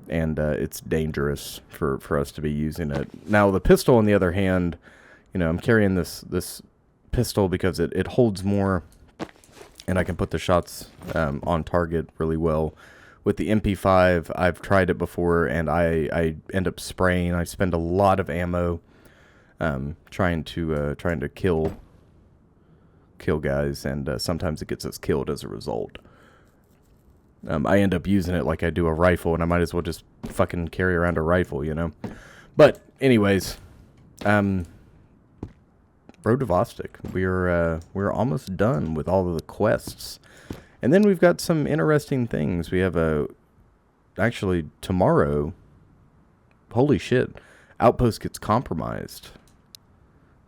and it's dangerous for us to be using it. Now, the pistol, on the other hand, I'm carrying this pistol because it holds more, and I can put the shots on target really well. With the MP5, I've tried it before, and I end up spraying. I spend a lot of ammo trying to kill guys, and sometimes it gets us killed as a result. I end up using it like I do a rifle, and I might as well just fucking carry around a rifle, But anyways, Road to Vostok. We're almost done with all of the quests. And then we've got some interesting things. We have actually tomorrow, holy shit, Outpost gets compromised.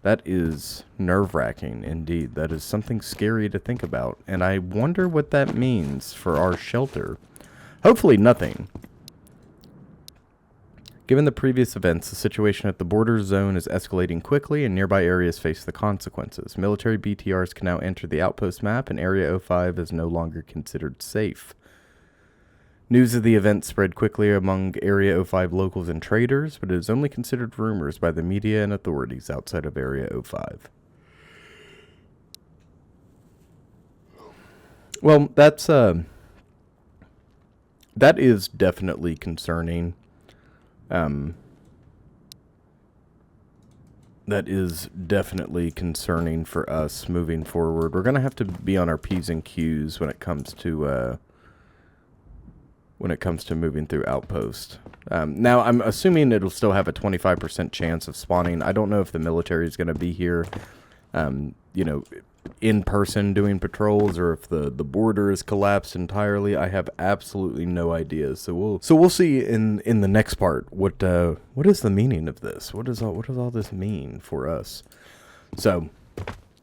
That is nerve-wracking indeed. That is something scary to think about. And I wonder what that means for our shelter. Hopefully nothing. Given the previous events, the situation at the border zone is escalating quickly and nearby areas face the consequences. Military BTRs can now enter the outpost map and Area 05 is no longer considered safe. News of the event spread quickly among Area 05 locals and traders, but it is only considered rumors by the media and authorities outside of Area 05. Well, that is definitely concerning. That is definitely concerning for us moving forward. We're going to have to be on our P's and Q's when it comes to moving through Outpost. Now, I'm assuming it'll still have a 25% chance of spawning. I don't know if the military is going to be here, in person doing patrols, or if the border is collapsed entirely. I have absolutely no idea. So we'll see in the next part what is the meaning of this. What does all this mean for us? So,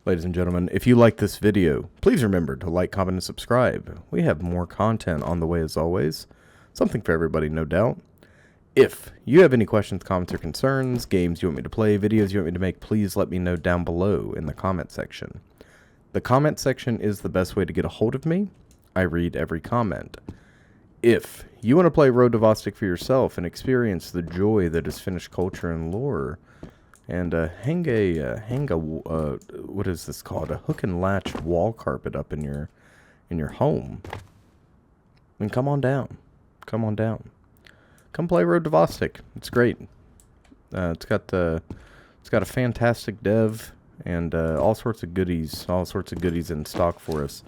ladies and gentlemen, if you like this video, please remember to like, comment, and subscribe. We have more content on the way as always. Something for everybody, no doubt. If you have any questions, comments, or concerns, games you want me to play, videos you want me to make, please let me know down below in the comment section. The comment section is the best way to get a hold of me. I read every comment. If you want to play Road to Vostok for yourself and experience the joy that is finished culture and lore, and hang a what is this called? A hook and latch wall carpet up in your home, then come on down. Come on down. Come play Road to Vostok. It's great. It's got a fantastic dev. And all sorts of goodies in stock for us.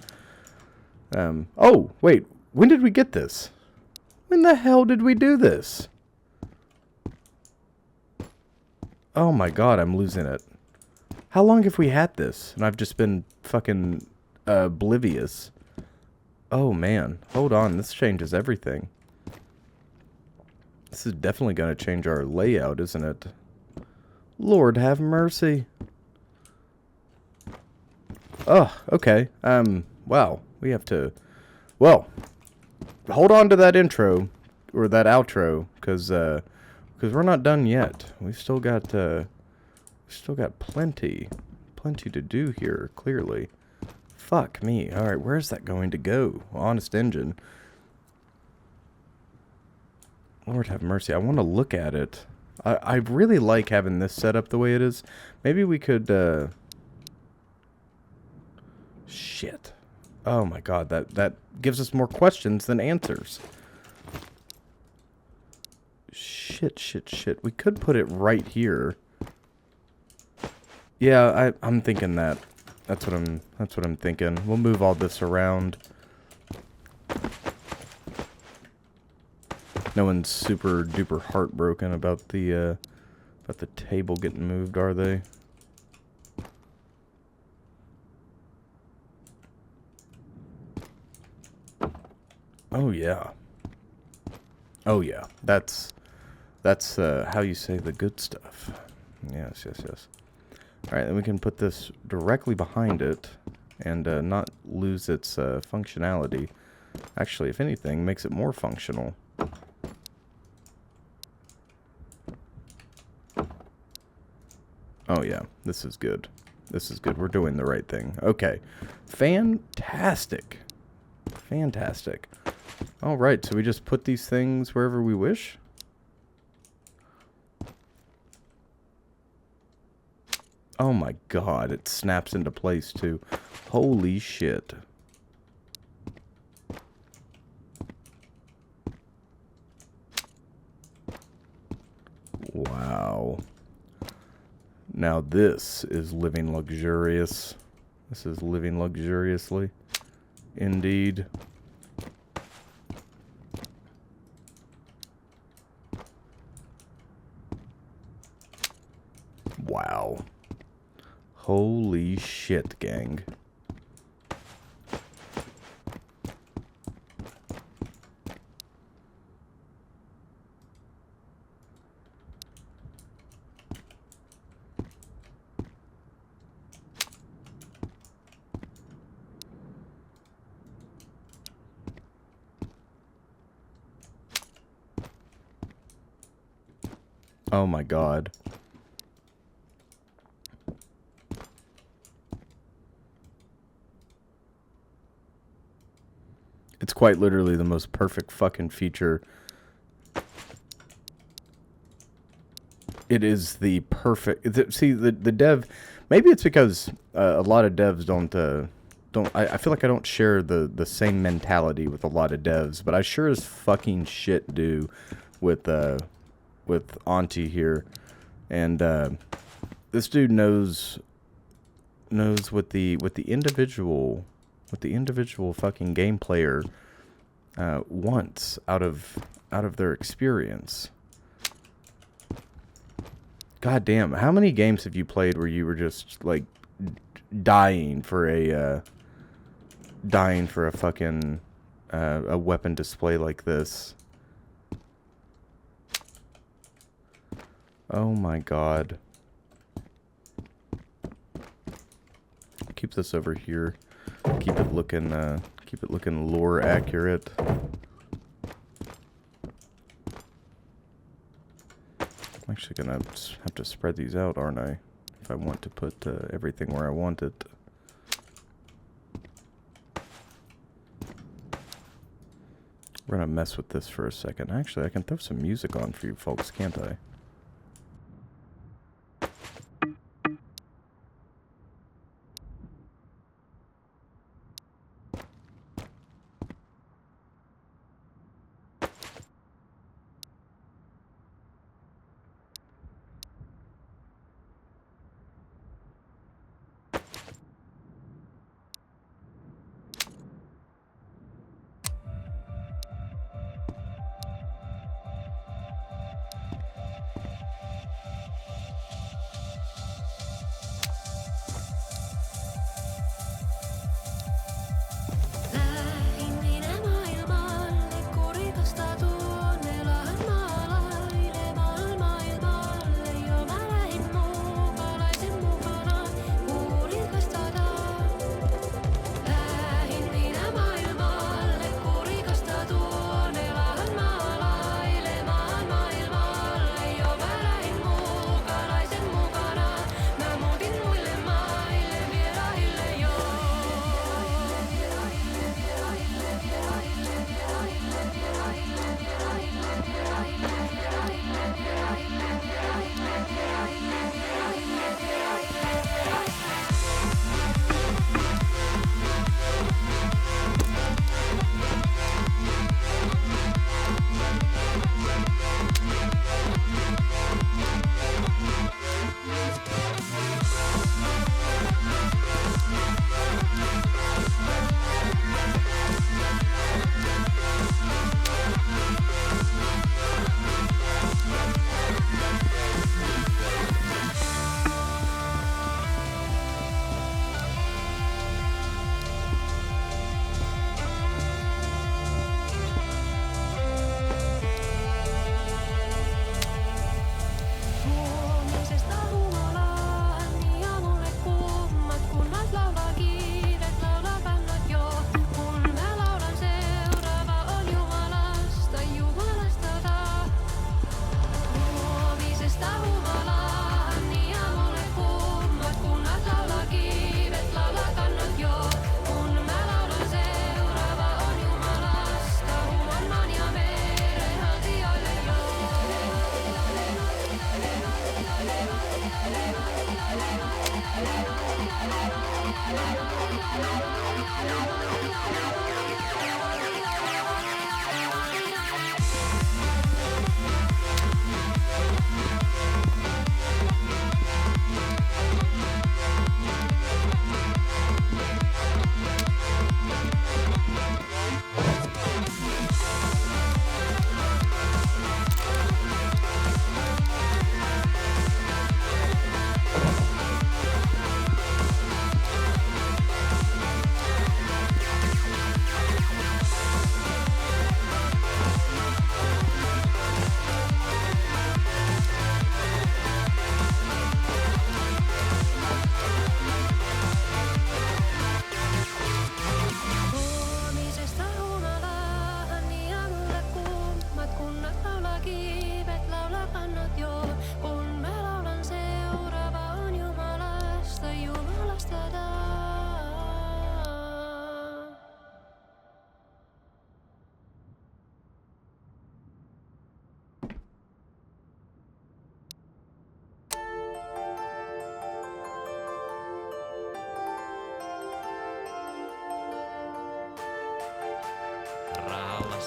Oh, wait. When did we get this? When the hell did we do this? Oh my god, I'm losing it. How long have we had this? And I've just been fucking oblivious. Oh man, hold on. This changes everything. This is definitely going to change our layout, isn't it? Lord have mercy. Oh, okay. Wow. We have to... Well, hold on to that intro, or that outro, because we're not done yet. We've still got plenty to do here, clearly. Fuck me. Alright, where's that going to go? Honest Engine. Lord have mercy. I want to look at it. I really like having this set up the way it is. Maybe we could, Shit. Oh my god, that gives us more questions than answers. Shit. We could put it right here. Yeah, I'm thinking that. That's what I'm thinking. We'll move all this around. No one's super duper heartbroken about the table getting moved, are they? Oh yeah. Oh yeah. That's how you say the good stuff. Yes. Alright, then we can put this directly behind it and not lose its functionality. Actually, if anything, makes it more functional. Oh yeah, this is good. This is good. We're doing the right thing. Okay. Fantastic. Fantastic. Alright, so we just put these things wherever we wish? Oh my god, it snaps into place too. Holy shit. Wow. Now this is living luxurious. This is living luxuriously. Indeed. Wow. Holy shit, gang. Oh my god. It's quite literally the most perfect fucking feature. It is the perfect. See, the dev. Maybe it's because a lot of devs don't. I feel like I don't share the same mentality with a lot of devs, but I sure as fucking shit do with Auntie here, and this dude knows what the individual fucking game player wants out of their experience. God damn, how many games have you played where you were just like dying for a fucking a weapon display like this? Oh my god. Keep this over here. Keep it looking lore accurate. I'm actually gonna have to spread these out, aren't I? If I want to put everything where I want it. We're gonna mess with this for a second. Actually, I can throw some music on for you folks, can't I?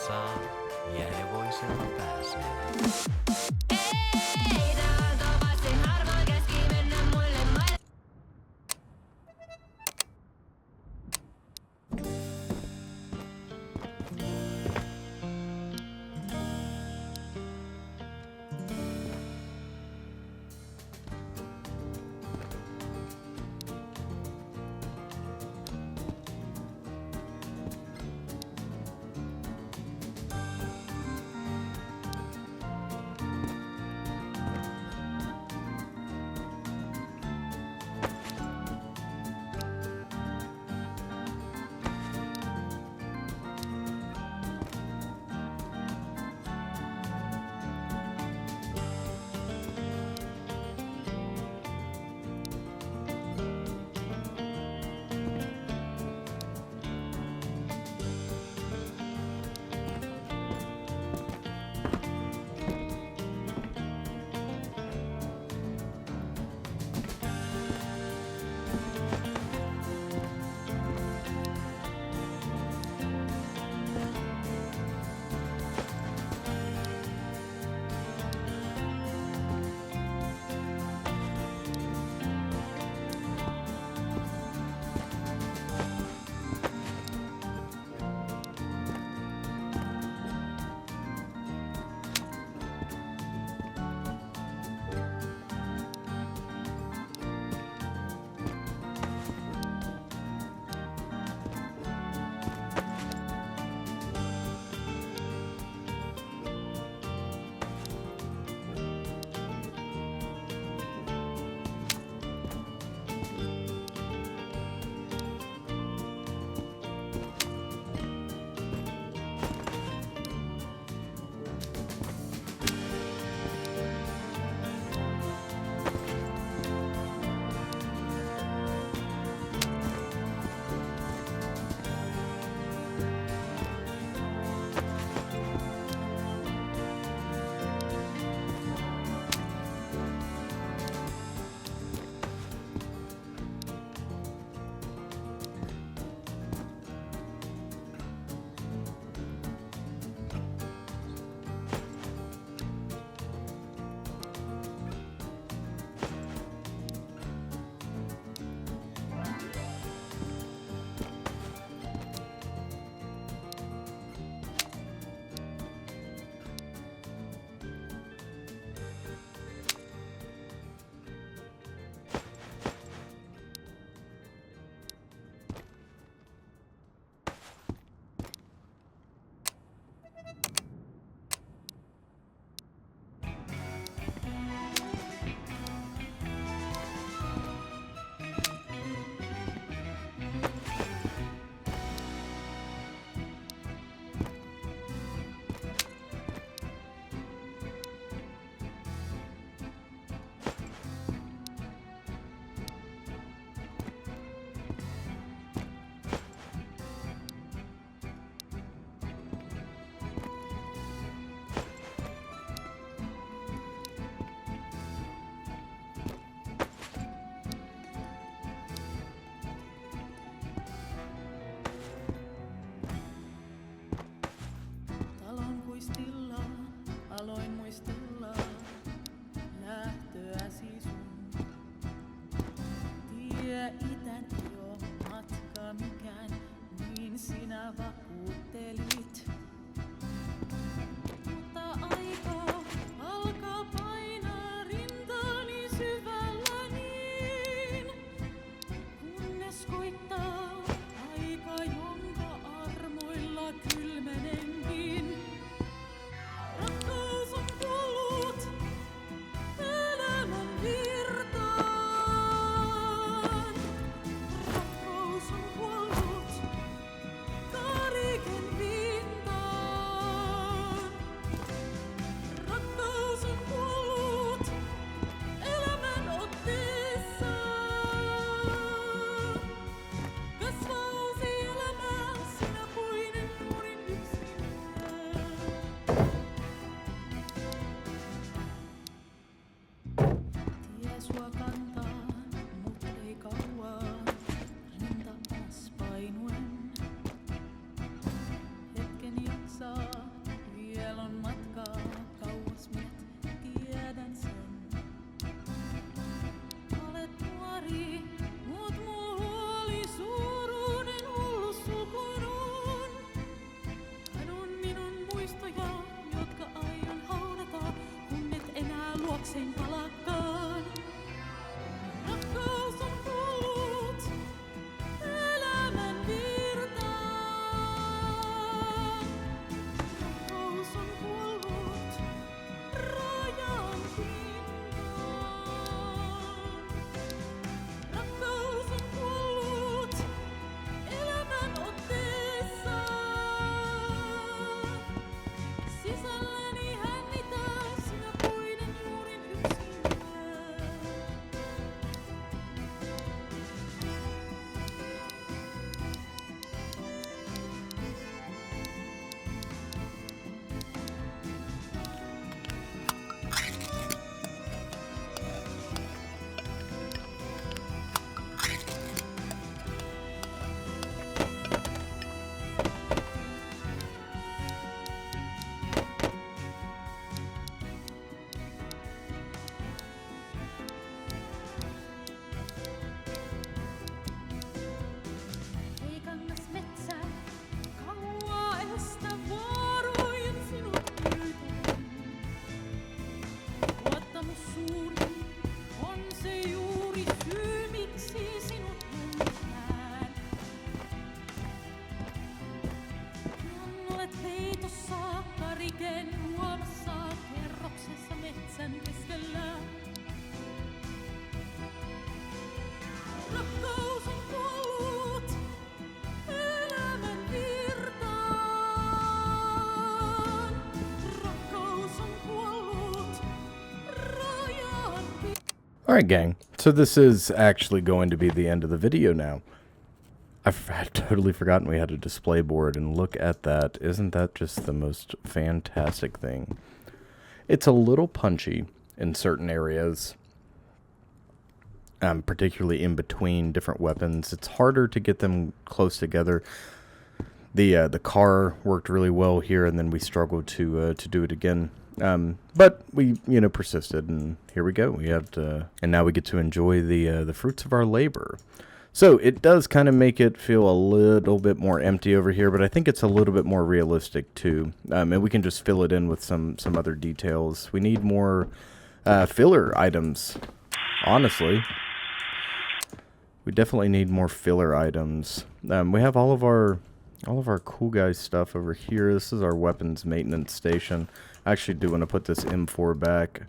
saa, jäävuisella pääsee. Ei taantuvasti harmaan käski mennä muille maille. toisekseen palakaan. Rakkaus on tullut elämän virtaan. Rakkaus on kuollut rajan pinnaan. Rakkaus on kuollut elämän otteessaan. Sisälläni hännitää sinä puiden juurin yksinään. Ei kangas metsä, kauaa estä vaaroin sinut pyytän. Luottamus suuri on se juuri syy, miksi sinut löytään. Kun olet peitossa kariken huomassa kerroksessa metsän keskellä. Rakkaus on kuollut elämän virtaan. Rakkaus on kuollut rajan Alright, gang. So this is actually going to be the end of the video now. I've totally forgotten we had a display board, and look at that. Isn't that just the most fantastic thing? It's a little punchy in certain areas, particularly in between different weapons. It's harder to get them close together. The car worked really well here, and then we struggled to do it again. But we, persisted, and here we go. We have to, and now we get to enjoy the fruits of our labor. So it does kind of make it feel a little bit more empty over here, but I think it's a little bit more realistic too. And we can just fill it in with some other details. We need more filler items, honestly. We definitely need more filler items. We have all of our cool guys stuff over here. This is our weapons maintenance station. I actually do want to put this M4 back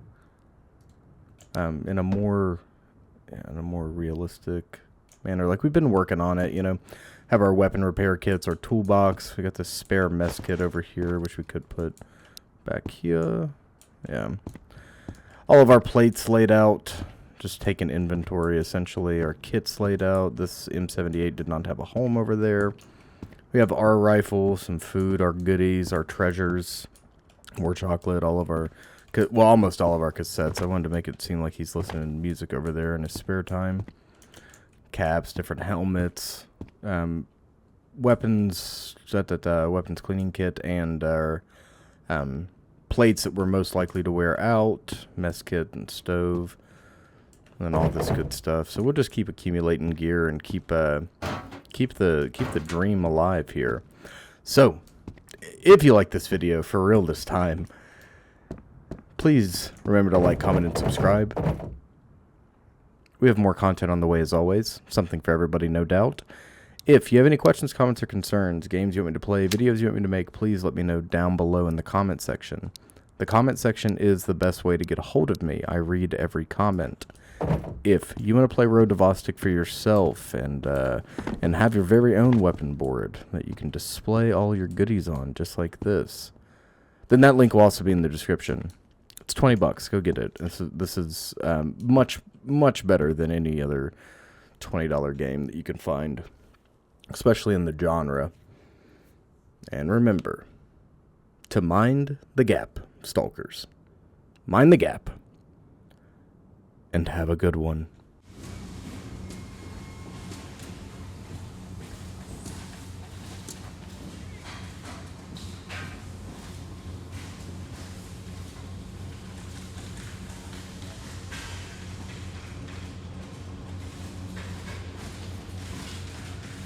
in a more realistic manner. Like, we've been working on it, have our weapon repair kits, our toolbox. We got this spare mess kit over here, which we could put back here. Yeah. All of our plates laid out. Just taking inventory, essentially. Our kits laid out. This M78 did not have a home over there. We have our rifle, some food, our goodies, our treasures, more chocolate, all of our, well, almost all of our cassettes. I wanted to make it seem like he's listening to music over there in his spare time. Caps, different helmets, weapons, weapons cleaning kit, and our plates that we're most likely to wear out, mess kit and stove, and all this good stuff. So we'll just keep accumulating gear and keep the dream alive here. So if you like this video for real this time, please remember to like, comment, and subscribe. We have more content on the way as always. Something for everybody, no doubt. If you have any questions, comments, or concerns, games you want me to play, videos you want me to make, please let me know down below in the comment section. The comment section is the best way to get a hold of me. I read every comment. If you want to play Road to Vostok for yourself and have your very own weapon board that you can display all your goodies on, just like this, then that link will also be in the description. It's $20. Go get it. This is much better than any other $20 game that you can find, especially in the genre. And remember to mind the gap, stalkers. Mind the gap. And have a good one.